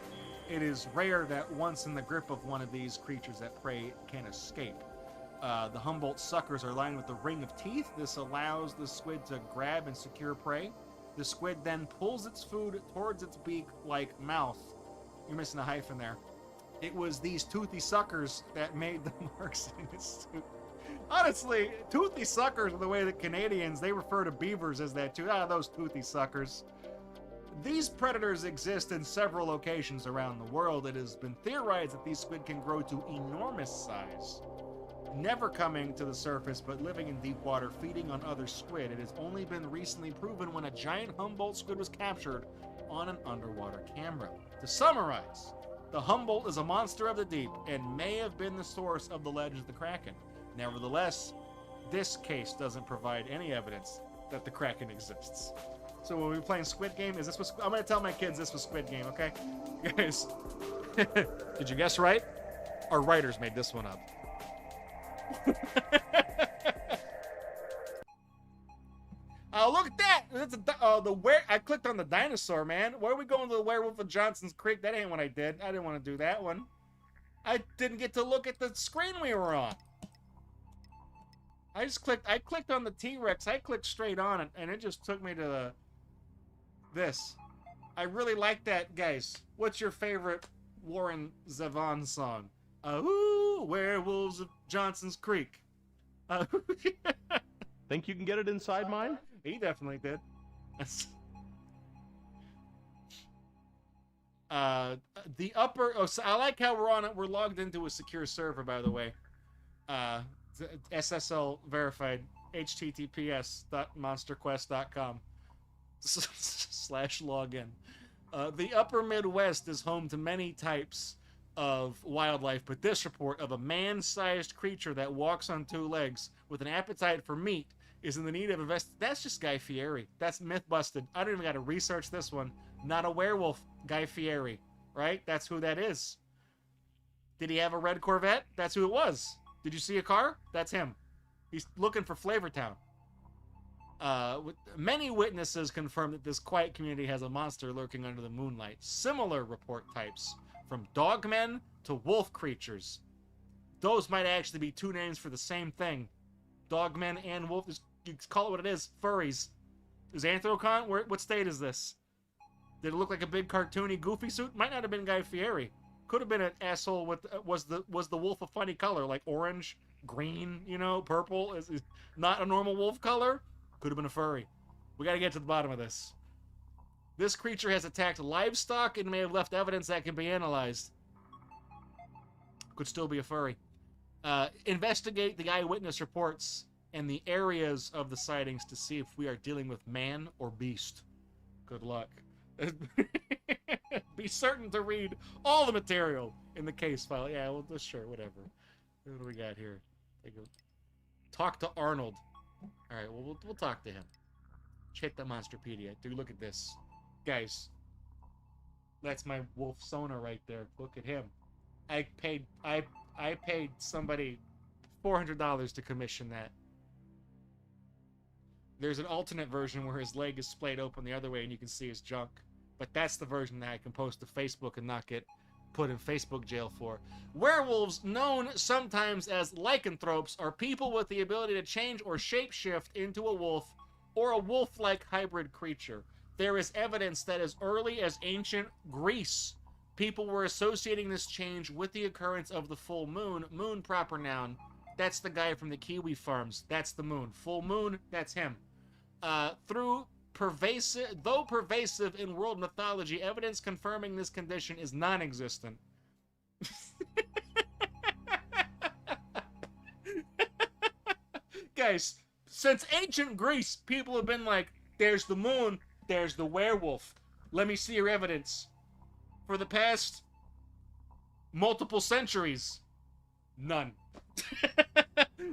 It is rare that once in the grip of one of these creatures that prey can escape. The Humboldt suckers are lined with a ring of teeth. This allows the squid to grab and secure prey. The squid then pulls its food towards its beak-like mouth. You're missing a hyphen there. It was these toothy suckers that made the marks in its tooth. Honestly, toothy suckers are the way that Canadians, they refer to beavers as that too. Those toothy suckers. These predators exist in several locations around the world. It has been theorized that these squid can grow to enormous size, never coming to the surface but living in deep water, feeding on other squid. It has only been recently proven when a giant Humboldt squid was captured on an underwater camera. To summarize, the Humboldt is a monster of the deep and may have been the source of the legend of the Kraken. Nevertheless, this case doesn't provide any evidence that the Kraken exists. So when we're playing Squid Game, I'm going to tell my kids this was Squid Game, okay? Guys, did you guess right? Our writers made this one up. Oh, look at that! That's I clicked on the dinosaur, man. Why are we going to the Werewolf of Johnson's Creek? That ain't what I did. I didn't want to do that one. I didn't get to look at the screen we were on. I clicked on the T-Rex. I clicked straight on it, and it just took me to this. I really like that, guys. What's your favorite Warren Zevon song? Ooh, Werewolves of Johnson's Creek. Think you can get it inside mine? He definitely did. The upper. Oh, so I like how we're logged into a secure server, by the way. SSL verified. https://monsterquest.com /login. The upper Midwest is home to many types of wildlife, but this report of a man-sized creature that walks on two legs with an appetite for meat is in the need of That's just Guy Fieri. That's myth busted. I don't even got to research this one. Not a werewolf, Guy Fieri, right? That's who that is. Did he have a red Corvette? That's who it was. Did you see a car? That's him. He's looking for Flavortown. Many witnesses confirm that this quiet community has a monster lurking under the moonlight. Similar report types, from dogmen to wolf creatures. Those might actually be two names for the same thing. Dogmen and wolf. You call it what it is. Furries. Is Anthrocon? What state is this? Did it look like a big cartoony goofy suit? Might not have been Guy Fieri. Could have been an asshole with was the wolf a funny color, like orange, green, purple? Is not a normal wolf color? Could have been a furry. We got to get to the bottom of this. This creature has attacked livestock and may have left evidence that can be analyzed. Could still be a furry. Investigate the eyewitness reports and the areas of the sightings to see if we are dealing with man or beast. Good luck. Be certain to read all the material in the case file. Yeah, well, sure, whatever. What do we got here? Talk to Arnold. All right, well, we'll talk to him. Check the Monsterpedia. Dude, look at this. Guys, that's my wolf Sona right there. Look at him. I paid somebody $400 to commission that. There's an alternate version where his leg is splayed open the other way and you can see his junk. But that's the version that I can post to Facebook and not get put in Facebook jail for. Werewolves, known sometimes as lycanthropes, are people with the ability to change or shapeshift into a wolf or a wolf-like hybrid creature. There is evidence that as early as ancient Greece, People were associating this change with the occurrence of the full moon. Moon, proper noun. That's the guy from the kiwi farms. That's the moon. Full moon, that's him. Though pervasive in world mythology, evidence confirming this condition is non-existent. Guys, since ancient Greece, people have been like, there's the moon, there's the werewolf. Let me see your evidence. For the past multiple centuries, none.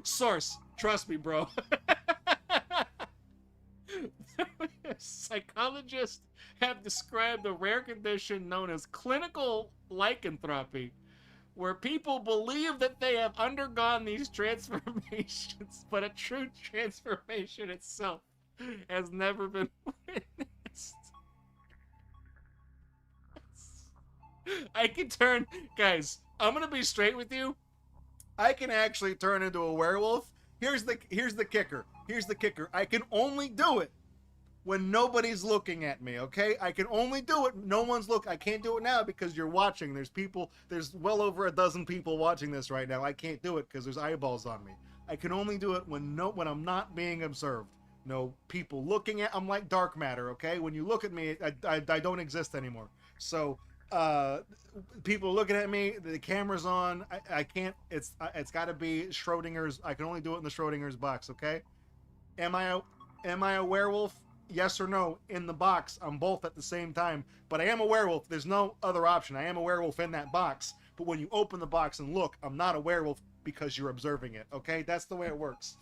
Source, trust me, bro. Psychologists have described a rare condition known as clinical lycanthropy, where people believe that they have undergone these transformations, but a true transformation itself has never been witnessed. I can turn, guys, I'm gonna be straight with you. I can actually turn into a werewolf. Here's the kicker. Here's the kicker. I can only do it when nobody's looking at me, okay? I can only do it. No one's looking. I can't do it now because you're watching. There's people, there's well over a dozen people watching this right now. I can't do it because there's eyeballs on me. I can only do it when I'm not being observed. No people looking at, I'm like dark matter, okay? When you look at me, I don't exist anymore. So, people looking at me, the camera's on, I can't, it's gotta be Schrodinger's, I can only do it in the Schrodinger's box, okay? Am I a werewolf? Yes or no, in the box. I'm both at the same time, but I am a werewolf. There's no other option. I am a werewolf in that box, but when you open the box and look, I'm not a werewolf because you're observing it, okay? That's the way it works.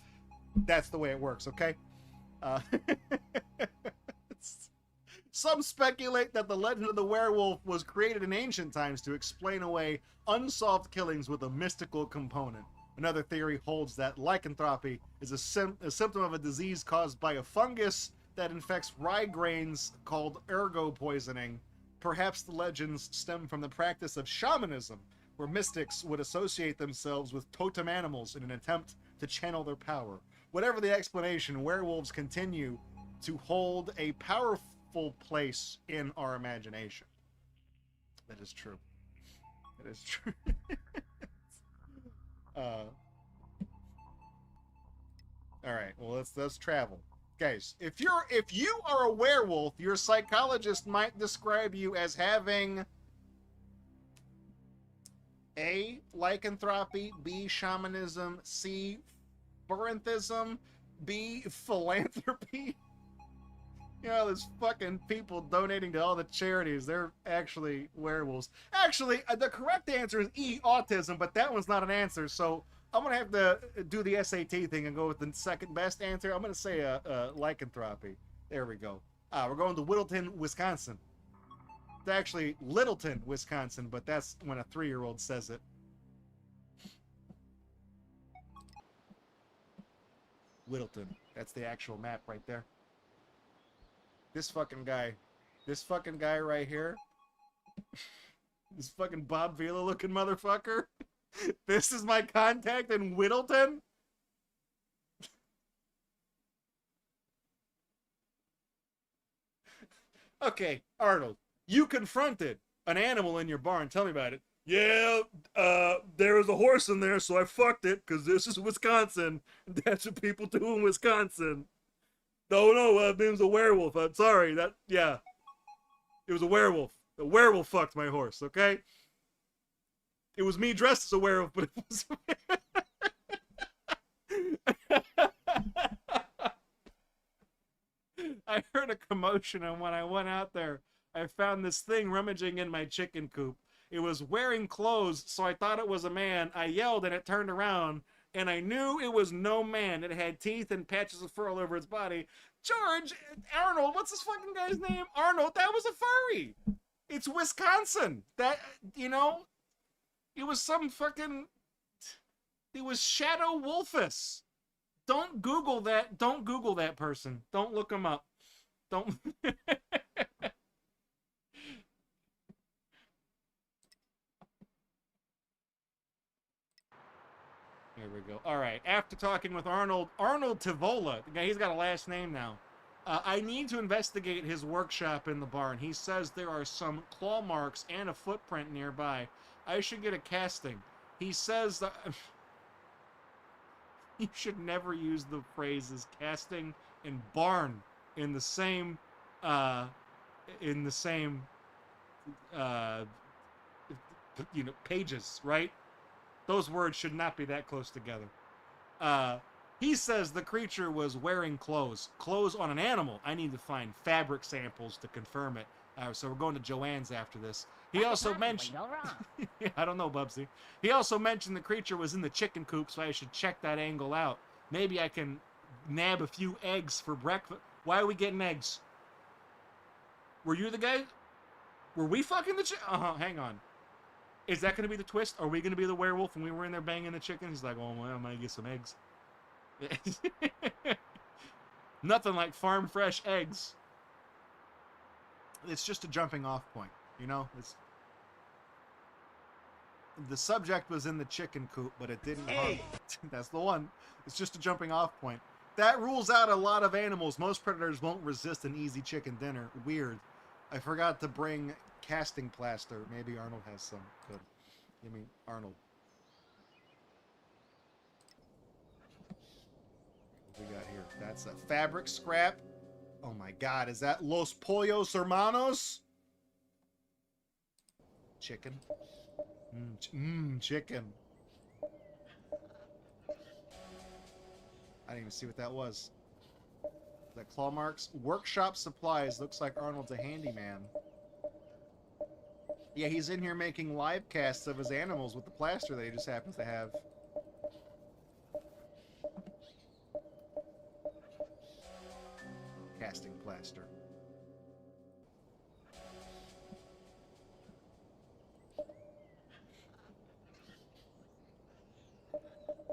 That's the way it works, okay? Some speculate that the legend of the werewolf was created in ancient times to explain away unsolved killings with a mystical component. Another theory holds that lycanthropy is a symptom of a disease caused by a fungus that infects rye grains called ergo poisoning. Perhaps the legends stem from the practice of shamanism, where mystics would associate themselves with totem animals in an attempt to channel their power. Whatever the explanation, werewolves continue to hold a powerful place in our imagination. That is true. That is true. All right, well, let's travel. Guys, if you are a werewolf, your psychologist might describe you as having A, lycanthropy, B, shamanism, C, parenthetism, B, philanthropy. You know, there's fucking people donating to all the charities. They're actually werewolves. Actually, the correct answer is E, autism, but that one's not an answer, so I'm going to have to do the SAT thing and go with the second best answer. I'm going to say lycanthropy. There we go. We're going to Whittleton, Wisconsin. It's actually Littleton, Wisconsin, but that's when a 3-year-old says it. Whittleton. That's the actual map right there. This fucking guy right here. This fucking Bob Vila looking motherfucker. This is my contact in Whittleton? Okay, Arnold, you confronted an animal in your barn. Tell me about it. Yeah, there was a horse in there, so I fucked it, because this is Wisconsin. That's what people do in Wisconsin. No, it was a werewolf. I'm sorry. Yeah. It was a werewolf. The werewolf fucked my horse, okay? It was me dressed as a werewolf, but it was... I heard a commotion, and when I went out there, I found this thing rummaging in my chicken coop. It was wearing clothes, so I thought it was a man. I yelled, and it turned around, and I knew it was no man. It had teeth and patches of fur all over its body. George, Arnold, what's this fucking guy's name? Arnold, that was a furry. It's Wisconsin. That, you know... It was some fucking... It was Shadow Wolfus. Don't Google that. Don't Google that person. Don't look him up. Don't... Here we go. All right. After talking with Arnold Tivola, the guy, he's got a last name now. I need to investigate his workshop in the barn. He says there are some claw marks and a footprint nearby. I should get a casting. He says that... You should never use the phrases casting and barn in the same, pages, right? Those words should not be that close together. He says the creature was wearing clothes. Clothes on an animal. I need to find fabric samples to confirm it. So we're going to Joanne's after this. He also mentioned... I don't know, Bubsy. He also mentioned the creature was in the chicken coop, so I should check that angle out. Maybe I can nab a few eggs for breakfast. Why are we getting eggs? Were you the guy? Were we fucking the chicken? Hang on. Is that going to be the twist? Are we going to be the werewolf and we were in there banging the chicken? He's like, oh, well, I'm going to get some eggs. Nothing like farm fresh eggs. It's just a jumping off point, you know? The subject was in the chicken coop, but it didn't harm. That's the one. It's just a jumping off point. That rules out a lot of animals. Most predators won't resist an easy chicken dinner. Weird. I forgot to bring casting plaster. Maybe Arnold has some. Good. Give me Arnold. What we got here? That's a fabric scrap. Oh my god, is that Los Pollos Hermanos? Chicken. Chicken. I didn't even see what that was. That claw marks? Workshop supplies. Looks like Arnold's a handyman. Yeah, he's in here making live casts of his animals with the plaster that he just happens to have. Casting plaster.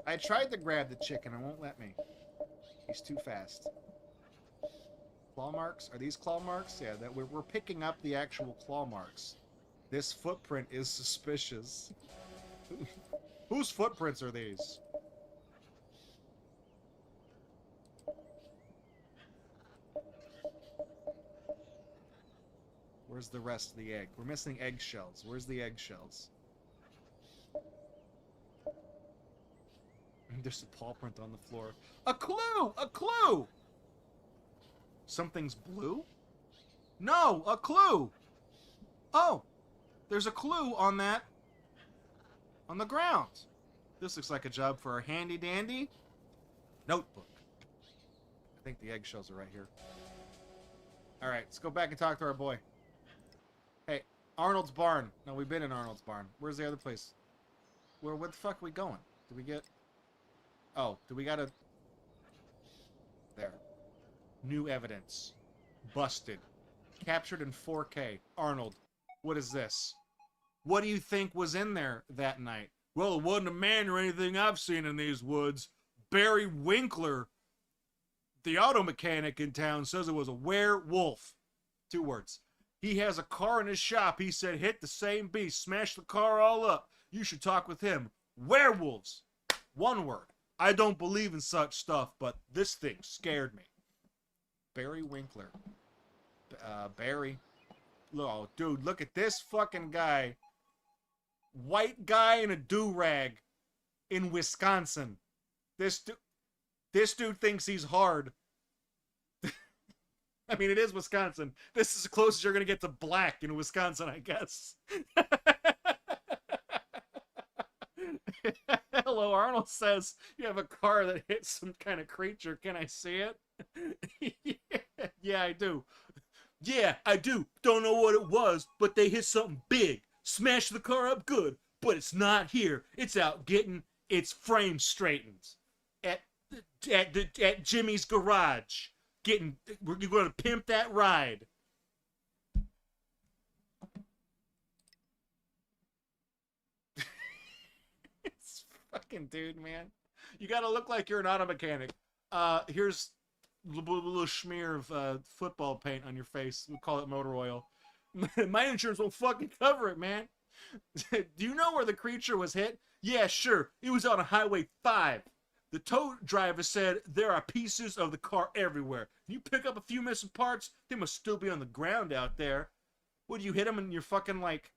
I tried to grab the chicken, it won't let me. He's too fast. Claw marks? Are these claw marks? Yeah, that we're picking up the actual claw marks. This footprint is suspicious. Whose footprints are these? Where's the rest of the egg? We're missing eggshells. Where's the eggshells? There's a paw print on the floor. A clue! A clue! Something's blue? No! A clue! Oh! There's a clue on that... on the ground. This looks like a job for our handy-dandy notebook. I think the eggshells are right here. Alright, let's go back and talk to our boy. Hey, Arnold's barn. No, we've been in Arnold's barn. Where's the other place? Where the fuck are we going? Did we get... Oh, do we gotta... There. New evidence. Busted. Captured in 4K. Arnold, what is this? What do you think was in there that night? Well, it wasn't a man or anything I've seen in these woods. Barry Winkler, the auto mechanic in town, says it was a werewolf. 2 words. He has a car in his shop. He said, hit the same beast, smash the car all up. You should talk with him. Werewolves. 1 word. I don't believe in such stuff, but this thing scared me. Barry Winkler. Barry. Oh, dude, look at this fucking guy. White guy in a do-rag in Wisconsin. This dude thinks he's hard. I mean, it is Wisconsin. This is the closest you're going to get to black in Wisconsin, I guess. Hello, Arnold says, you have a car that hit some kind of creature. Can I see it? Yeah, I do. Yeah, I do. Don't know what it was, but they hit something big. Smashed the car up good, but it's not here. It's out getting its frame straightened at Jimmy's garage. You're going to pimp that ride. It's fucking dude, man. You got to look like you're an auto mechanic. Here's a little smear of football paint on your face. We call it motor oil. My insurance won't fucking cover it, man. Do you know where the creature was hit? Yeah, sure. It was on Highway 5. The tow driver said there are pieces of the car everywhere. You pick up a few missing parts, they must still be on the ground out there. Would you hit them and you're fucking like,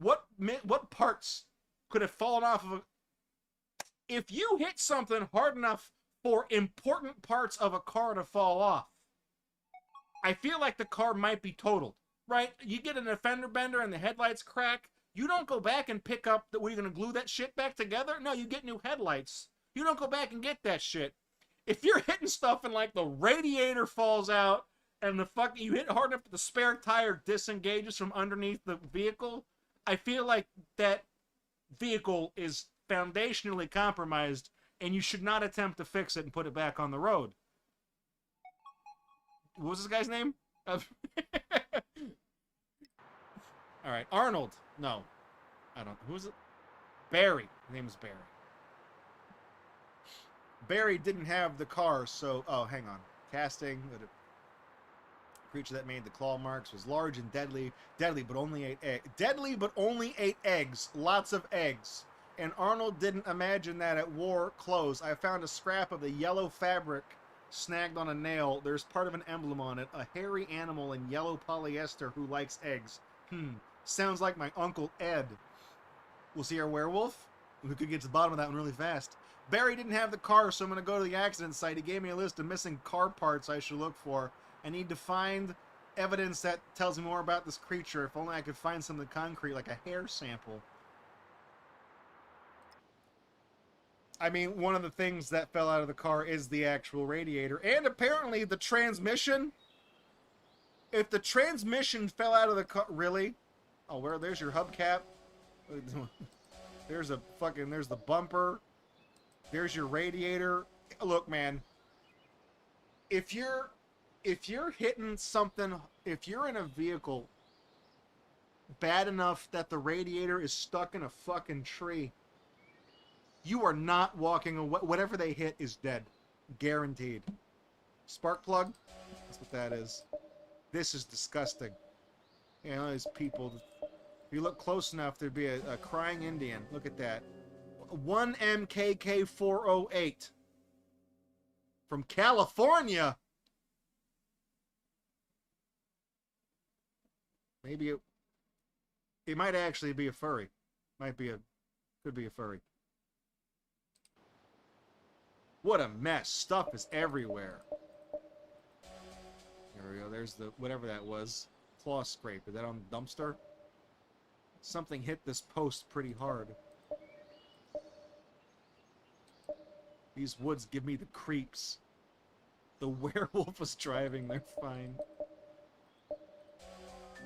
what parts could have fallen off of a... If you hit something hard enough for important parts of a car to fall off, I feel like the car might be totaled, right? You get an fender bender and the headlights crack, you don't go back and pick up that we're going to glue that shit back together. No, you get new headlights. You don't go back and get that shit. If you're hitting stuff and like the radiator falls out and the fuck you hit hard enough that the spare tire disengages from underneath the vehicle, I feel like that vehicle is foundationally compromised and you should not attempt to fix it and put it back on the road. What was this guy's name? All right, Arnold. No, I don't. Who is it? Barry. His name is Barry. Barry didn't have the car, so... Oh, hang on. Casting. The creature that made the claw marks was large and deadly. Deadly, but only ate eggs. Deadly, but only ate eggs. Lots of eggs. And Arnold didn't imagine that it wore clothes. I found a scrap of the yellow fabric snagged on a nail. There's part of an emblem on it. A hairy animal in yellow polyester who likes eggs. Sounds like my Uncle Ed. We'll see our werewolf. We could get to the bottom of that one really fast. Barry didn't have the car, so I'm going to go to the accident site. He gave me a list of missing car parts I should look for. I need to find evidence that tells me more about this creature. If only I could find something concrete, like a hair sample. I mean, one of the things that fell out of the car is the actual radiator. And apparently the transmission. If the transmission fell out of the car... Really? Oh, there's your hubcap. There's the bumper. There's your radiator. Look, man. If you're hitting something... If you're in a vehicle bad enough that the radiator is stuck in a fucking tree, you are not walking away. Whatever they hit is dead. Guaranteed. Spark plug? That's what that is. This is disgusting. You know, these people... If you look close enough, there'd be a crying Indian. Look at that. 1MKK408. From California! Maybe it might actually be a furry. Could be a furry. What a mess. Stuff is everywhere. There we go. There's the, whatever that was. Claw scrape. Is that on the dumpster? Something hit this post pretty hard. These woods give me the creeps. The werewolf was driving. They're fine.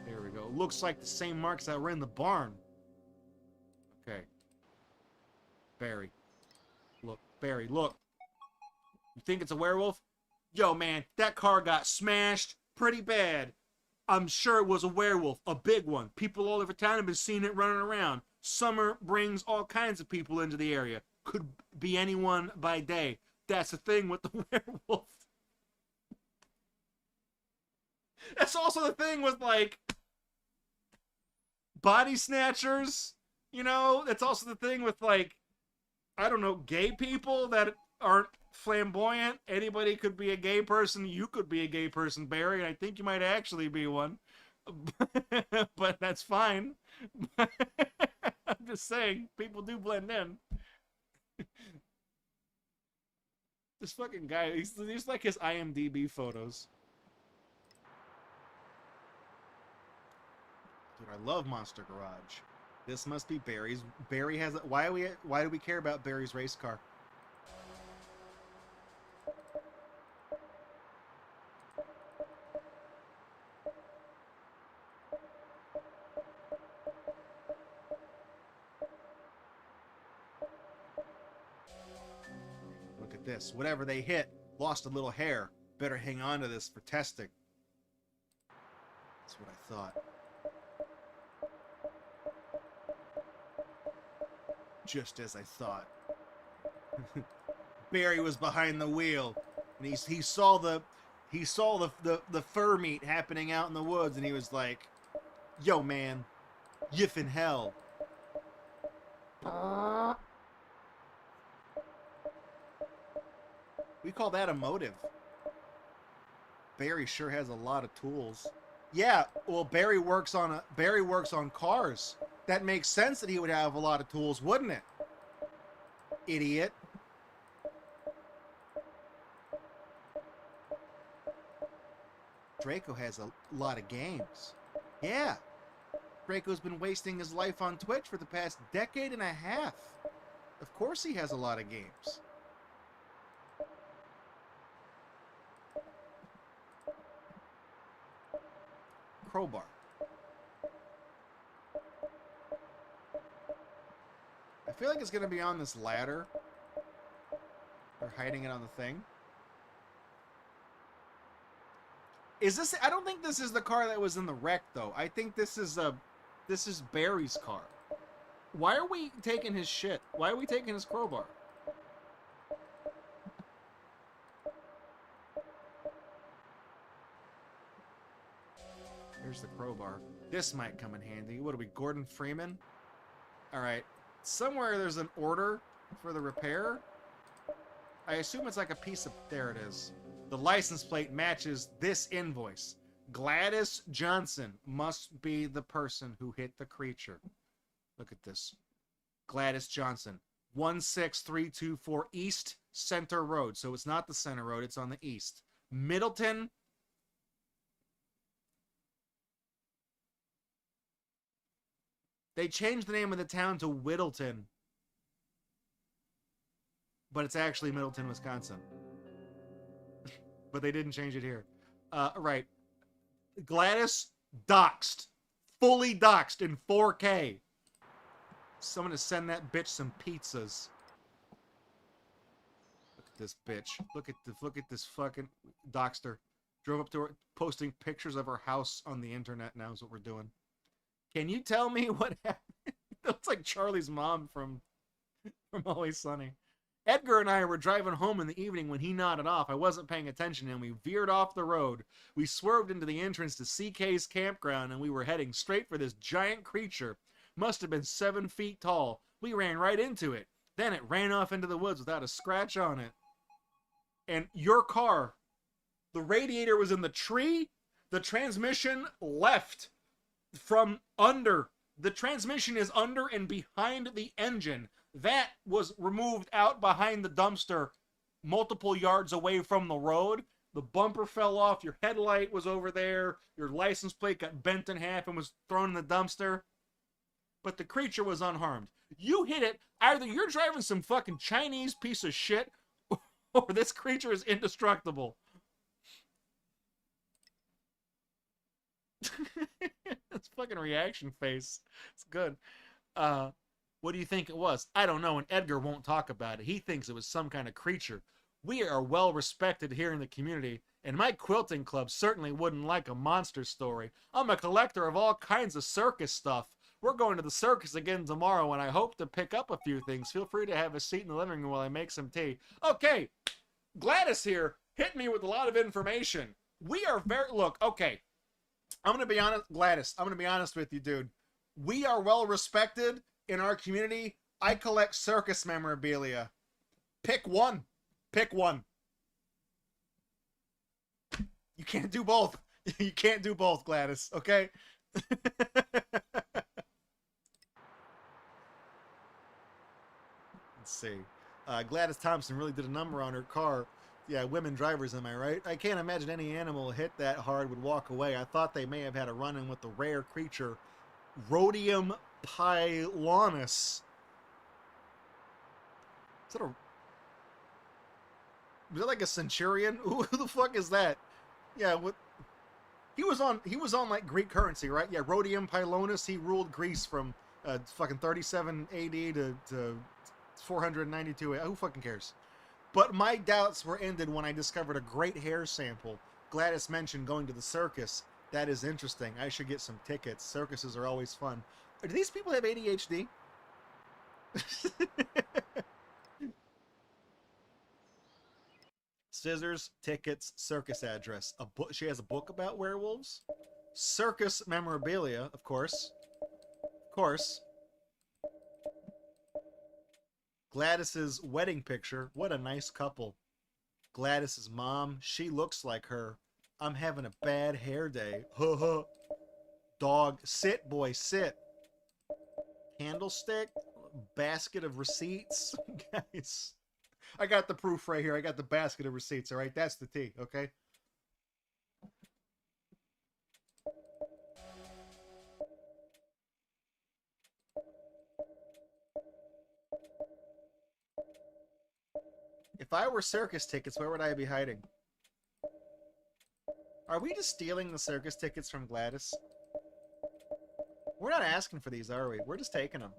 There we go. Looks like the same marks that were in the barn. Okay. Barry. Look. Barry, look. You think it's a werewolf? Yo, man, that car got smashed pretty bad. I'm sure it was a werewolf, a big one. People all over town have been seeing it running around. Summer brings all kinds of people into the area. Could be anyone by day. That's the thing with the werewolf. That's also the thing with, like, body snatchers. You know, that's also the thing with, like, I don't know, gay people that aren't flamboyant. Anybody could be a gay person. You could be a gay person, Barry, and I think you might actually be one. But that's fine. I'm just saying, people do blend in. This fucking guy, he's like his IMDb photos. Dude, I love Monster Garage. This must be Barry's. Barry has a... Why do we care about Barry's race car? Look at this. Whatever they hit, lost a little hair. Better hang on to this for testing. That's what I thought. Just as I thought. Barry was behind the wheel, and he saw the fur meat happening out in the woods, and he was like, "Yo, man, yiff in hell." We call that a motive. Barry sure has a lot of tools. Yeah, well, Barry works on cars. That makes sense that he would have a lot of tools, wouldn't it? Idiot. Draco has a lot of games. Yeah. Draco's been wasting his life on Twitch for the past decade and a half. Of course he has a lot of games. Crowbar. I feel like it's going to be on this ladder. They're hiding it on the thing. Is this... I don't think this is the car that was in the wreck, though. I think this is Barry's car. Why are we taking his shit? Why are we taking his crowbar? Here's the crowbar. This might come in handy. What are we, Gordon Freeman? Alright. Somewhere there's an order for the repair. I assume it's like a piece of... There it is. The license plate matches this invoice. Gladys Johnson must be the person who hit the creature. Look at this. Gladys Johnson. 16324 East Center Road. So it's not the center road, it's on the east. Middleton. They changed the name of the town to Whittleton. But it's actually Middleton, Wisconsin. But they didn't change it here. Right. Gladys doxed. Fully doxed in 4K. Someone to send that bitch some pizzas. Look at this bitch. Look at this fucking doxter. Drove up to her, posting pictures of her house on the internet now is what we're doing. Can you tell me what happened? That's like Charlie's mom from Always Sunny. Edgar and I were driving home in the evening when he nodded off. I wasn't paying attention and we veered off the road. We swerved into the entrance to CK's campground and we were heading straight for this giant creature. Must have been 7 feet tall. We ran right into it. Then it ran off into the woods without a scratch on it. And your car, the radiator was in the tree. The transmission left from under. The transmission is under and behind the engine. That was removed out behind the dumpster multiple yards away from the road. The bumper fell off. Your headlight was over there. Your license plate got bent in half and was thrown in the dumpster. But the creature was unharmed. You hit it. Either you're driving some fucking Chinese piece of shit or this creature is indestructible. That's fucking reaction face. It's good. What do you think it was? I don't know, and Edgar won't talk about it. He thinks it was some kind of creature. We are well respected here in the community, and my quilting club certainly wouldn't like a monster story. I'm a collector of all kinds of circus stuff. We're going to the circus again tomorrow, and I hope to pick up a few things. Feel free to have a seat in the living room while I make some tea. Okay, Gladys here hit me with a lot of information. We are very... Look, okay. I'm going to be honest, Gladys, I'm going to be honest with you, dude. We are well respected in our community. I collect circus memorabilia. Pick one. Pick one. You can't do both. You can't do both, Gladys, okay? Let's see. Gladys Thompson really did a number on her car. Yeah, women drivers, am I right? I can't imagine any animal hit that hard would walk away. I thought they may have had a run-in with the rare creature, Rhodium pylonus. Is that like a centurion? Who the fuck is that? Yeah, what? He was on like Greek currency, right? Yeah, Rhodium pylonus. He ruled Greece from fucking 37 AD to 492. Who fucking cares? But my doubts were ended when I discovered a great hair sample. Gladys mentioned going to the circus. That is interesting. I should get some tickets. Circuses are always fun. Do these people have ADHD? Scissors, tickets, circus address. A book. She has a book about werewolves. Circus memorabilia, of course. Of course. Gladys's wedding picture. What a nice couple. Gladys's mom. She looks like her. I'm having a bad hair day. Ha. Dog, sit, boy, sit. Candlestick, basket of receipts. Guys, I got the proof right here. I got the basket of receipts, all right? That's the tea, okay? If I were circus tickets, where would I be hiding? Are we just stealing the circus tickets from Gladys? We're not asking for these, are we? We're just taking them.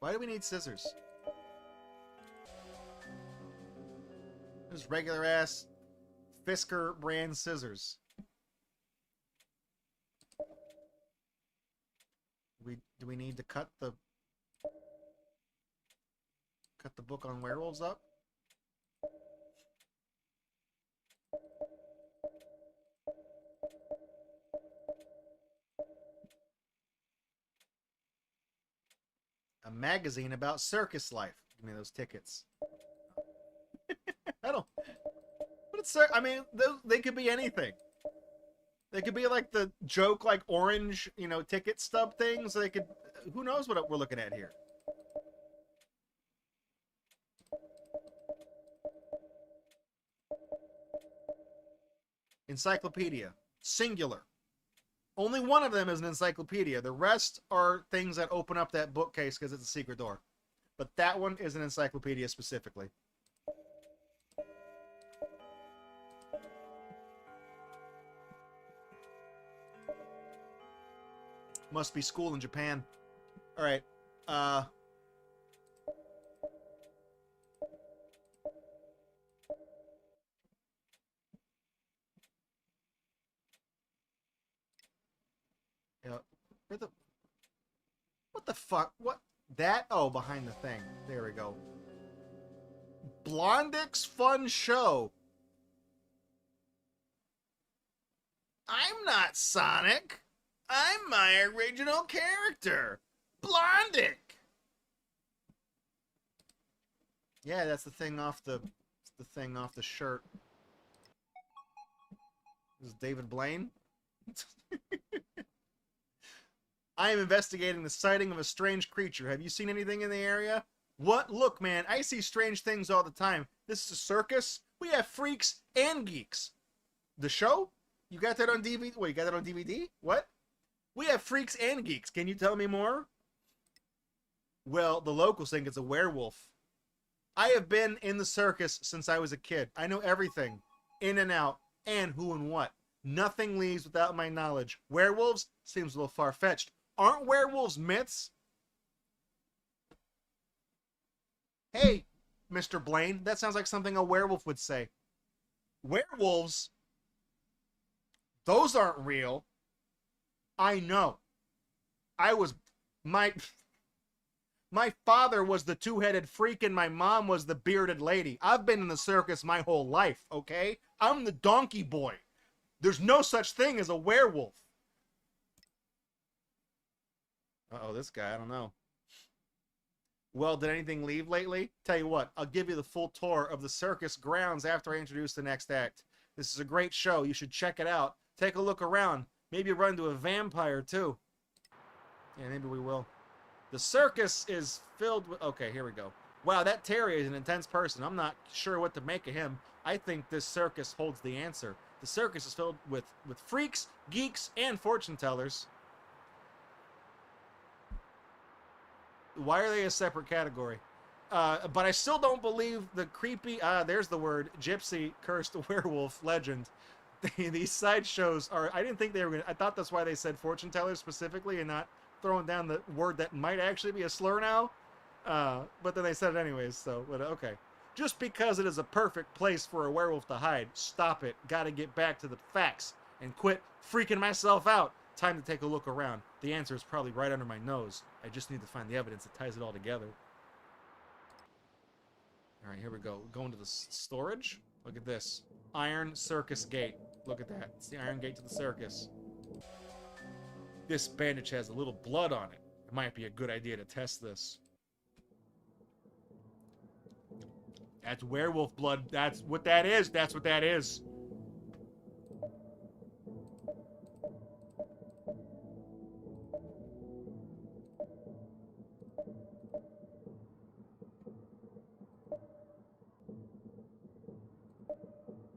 Why do we need scissors? Just regular ass Fisker brand scissors. Do we need to cut the book on werewolves up? A magazine about circus life. Give me those tickets. I don't. But it's. I mean, they could be anything. They could be like the joke, like orange, you know, ticket stub things. They could. Who knows what we're looking at here? Encyclopedia. Singular. Only one of them is an encyclopedia. The rest are things that open up that bookcase because it's a secret door. But that one is an encyclopedia specifically. Must be school in Japan. Alright. What the fuck? What? That? Oh, behind the thing. There we go. Blondix Fun Show. I'm not Sonic. I'm my original character. Blondic. Yeah, that's the thing off the shirt. This is David Blaine. I am investigating the sighting of a strange creature. Have you seen anything in the area? What? Look, man, I see strange things all the time. This is a circus. We have freaks and geeks. The show? You got that on DVD? Wait, you got that on DVD? What? We have freaks and geeks. Can you tell me more? Well, the locals think it's a werewolf. I have been in the circus since I was a kid. I know everything. In and out. And who and what. Nothing leaves without my knowledge. Werewolves? Seems a little far-fetched. Aren't werewolves myths? Hey, Mr. Blaine, that sounds like something a werewolf would say. Werewolves? Those aren't real. I know. My father was the two-headed freak and my mom was the bearded lady. I've been in the circus my whole life, okay? I'm the donkey boy. There's no such thing as a werewolf. Uh-oh, this guy, I don't know. Well, did anything leave lately? Tell you what, I'll give you the full tour of the circus grounds after I introduce the next act. This is a great show. You should check it out. Take a look around. Maybe run into a vampire, too. Yeah, maybe we will. The circus is filled with... Okay, here we go. Wow, that Terry is an intense person. I'm not sure what to make of him. I think this circus holds the answer. The circus is filled with freaks, geeks, and fortune tellers. Why are they a separate category? But I still don't believe the creepy, there's the word, gypsy, cursed werewolf legend. These sideshows are, I didn't think they were going to, I thought that's why they said fortune tellers specifically and not throwing down the word that might actually be a slur now. But then they said it anyways, so, but okay. Just because it is a perfect place for a werewolf to hide, stop it. Gotta get back to the facts and quit freaking myself out. Time to take a look around. The answer is probably right under my nose. I just need to find the evidence that ties it all together. All right, here we go. Going to the storage. Look at this. Iron circus gate. Look at that. It's the iron gate to the circus. This bandage has a little blood on it. It might be a good idea to test this. That's werewolf blood. That's what that is. That's what that is.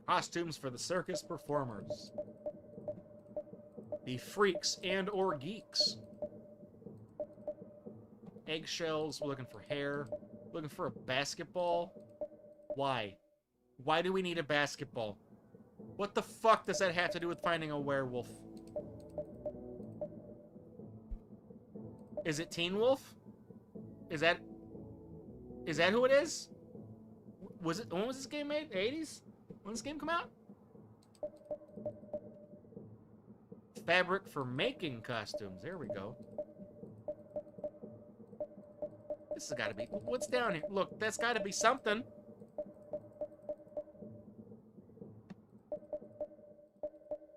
Costumes for the circus performers. The freaks and or geeks. Eggshells. We're looking for hair. Looking for a basketball. Why? Why do we need a basketball? What the fuck does that have to do with finding a werewolf? Is it Teen Wolf? Is that who it is? Was it, when was this game made? 80s? When did this game come out? Fabric for making costumes. There we go. This has got to be... What's down here? Look, that's got to be something.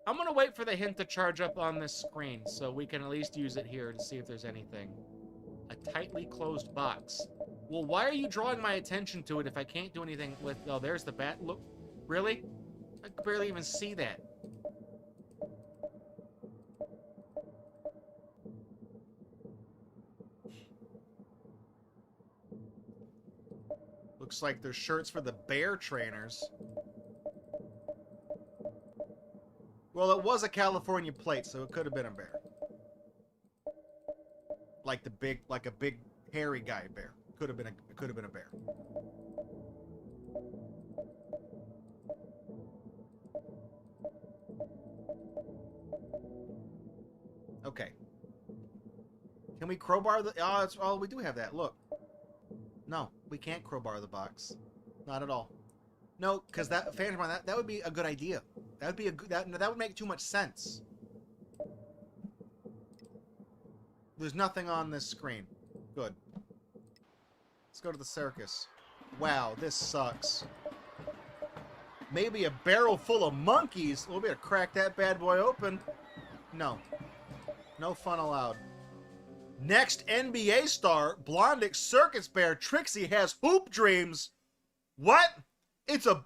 I'm going to wait for the hint to charge up on this screen so we can at least use it here to see if there's anything. A tightly closed box. Well, why are you drawing my attention to it if I can't do anything with... Oh, there's the bat. Look. Really? I could barely even see that. Looks like there's shirts for the bear trainers. Well, it was a California plate, so it could have been a bear. Like a big hairy guy bear. Could have been a bear. Okay. Can we crowbar the... Oh, we do have that. Look. No, we can't crowbar the box. Not at all. No, because that Phantom, that would be a good idea. That would be that would make too much sense. There's nothing on this screen. Good. Let's go to the circus. Wow, this sucks. Maybe a barrel full of monkeys. We'll be able to crack that bad boy open. No. No fun allowed. Next NBA star, Blondic Circus Bear Trixie has hoop dreams. What? It's a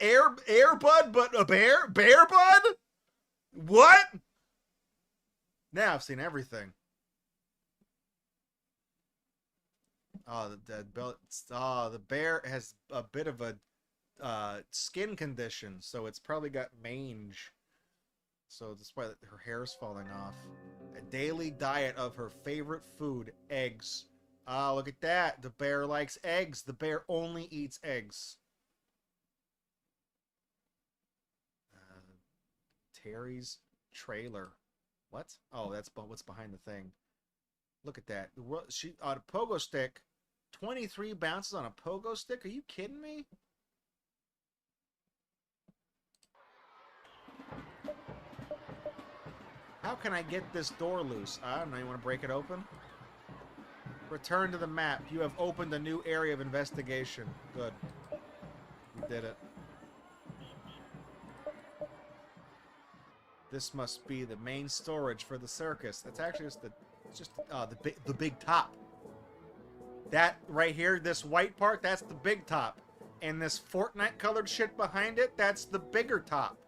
air bud, but a bear bud? What? Now I've seen everything. Oh, the bear has a bit of a skin condition, so it's probably got mange. So that's why her hair's falling off. A daily diet of her favorite food, eggs. Ah, look at that. The bear likes eggs. The bear only eats eggs. Terry's trailer. What? Oh, that's what's behind the thing. Look at that. She on a pogo stick. 23 bounces on a pogo stick? Are you kidding me? How can I get this door loose? I don't know. You want to break it open? Return to the map. You have opened a new area of investigation. Good. You did it. This must be the main storage for the circus. That's actually just the big top. That right here, this white part, that's the big top. And this Fortnite colored shit behind it, that's the bigger top.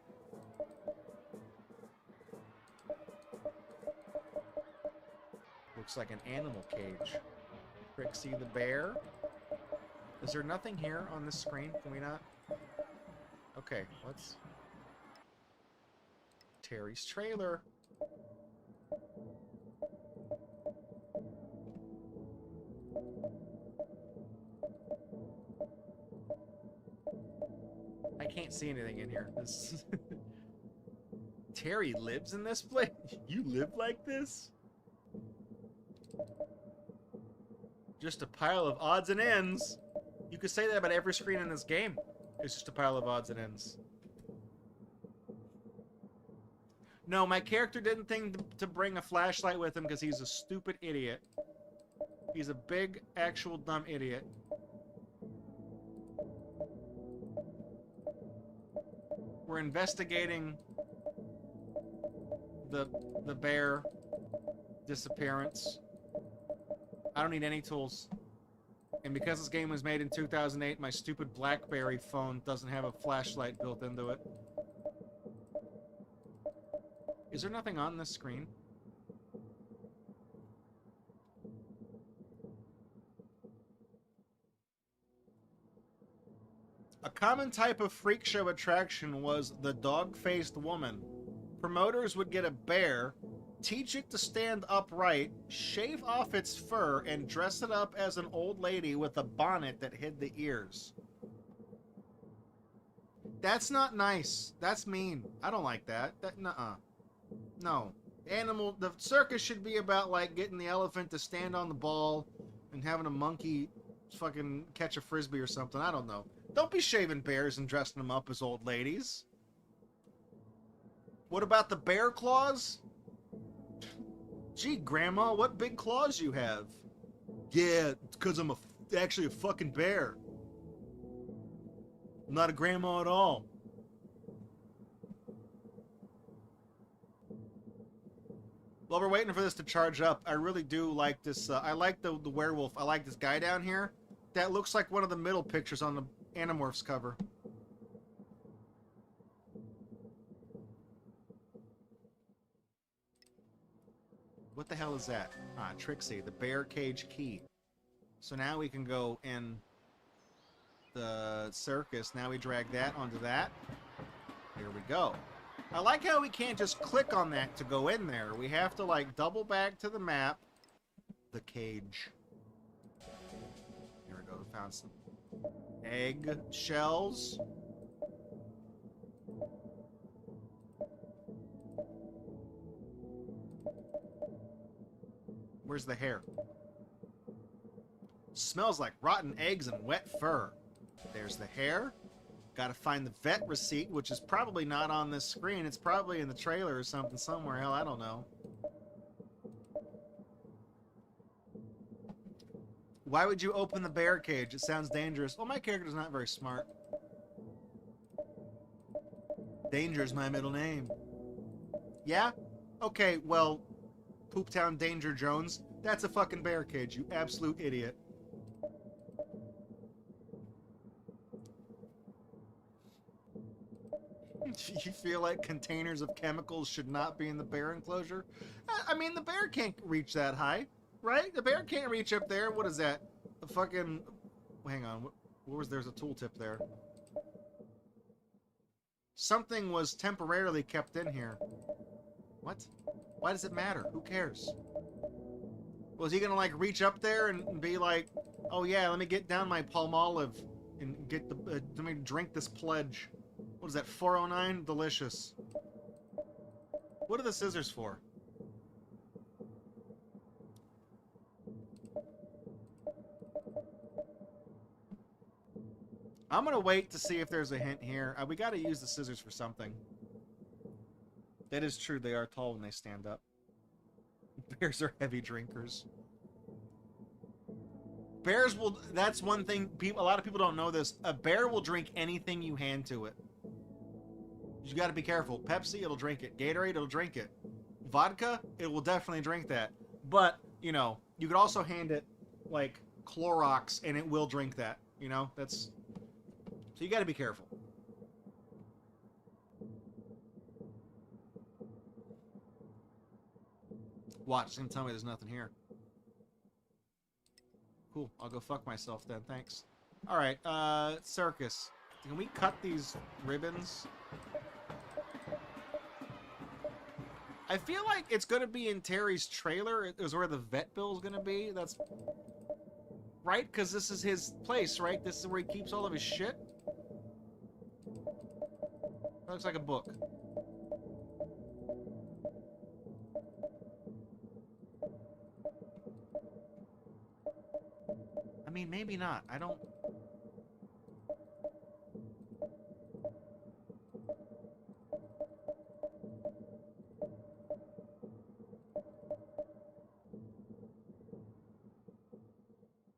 Looks like an animal cage. Trixie the bear. Is there nothing here on this screen? Can we not? Okay, let's... Terry's trailer. I can't see anything in here. This Terry lives in this place? You live like this? Just a pile of odds and ends. You could say that about every screen in this game. It's just a pile of odds and ends. No, my character didn't think to bring a flashlight with him because he's a stupid idiot. He's a big, actual dumb idiot. We're investigating the bear disappearance. I don't need any tools. And because this game was made in 2008, my stupid BlackBerry phone doesn't have a flashlight built into it. Is there nothing on this screen? A common type of freak show attraction was the dog-faced woman. Promoters would get a bear, teach it to stand upright, shave off its fur, and dress it up as an old lady with a bonnet that hid the ears. That's not nice. That's mean. I don't like that. Nuh-uh. No. The circus should be about, like, getting the elephant to stand on the ball and having a monkey fucking catch a frisbee or something. I don't know. Don't be shaving bears and dressing them up as old ladies. What about the bear claws? Gee, Grandma, what big claws you have? Yeah, it's because I'm actually a fucking bear. I'm not a grandma at all. While we're waiting for this to charge up, I really do like this. I like the werewolf. I like this guy down here. That looks like one of the middle pictures on the Animorphs cover. What the hell is that? Ah, Trixie, the bear cage key. So now we can go in the circus. Now we drag that onto that. Here we go. I like how we can't just click on that to go in there. We have to, like, double back to the map. The cage. Here we go. We found some egg shells. Where's the hair? Smells like rotten eggs and wet fur. There's the hair. Gotta find the vet receipt, which is probably not on this screen. It's probably in the trailer or something somewhere. Hell, I don't know. Why would you open the bear cage? It sounds dangerous. Well, my character's not very smart. Danger's my middle name. Yeah? Okay, well, Pooptown Danger Jones, that's a fucking bear cage, you absolute idiot. You feel like containers of chemicals should not be in the bear enclosure? I mean, the bear can't reach that high, right? The bear can't reach up there. What is that? A fucking... Hang on. There's a tooltip there. Something was temporarily kept in here. What? Why does it matter? Who cares? Was he gonna, like, reach up there and be like, oh yeah, let me get down my Palmolive and get the... let me drink this pledge. What is that, 409? Delicious. What are the scissors for? I'm gonna wait to see if there's a hint here. We gotta use the scissors for something. That is true, they are tall when they stand up. Bears are heavy drinkers. Bears will... That's one thing, a lot of people don't know this. A bear will drink anything you hand to it. You gotta be careful. Pepsi, it'll drink it. Gatorade, it'll drink it. Vodka, it will definitely drink that. But, you know, you could also hand it, like, Clorox, and it will drink that. You know, that's... So you gotta be careful. Watch, it's gonna tell me there's nothing here. Cool, I'll go fuck myself then, thanks. Alright, circus. Can we cut these ribbons? I feel like it's gonna be in Terry's trailer. It was where the vet bill's gonna be. That's... Right? Because this is his place, right? This is where he keeps all of his shit? That looks like a book. I mean, maybe not. I don't...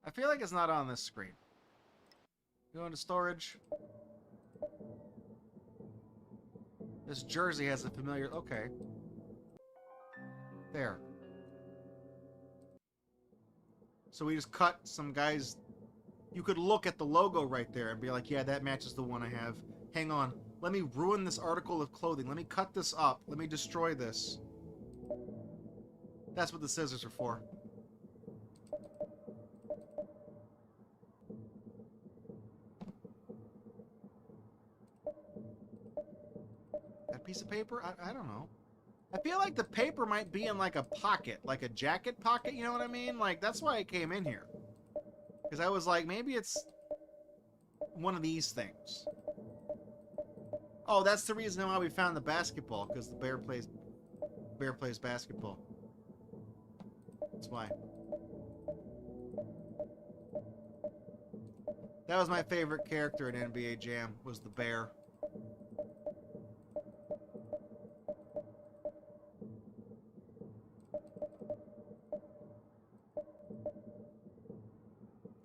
I feel like it's not on this screen. Go into storage. This jersey has a familiar... Okay. There. So we just cut some guy's you could look at the logo right there and be like, yeah, that matches the one I have. Hang on. Let me ruin this article of clothing. Let me cut this up. Let me destroy this. That's what the scissors are for. That piece of paper? I don't know. I feel like the paper might be in like a pocket, like a jacket pocket, you know what I mean? Like, that's why I came in here. Because I was like, maybe it's one of these things. Oh, that's the reason why we found the basketball, because the bear plays basketball. That's why. That was my favorite character in NBA Jam, was the bear.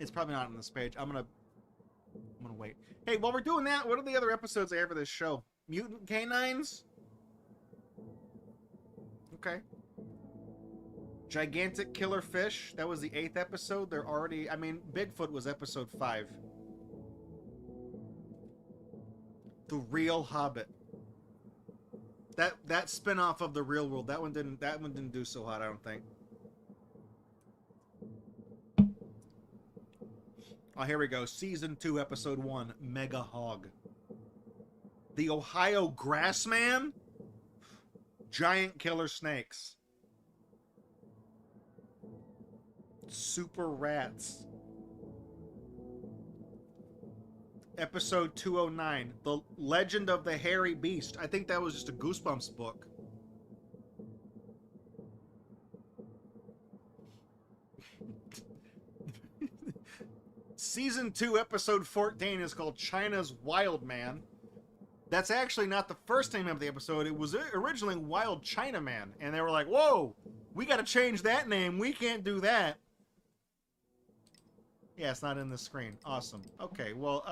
It's probably not on this page. I'm gonna wait. Hey, while we're doing that, what are the other episodes I have for this show? Mutant Canines? Okay. Gigantic Killer Fish. That was the 8th episode. They're already... I mean, Bigfoot was episode 5. The Real Hobbit. That spin-off of The Real World. That one didn't do so hot, I don't think. Oh, here we go. Season 2, Episode 1, Mega Hog. The Ohio Grassman? Giant Killer Snakes. Super Rats. Episode 209, The Legend of the Hairy Beast. I think that was just a Goosebumps book. Season 2, Episode 14 is called China's Wild Man. That's actually not the first name of the episode. It was originally Wild Chinaman. And they were like, whoa, we got to change that name. We can't do that. Yeah, it's not in the screen. Awesome. Okay, well,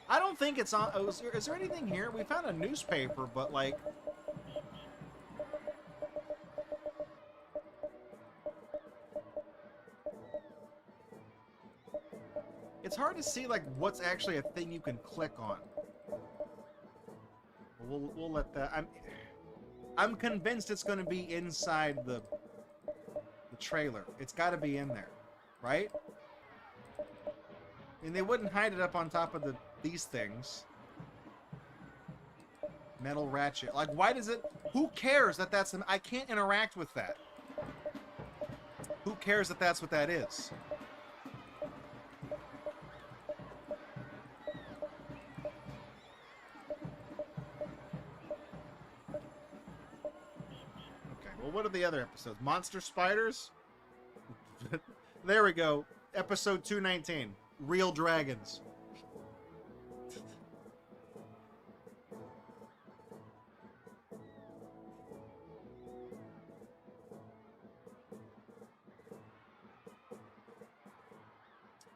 I don't think it's on... is there anything here? We found a newspaper, but, like... It's hard to see, like, what's actually a thing you can click on. We'll let that... I'm convinced it's going to be inside the trailer. It's got to be in there, right? And they wouldn't hide it up on top of these things. Metal ratchet. Like, why does it... Who cares that that's... I can't interact with that. Who cares that that's what that is? Okay, well, what are the other episodes? Monster Spiders? There we go. Episode 219. Real Dragons.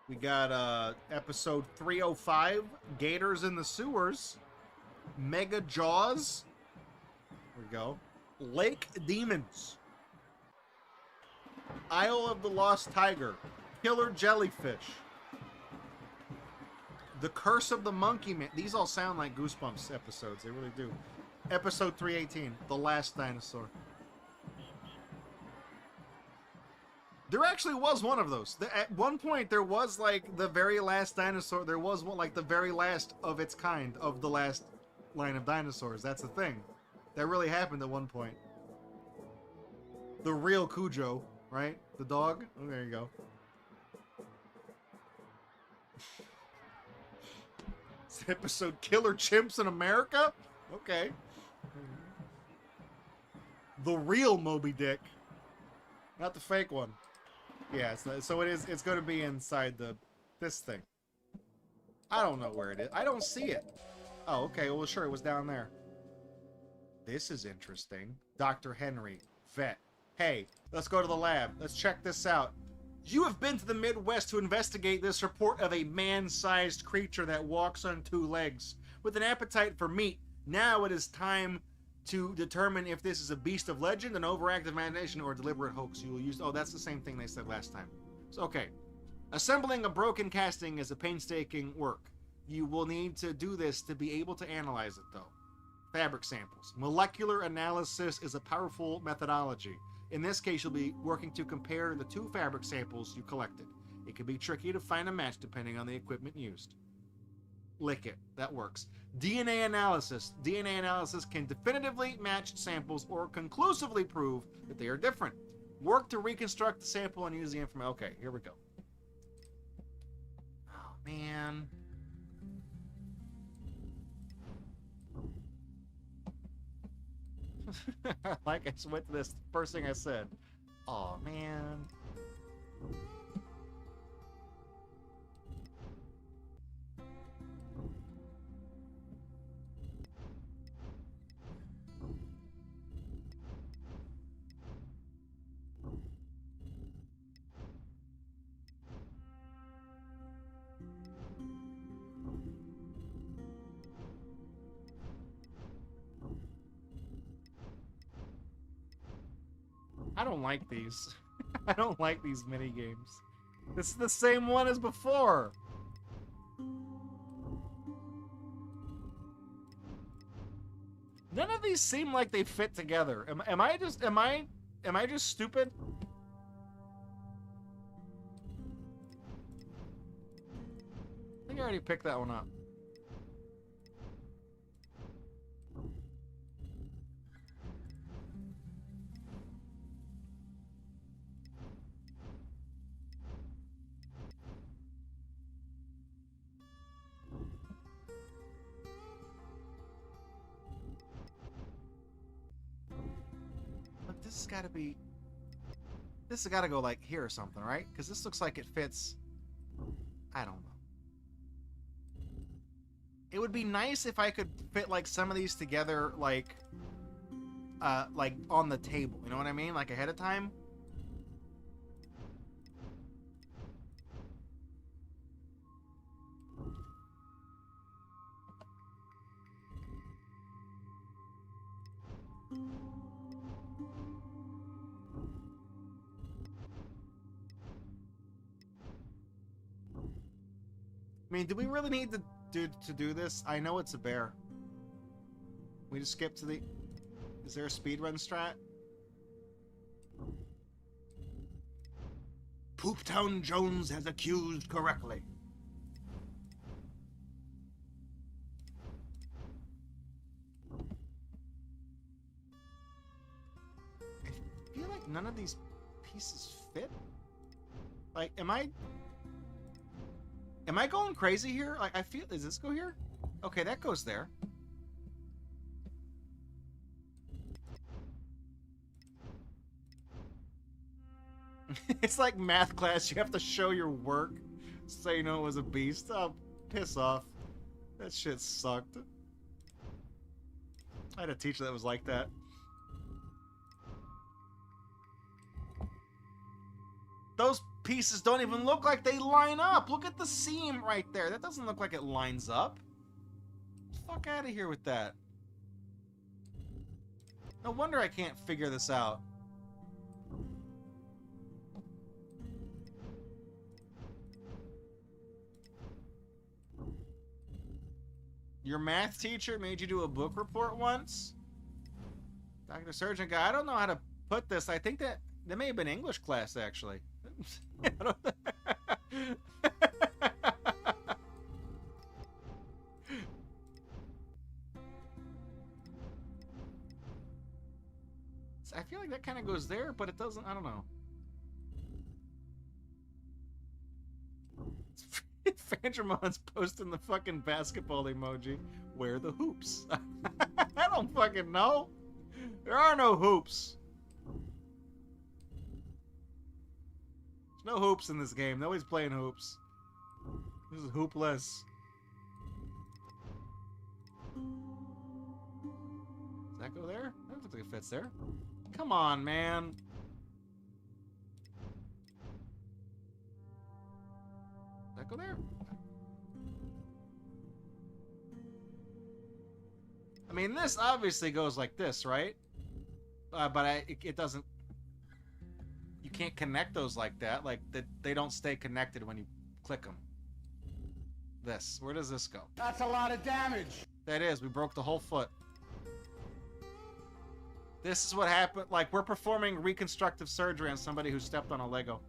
We got episode 305, Gators in the Sewers, Mega Jaws. There we go. Lake Demons. Isle of the Lost Tiger, Killer Jellyfish. The Curse of the Monkey Man. These all sound like Goosebumps episodes. They really do. Episode 318, The Last Dinosaur. There actually was one of those. At one point, there was, like, the very last dinosaur. There was one, like, the very last of its kind of the last line of dinosaurs. That's the thing. That really happened at one point. The real Cujo, right? The dog? Oh, there you go. Episode Killer Chimps in America? Okay. The real Moby Dick. Not the fake one. Yeah, so it is. It's going to be inside this thing. I don't know where it is. I don't see it. Oh, okay. Well, sure, it was down there. This is interesting. Dr. Henry, vet. Hey, let's go to the lab. Let's check this out. You have been to the Midwest to investigate this report of a man-sized creature that walks on 2 legs with an appetite for meat. Now it is time to determine if this is a beast of legend, an overactive imagination, or a deliberate hoax. You will use... Oh, that's the same thing they said last time. So, okay. Assembling a broken casting is a painstaking work. You will need to do this to be able to analyze it, though. Fabric samples. Molecular analysis is a powerful methodology. In this case, you'll be working to compare the two fabric samples you collected. It can be tricky to find a match depending on the equipment used. Lick it. That works. DNA analysis. DNA analysis can definitively match samples or conclusively prove that they are different. Work to reconstruct the sample and use the information. Okay, here we go. Oh, man. Like I just went to this first thing I said. Oh, man. I don't like these. I don't like these mini games. This is the same one as before. None of these seem like they fit together. Am I just stupid? I think I already picked that one up. This has got to be... This has got to go, like, here or something, right? Because this looks like it fits... I don't know. It would be nice if I could fit, like, some of these together, like, on the table. You know what I mean? Like, ahead of time. I mean, do we really need to do this? I know it's a bear. We just skip to the... Is there a speedrun strat? Pooptown Jones has accused correctly. I feel like none of these pieces fit. Like, am I going crazy here? Like, I feel... Does this go here? Okay, that goes there. It's like math class. You have to show your work so you know it was a beast. Oh, piss off. That shit sucked. I had a teacher that was like that. Those pieces don't even look like they line up. Look at the seam right there. That doesn't look like it lines up. Fuck out of here with that. No wonder I can't figure this out. Your math teacher made you do a book report once? Dr. Surgeon guy, I don't know how to put this. I think that may have been English class, actually. I feel like that kind of goes there, but it doesn't. I don't know. Fandramon's posting the fucking basketball emoji. Where are the hoops? I don't fucking know. There are no hoops. There's no hoops in this game. Nobody's playing hoops. This is hoopless. Does that go there? That looks like it fits there. Come on, man. Does that go there? I mean, this obviously goes like this, right? But it doesn't... You can't connect those like that. Like, they don't stay connected when you click them. This. Where does this go? That's a lot of damage. That is. We broke the whole foot. This is what happened. Like, we're performing reconstructive surgery on somebody who stepped on a Lego.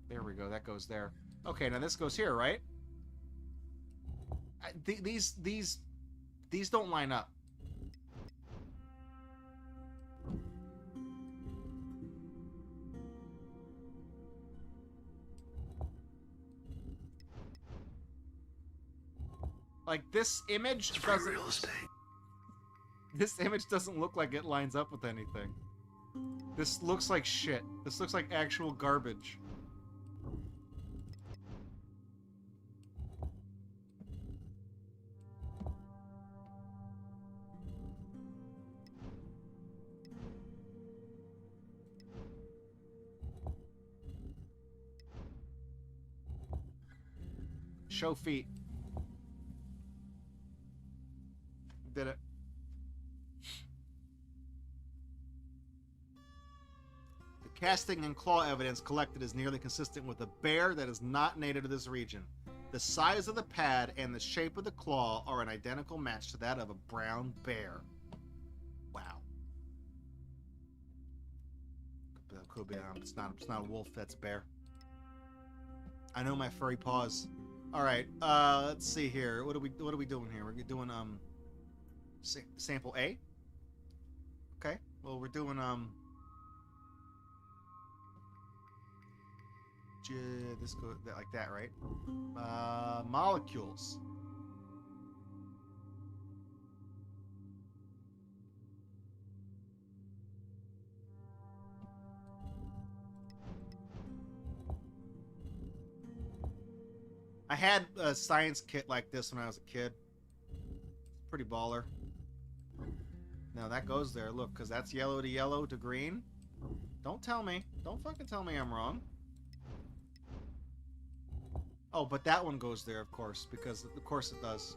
There we go. That goes there. Okay, now this goes here, right? These don't line up. Like, this image doesn't... real estate. This image doesn't look like it lines up with anything. This looks like shit. This looks like actual garbage. Show feet. Did it. The casting and claw evidence collected is nearly consistent with a bear that is not native to this region. The size of the pad and the shape of the claw are an identical match to that of a brown bear. Wow. Could be. It's not a wolf. That's a bear. I know my furry paws. All right. Let's see here. What are we doing here? We're doing sample A. Okay. Well, we're doing this goes like that, right? Molecules. I had a science kit like this when I was a kid. Pretty baller. Now that goes there, look, because that's yellow to green. Don't tell me. Don't fucking tell me I'm wrong. Oh, but that one goes there, of course, because of course it does.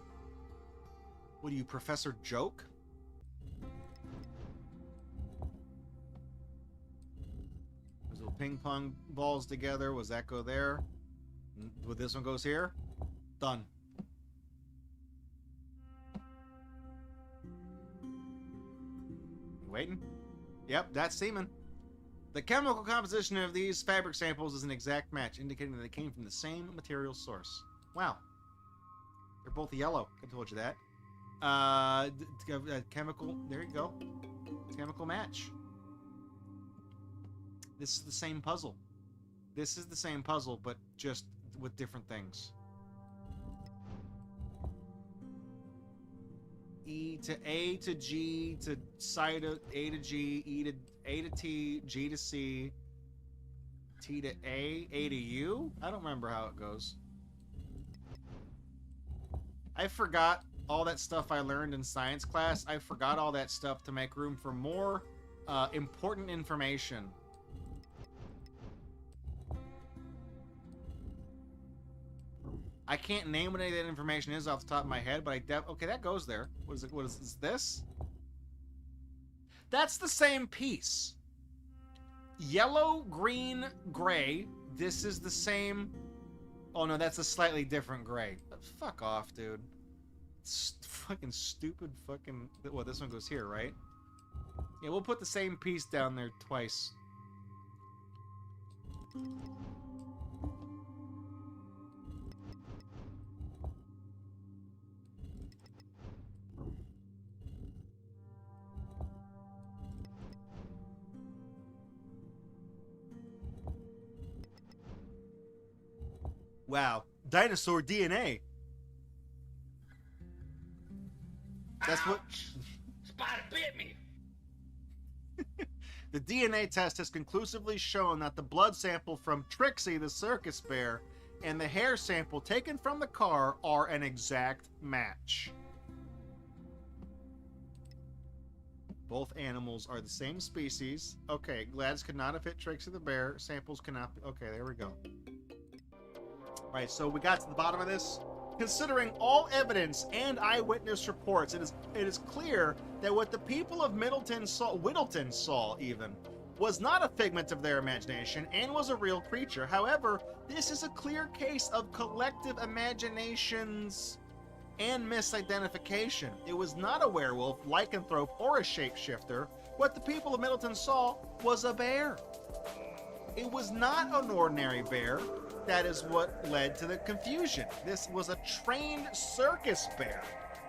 What are you, Professor Joke? Those little ping pong balls together. Was that go there? Would this one goes here? Done. You waiting? Yep, that's semen. The chemical composition of these fabric samples is an exact match, indicating that they came from the same material source. Wow. They're both yellow. I told you that. Chemical. There you go. Chemical match. This is the same puzzle. This is the same puzzle, but just with different things. E to A to G to psi to A to G, A to T, G to C, T to A to U? I don't remember how it goes. I forgot all that stuff I learned in science class. I forgot all that stuff to make room for more important information. I can't name what any of that information is off the top of my head, but okay, that goes there. What is it? What is this? That's the same piece. Yellow, green, gray. This is the same. Oh no, that's a slightly different gray. Fuck off, dude. Fucking stupid fucking... Well, this one goes here, right? Yeah, we'll put the same piece down there twice. Wow. Dinosaur DNA. That's what... Spider bit me. The DNA test has conclusively shown that the blood sample from Trixie the circus bear and the hair sample taken from the car are an exact match. Both animals are the same species. Okay, Gladys could not have hit Trixie the bear. Samples cannot be... Okay, there we go. Alright, so we got to the bottom of this. Considering all evidence and eyewitness reports, it is clear that what the people of Whittleton saw even, was not a figment of their imagination and was a real creature. However, this is a clear case of collective imaginations and misidentification. It was not a werewolf, lycanthrope, or a shapeshifter. What the people of Middleton saw was a bear. It was not an ordinary bear. That is what led to the confusion. This was a trained circus bear.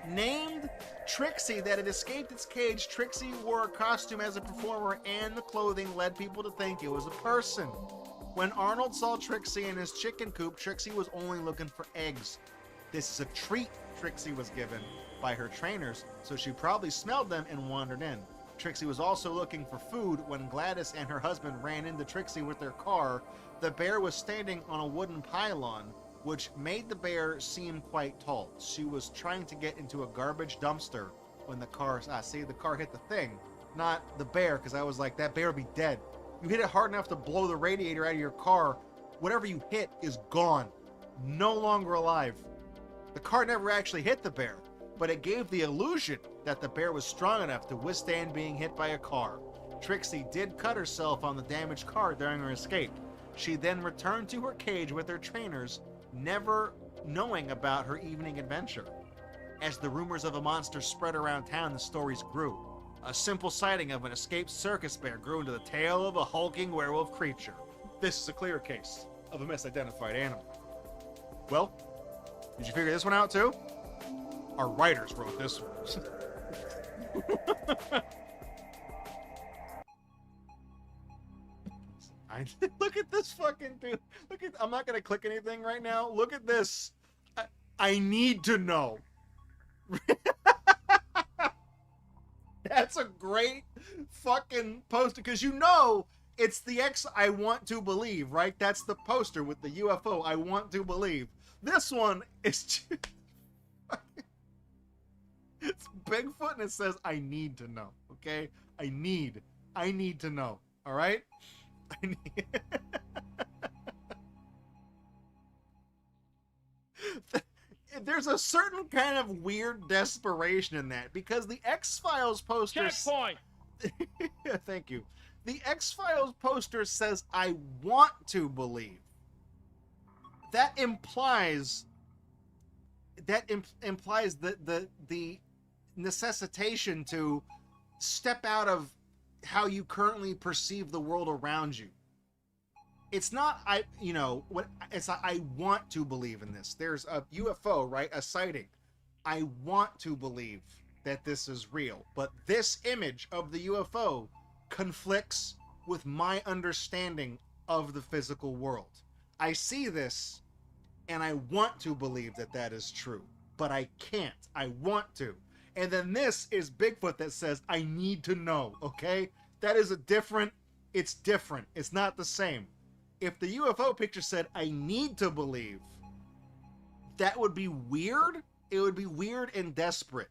Named Trixie, that had escaped its cage. Trixie wore a costume as a performer, and the clothing led people to think it was a person. When Arnold saw Trixie in his chicken coop, Trixie was only looking for eggs. This is a treat Trixie was given by her trainers, so she probably smelled them and wandered in. Trixie was also looking for food when Gladys and her husband ran into Trixie with their car. The bear was standing on a wooden pylon, which made the bear seem quite tall. She was trying to get into a garbage dumpster when the car, the car hit the thing, not the bear, because I was like, that bear would be dead. You hit it hard enough to blow the radiator out of your car, whatever you hit is gone, no longer alive. The car never actually hit the bear, but it gave the illusion that the bear was strong enough to withstand being hit by a car. Trixie did cut herself on the damaged car during her escape. She then returned to her cage with her trainers, never knowing about her evening adventure. As the rumors of a monster spread around town, the stories grew. A simple sighting of an escaped circus bear grew into the tale of a hulking werewolf creature. This is a clear case of a misidentified animal. Well, did you figure this one out too? Our writers wrote this one. Look at this fucking dude. I'm not gonna click anything right now. Look at this. I need to know. That's a great fucking poster, because you know it's the I want to believe, right? That's the poster with the UFO. I want to believe. This one is just, it's Bigfoot, and it says I need to know. Okay, I need to know. All right. There's a certain kind of weird desperation in that, because the X-Files poster... Checkpoint! Thank you. The X-Files poster says, I want to believe. That implies... implies the necessitation to step out of how you currently perceive the world around you. It's not, I want to believe in this. There's a UFO, right? A sighting. I want to believe that this is real. But this image of the UFO conflicts with my understanding of the physical world. I see this, and I want to believe that that is true. But I can't. I want to. And then this is Bigfoot that says, I need to know, okay? That is it's different. It's not the same. If the UFO picture said, I need to believe, that would be weird. It would be weird and desperate.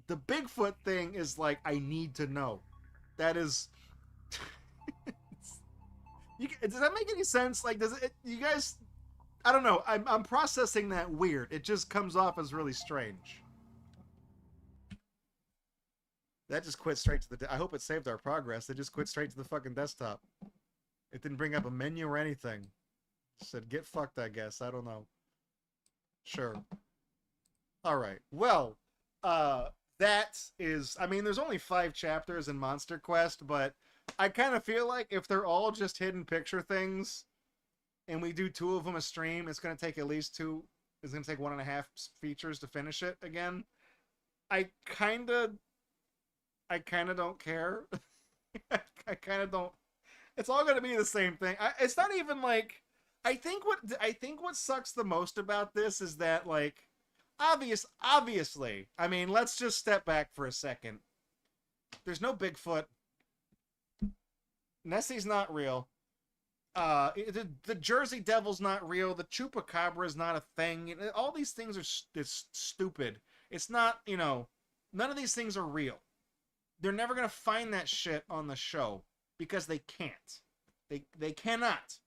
The Bigfoot thing is like, I need to know. That is... Does that make any sense? Like, does it... You guys... I don't know. I'm processing that weird. It just comes off as really strange. That just quit straight to the... I hope it saved our progress. It just quit straight to the fucking desktop. It didn't bring up a menu or anything. It said, get fucked, I guess. I don't know. Sure. Alright. Well, that is... I mean, there's only 5 chapters in MonsterQuest, but I kind of feel like if they're all just hidden picture things, and we do 2 of them a stream, it's going to take at least 2... It's going to take 1.5 features to finish it again. I kind of don't care. I kind of don't... It's all going to be the same thing. It's not even like... I think what sucks the most about this is that, like, obviously, I mean, let's just step back for a second. There's no Bigfoot. Nessie's not real. The Jersey Devil's not real. The Chupacabra is not a thing. All these things are stupid. It's not, none of these things are real. They're never going to find that shit on the show. Because they can't. They cannot.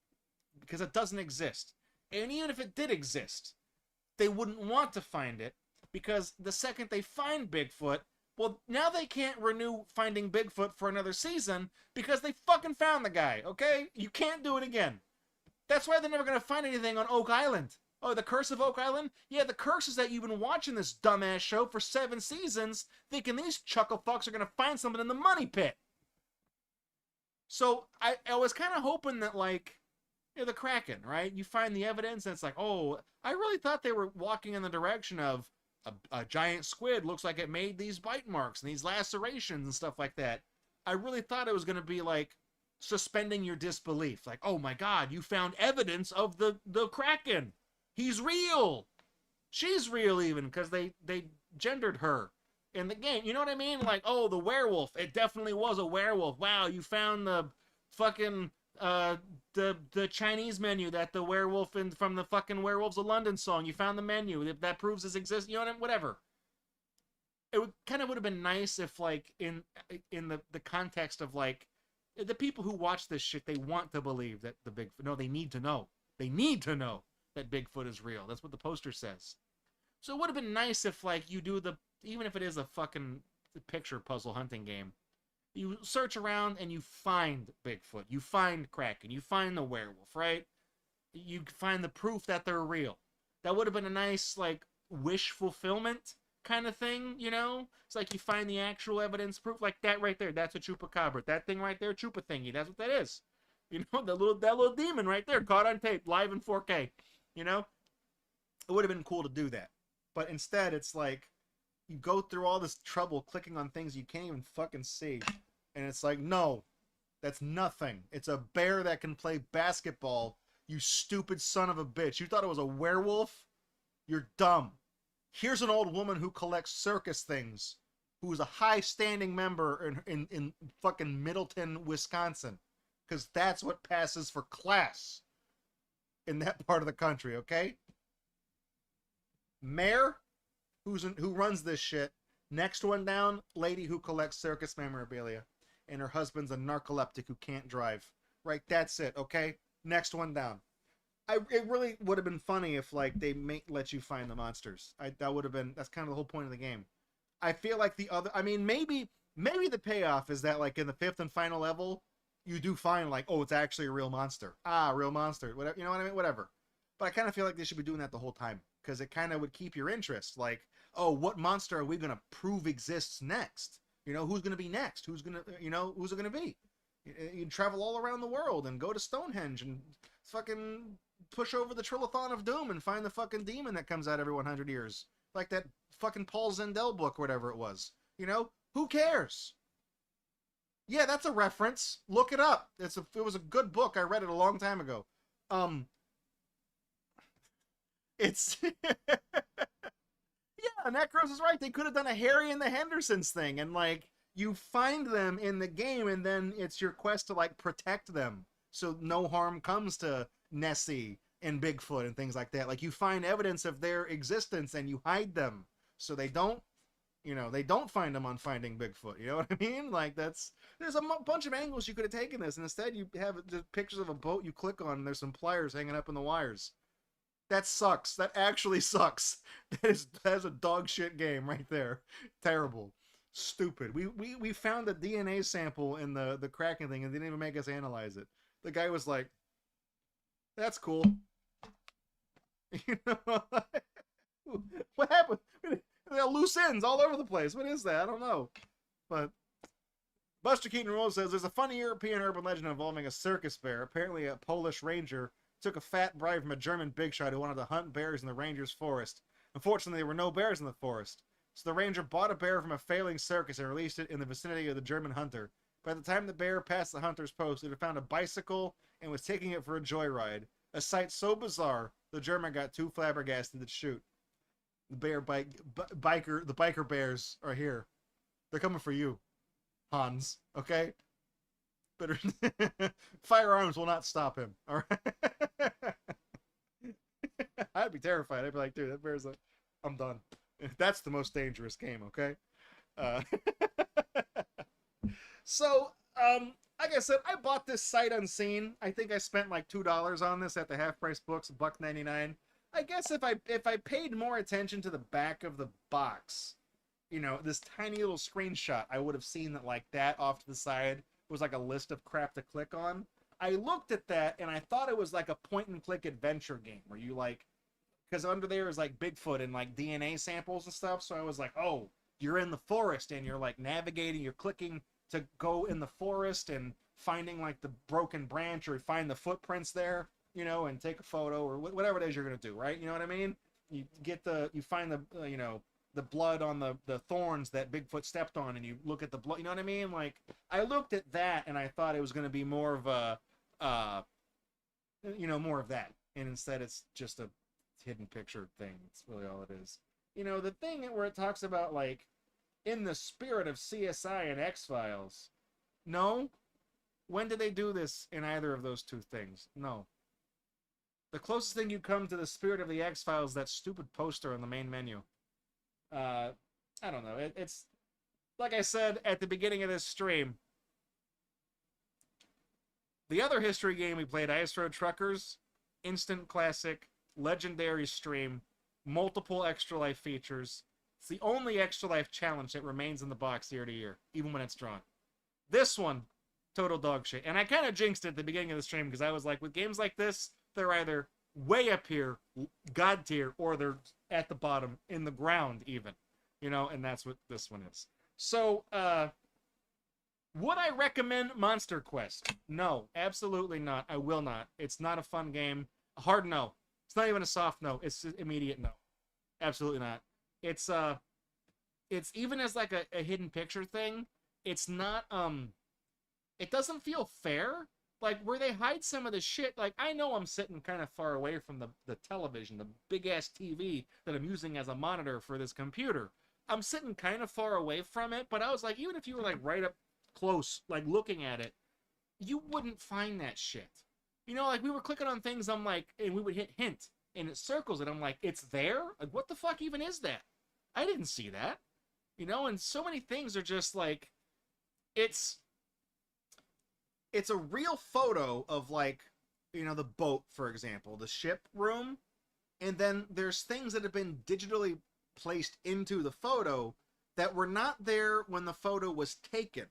Because it doesn't exist. And even if it did exist, they wouldn't want to find it because the second they find Bigfoot, well, now they can't renew Finding Bigfoot for another season because they fucking found the guy, okay? You can't do it again. That's why they're never going to find anything on Oak Island. Oh, the Curse of Oak Island? Yeah, the curse is that you've been watching this dumbass show for 7 seasons thinking these chuckle fucks are going to find something in the money pit. So I was kind of hoping that, like, the Kraken, right? You find the evidence and it's like, oh, I really thought they were walking in the direction of a giant squid looks like it made these bite marks and these lacerations and stuff like that. I really thought it was going to be like suspending your disbelief. Like, oh my God, you found evidence of the Kraken. He's real. She's real even because they gendered her in the game. You know what I mean? Like, oh, the werewolf. It definitely was a werewolf. Wow, you found the fucking the Chinese menu that the werewolf from the fucking Werewolves of London song. You found the menu that proves his existence. You know what I mean? Whatever. It would have been nice if, like, in the context of, like, the people who watch this shit, they want to believe that the Bigfoot. No, they need to know. They need to know that Bigfoot is real. That's what the poster says. So it would have been nice if, like, you do even if it is a fucking picture puzzle hunting game, you search around and you find Bigfoot, you find Kraken, you find the werewolf, right? You find the proof that they're real. That would have been a nice, like, wish fulfillment kind of thing, you know? It's like you find the actual evidence proof, like that right there. That's a chupacabra. That thing right there, chupa thingy. That's what that is. You know, that little demon right there, caught on tape, live in 4K. You know, it would have been cool to do that, but instead, it's like you go through all this trouble clicking on things you can't even fucking see. And it's like, no, that's nothing. It's a bear that can play basketball, you stupid son of a bitch. You thought it was a werewolf? You're dumb. Here's an old woman who collects circus things, who is a high-standing member in fucking Middleton, Wisconsin. Because that's what passes for class in that part of the country, okay? Mayor, who runs this shit. Next one down, lady who collects circus memorabilia. And her husband's a narcoleptic who can't drive. Right, that's it, okay? Next one down. It really would have been funny if, like, they let you find the monsters. That would have been, that's kind of the whole point of the game. I feel like the other, I mean, maybe the payoff is that, like, in the 5th and final level, you do find, like, oh, it's actually a real monster. Ah, real monster. Whatever, you know what I mean? Whatever. But I kind of feel like they should be doing that the whole time. Because it kind of would keep your interest. Like, oh, what monster are we going to prove exists next? You know, who's going to be next? Who's going to, you know, who's it going to be? You travel all around the world and go to Stonehenge and fucking push over the Trillathon of Doom and find the fucking demon that comes out every 100 years. Like that fucking Paul Zendel book, whatever it was. You know? Who cares? Yeah, that's a reference. Look it up. It was a good book. I read it a long time ago. It's yeah, Necros is right. They could have done a Harry and the Hendersons thing, and, like, you find them in the game, and then it's your quest to, like, protect them so no harm comes to Nessie and Bigfoot and things like that. Like, you find evidence of their existence and you hide them so they don't, you know, they don't find them on Finding Bigfoot. You know what I mean? Like, there's a bunch of angles you could have taken this, and instead you have just pictures of a boat you click on and there's some pliers hanging up in the wires. That sucks. That actually sucks. That is a dog shit game right there. Terrible. Stupid. We found a DNA sample in the Kraken thing and they didn't even make us analyze it. The guy was like, that's cool. You know, what happened? There are loose ends all over the place. What is that? I don't know. But Buster Keaton Rose says there's a funny European urban legend involving a circus bear. Apparently a Polish ranger took a fat bribe from a German big shot who wanted to hunt bears in the ranger's forest. Unfortunately, there were no bears in the forest. So the ranger bought a bear from a failing circus and released it in the vicinity of the German hunter. By the time the bear passed the hunter's post, it had found a bicycle and was taking it for a joyride. A sight so bizarre, the German got too flabbergasted to shoot. The biker bears are here. They're coming for you, Hans. Okay? Better firearms will not stop him. All right. I'd be terrified. I'd be like, dude, that bear's like, I'm done. That's the most dangerous game. Okay. So, like I said, I bought this sight unseen. I think I spent like $2 on this at the half price books, $1.99. I guess if I paid more attention to the back of the box, you know, this tiny little screenshot, I would have seen that like that off to the side was like a list of crap to click on. I looked at that and I thought it was like a point and click adventure game where you like, because under there is like Bigfoot and like DNA samples and stuff. So I was like, oh, you're in the forest and you're like navigating, you're clicking to go in the forest and finding like the broken branch or find the footprints there, you know, and take a photo or whatever it is you're going to do, right? You know what I mean? You find the, you know, the blood on the thorns that Bigfoot stepped on and you look at the blood, you know what I mean? Like, I looked at that and I thought it was going to be more of a, you know, more of that. And instead it's just a hidden picture thing. It's really all it is. You know, the thing where it talks about, like, in the spirit of CSI and X-Files. No. When did they do this in either of those two things? No. The closest thing you come to the spirit of the X-Files is that stupid poster on the main menu. I don't know. It's, like I said at the beginning of this stream, the other history game we played, Ice Road Truckers, instant classic, legendary stream, multiple extra life features. It's the only extra life challenge that remains in the box year to year, even when it's drawn. This one, total dog shit. And I kind of jinxed it at the beginning of the stream because I was like, with games like this, they're either way up here, god tier, or they're at the bottom, in the ground even. You know, and that's what this one is. So, would I recommend MonsterQuest? No, absolutely not. I will not. It's not a fun game. A hard no. It's not even a soft no. It's just immediate no. Absolutely not. It's even as like a hidden picture thing, it's not, it doesn't feel fair. Like, where they hide some of the shit, like, I know I'm sitting kind of far away from the television, the big-ass TV that I'm using as a monitor for this computer. I'm sitting kind of far away from it, but I was like, even if you were, like, right up close, like, looking at it, you wouldn't find that shit. You know, like, we were clicking on things, I'm like, and we would hit hint, and it circles it. I'm like, it's there? Like, what the fuck even is that? I didn't see that. You know, and so many things are just, like, it's a real photo of, like, you know, the boat, for example, the ship room, and then there's things that have been digitally placed into the photo that were not there when the photo was taken.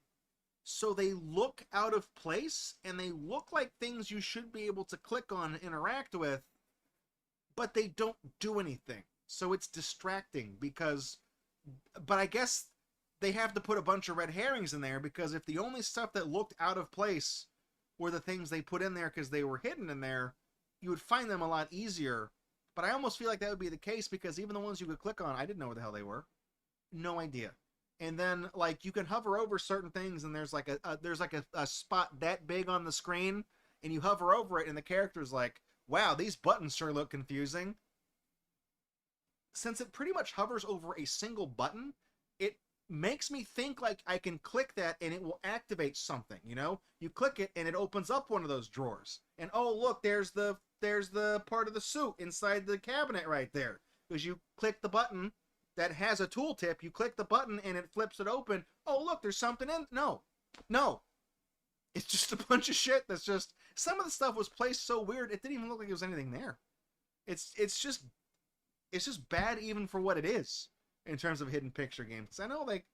So they look out of place, and they look like things you should be able to click on and interact with, but they don't do anything. So it's distracting because, but I guess they have to put a bunch of red herrings in there, because if the only stuff that looked out of place were the things they put in there because they were hidden in there, you would find them a lot easier. But I almost feel like that would be the case, because even the ones you could click on, I didn't know where the hell they were. No idea. And then, like, you can hover over certain things, and there's like a spot that big on the screen, and you hover over it, and the character's like, wow, these buttons sure look confusing. Since it pretty much hovers over a single button, it makes me think like I can click that and it will activate something, you know? You click it and it opens up one of those drawers. And oh, look, there's the part of the suit inside the cabinet right there. Because you click the button that has a tooltip, you click the button and it flips it open. Oh, look, there's something in. No. It's just a bunch of shit that's just, some of the stuff was placed so weird, it didn't even look like there was anything there. It's just bad even for what it is in terms of hidden picture games. I know, like,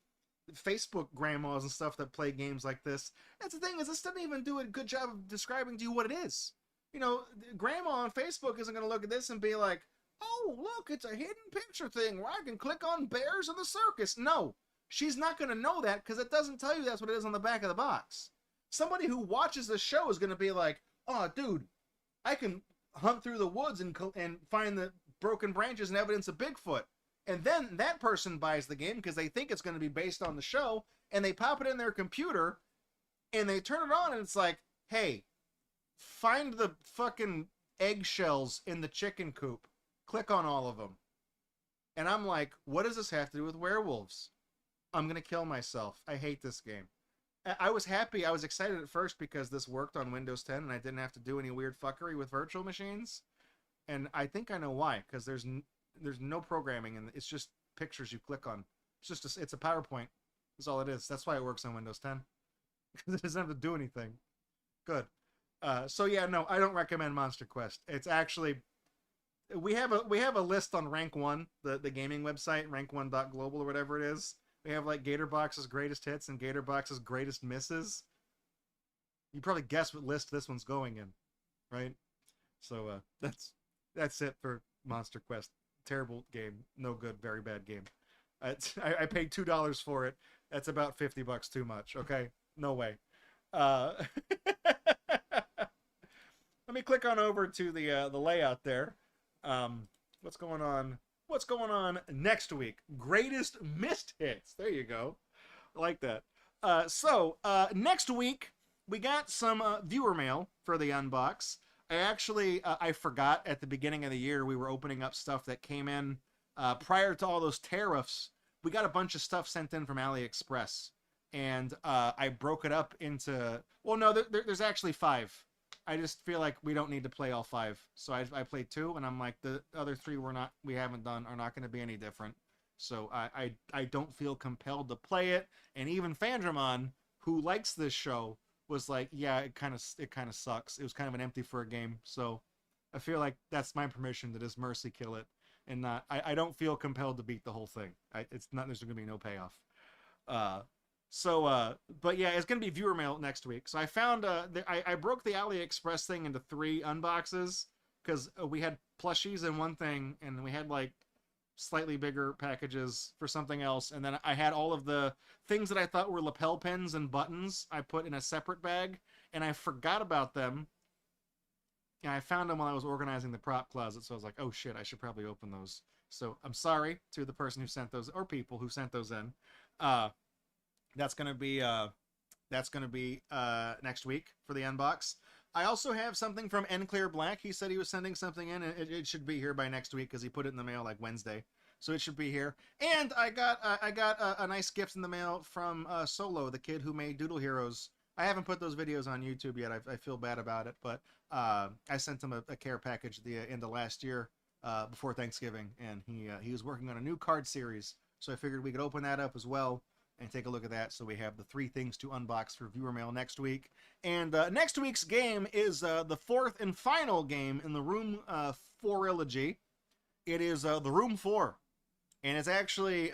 Facebook grandmas and stuff that play games like this. That's the thing, is this doesn't even do a good job of describing to you what it is. You know, grandma on Facebook isn't going to look at this and be like, oh, look, it's a hidden picture thing where I can click on bears in the circus. No, she's not going to know that, because it doesn't tell you that's what it is on the back of the box. Somebody who watches the show is going to be like, oh, dude, I can hunt through the woods and find the broken branches and evidence of Bigfoot. And then that person buys the game because they think it's going to be based on the show, and they pop it in their computer, and they turn it on, and it's like, hey, find the fucking eggshells in the chicken coop. Click on all of them. And I'm like, what does this have to do with werewolves? I'm going to kill myself. I hate this game. I was happy. I was excited at first because this worked on Windows 10 and I didn't have to do any weird fuckery with virtual machines. And I think I know why, because there's no programming, and it's just pictures you click on. It's a PowerPoint. That's all it is. That's why it works on Windows 10. Because it doesn't have to do anything. Good. So yeah, no, I don't recommend MonsterQuest. It's actually, we have a list on Rank One, the gaming website, rank1.global or whatever it is. We have like GatorBox's greatest hits and GatorBox's greatest misses. You probably guess what list this one's going in, right? So that's it for MonsterQuest. Terrible game, no good, very bad game. I paid $2 for it. That's about $50 too much. Okay, no way. Let me click on over to the layout there. What's going on? What's going on next week? Greatest missed hits. There you go. I like that. So next week we got some viewer mail for the unbox. I forgot at the beginning of the year we were opening up stuff that came in prior to all those tariffs. We got a bunch of stuff sent in from AliExpress, and I broke it up into. Well, no, there's actually 5. I just feel like we don't need to play all 5, so I played 2, and I'm like the other 3 are not going to be any different. So I don't feel compelled to play it, and even Fandramon, who likes this show, was like, yeah, it kind of sucks. It was kind of an empty for a game, so I feel like that's my permission to just mercy kill it, and not. I don't feel compelled to beat the whole thing. It's not. There's going to be no payoff. But yeah, it's going to be viewer mail next week. So I found I broke the AliExpress thing into 3 unboxes because we had plushies in one thing, and we had like slightly bigger packages for something else, and then I had all of the things that I thought were lapel pins and buttons I put in a separate bag, and I forgot about them. And I found them while I was organizing the prop closet, so I was like, oh shit, I should probably open those. So I'm sorry to the person who sent those, or people who sent those in. That's gonna be next week for the unbox. I also have something from Clear Black. He said he was sending something in, and it should be here by next week because he put it in the mail like Wednesday, so it should be here. And I got a nice gift in the mail from Solo, the kid who made Doodle Heroes. I haven't put those videos on YouTube yet. I feel bad about it, but I sent him a care package at the end of last year before Thanksgiving, and he was working on a new card series, so I figured we could open that up as well and take a look at that. So we have the 3 things to unbox for viewer mail next week. And next week's game is the 4th and final game in the Room 4-ilogy. It is the Room 4. And it's actually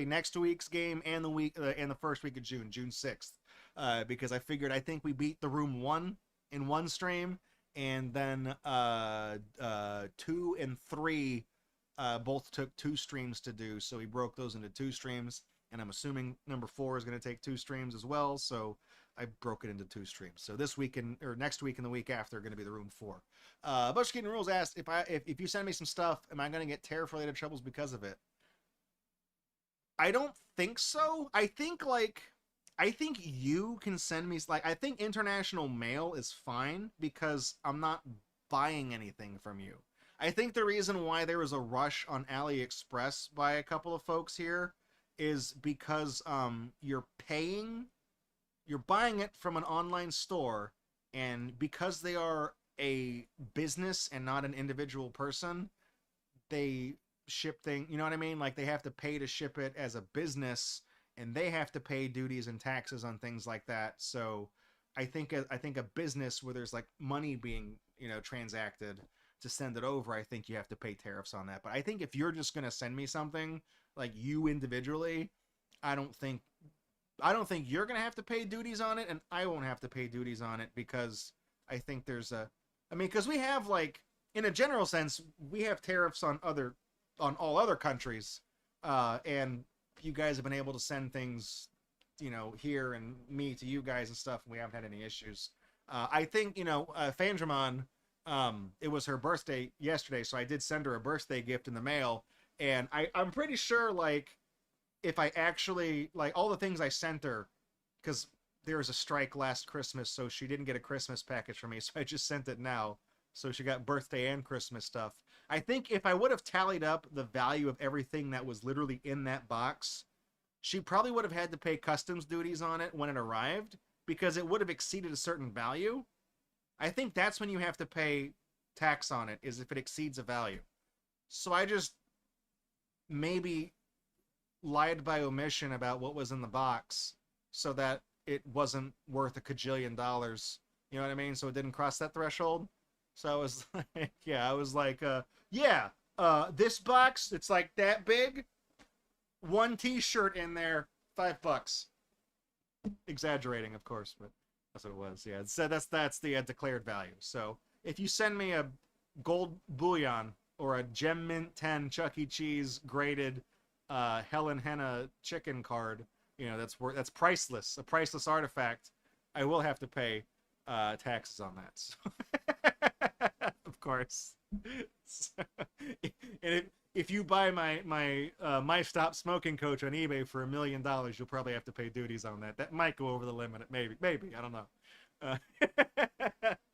next week's game and the first week of June 6th. Because I think we beat the Room 1 in one stream, and then 2 and 3 both took 2 streams to do, so we broke those into 2 streams. And I'm assuming number 4 is going to take 2 streams as well, so I broke it into 2 streams. So this week or next week and the week after are going to be the Room 4. Bushkin Rules asked if you send me some stuff, am I going to get tariff-related troubles because of it? I don't think so. I think you can send me I think international mail is fine because I'm not buying anything from you. I think the reason why there was a rush on AliExpress by a couple of folks here is because you're buying it from an online store, and because they are a business and not an individual person, they ship things, you know what I mean? Like they have to pay to ship it as a business, and they have to pay duties and taxes on things like that. So I think a business where there's like money being, transacted to send it over, I think you have to pay tariffs on that. But I think if you're just going to send me something like you individually, I don't think you're going to have to pay duties on it, and I won't have to pay duties on it, because I think because we have, like, in a general sense, we have tariffs on all other countries, and you guys have been able to send things, here and me to you guys and stuff, and we haven't had any issues. I think, Fandramon, it was her birthday yesterday, so I did send her a birthday gift in the mail, and I'm pretty sure, like, if I actually, like, all the things I sent her, because there was a strike last Christmas, so she didn't get a Christmas package from me, so I just sent it now. So she got birthday and Christmas stuff. I think if I would have tallied up the value of everything that was literally in that box, she probably would have had to pay customs duties on it when it arrived, because it would have exceeded a certain value. I think that's when you have to pay tax on it, is if it exceeds a value. So I just maybe lied by omission about what was in the box so that it wasn't worth $1 kajillion. You know what I mean? So it didn't cross that threshold. So I was like, yeah, I was like, yeah, this box, it's like that big. One T-shirt in there, $5. Exaggerating, of course, but that's what it was. Yeah, so that's the declared value. So if you send me a gold bullion or a gem mint 10 Chuck E. Cheese graded Helen Henna chicken card, you know, that's priceless, a priceless artifact. I will have to pay taxes on that. So, of course. So, and if you buy my stop smoking coach on eBay for $1 million, you'll probably have to pay duties on that. That might go over the limit. Maybe I don't know.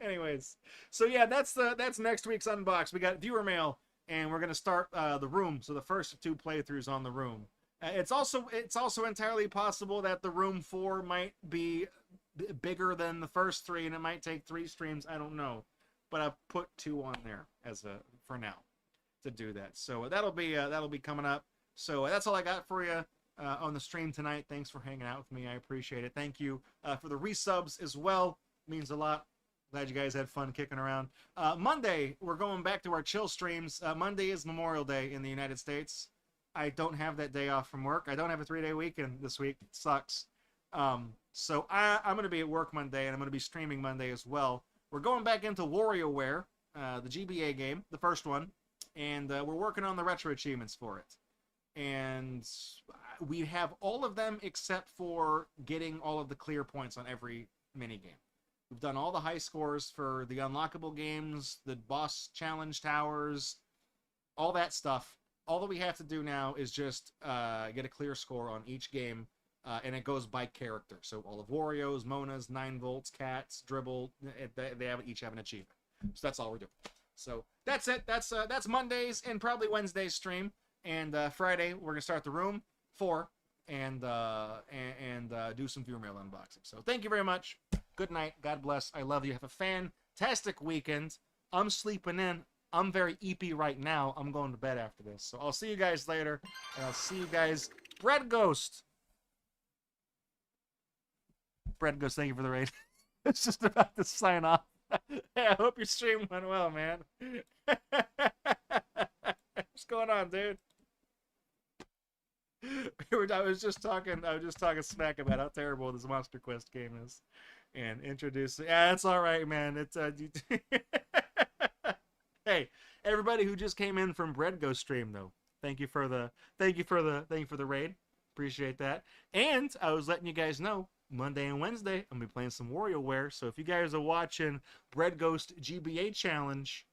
Anyways, so yeah, that's next week's unbox. We got viewer mail, and we're gonna start the room. So the first of 2 playthroughs on the room. It's also entirely possible that the room 4 might be bigger than the first 3, and it might take 3 streams. I don't know, but I've put 2 on there as for now to do that. So that'll be coming up. So that's all I got for you on the stream tonight. Thanks for hanging out with me. I appreciate it. Thank you for the resubs as well. Means a lot. Glad you guys had fun kicking around. Monday, we're going back to our chill streams. Monday is Memorial Day in the United States. I don't have that day off from work. I don't have a 3-day weekend this week. It sucks. So I'm going to be at work Monday, and I'm going to be streaming Monday as well. We're going back into WarioWare, the GBA game, the first one, and we're working on the retro achievements for it. And we have all of them except for getting all of the clear points on every minigame. We've done all the high scores for the unlockable games, the boss challenge towers, all that stuff. All that we have to do now is just get a clear score on each game, and it goes by character. So all of Wario's, Mona's, 9 Volts, Cat's, Dribble, they each have an achievement. So that's all we're doing. So that's it. That's Mondays and probably Wednesday's stream. And Friday we're gonna start the room 4 and do some viewer mail unboxing. So thank you very much. Good night. God bless. I love you. Have a fantastic weekend. I'm sleeping in. I'm very eepy right now. I'm going to bed after this. So I'll see you guys later. And I'll see you guys. Bread Ghost. Bread Ghost, thank you for the raid. It's just about to sign off. Hey, I hope your stream went well, man. What's going on, dude? I was just talking smack about how terrible this MonsterQuest game is. And introducing, yeah, it's all right, man. It's hey, everybody who just came in from Bread Ghost stream though, thank you for the raid. Appreciate that. And I was letting you guys know Monday and Wednesday I'm gonna be playing some WarioWare. So if you guys are watching Bread Ghost GBA challenge,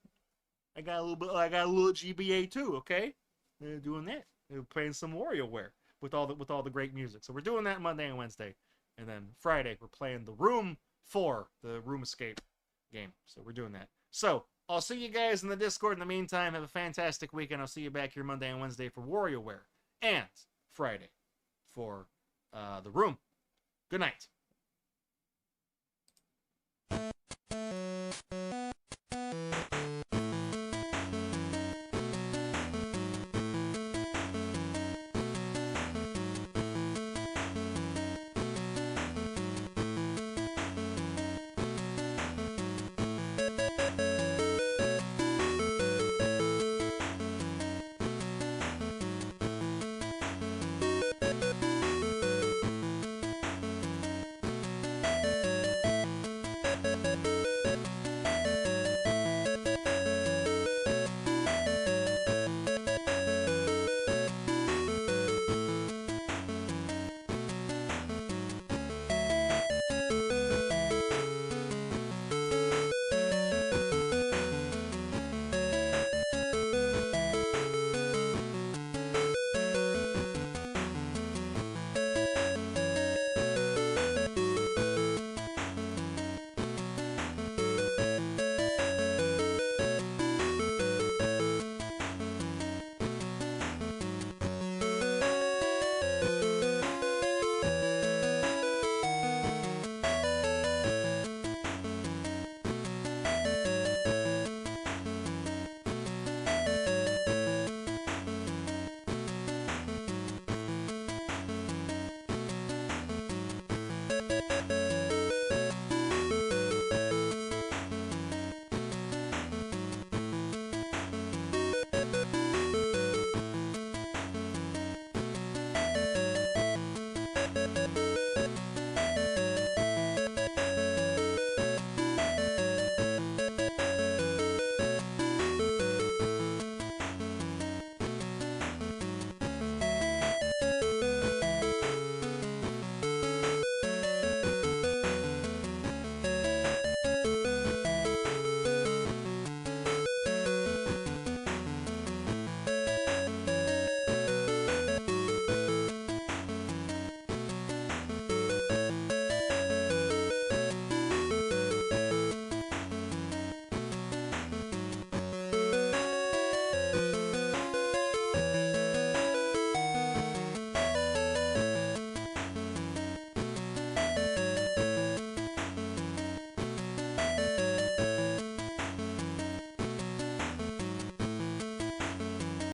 I got a little GBA too. Okay, they're doing that. They're playing some WarioWare with all the great music. So we're doing that Monday and Wednesday. And then Friday, we're playing the Room 4, the Room Escape game. So we're doing that. So I'll see you guys in the Discord. In the meantime, have a fantastic weekend. I'll see you back here Monday and Wednesday for WarioWare. And Friday for the Room. Good night.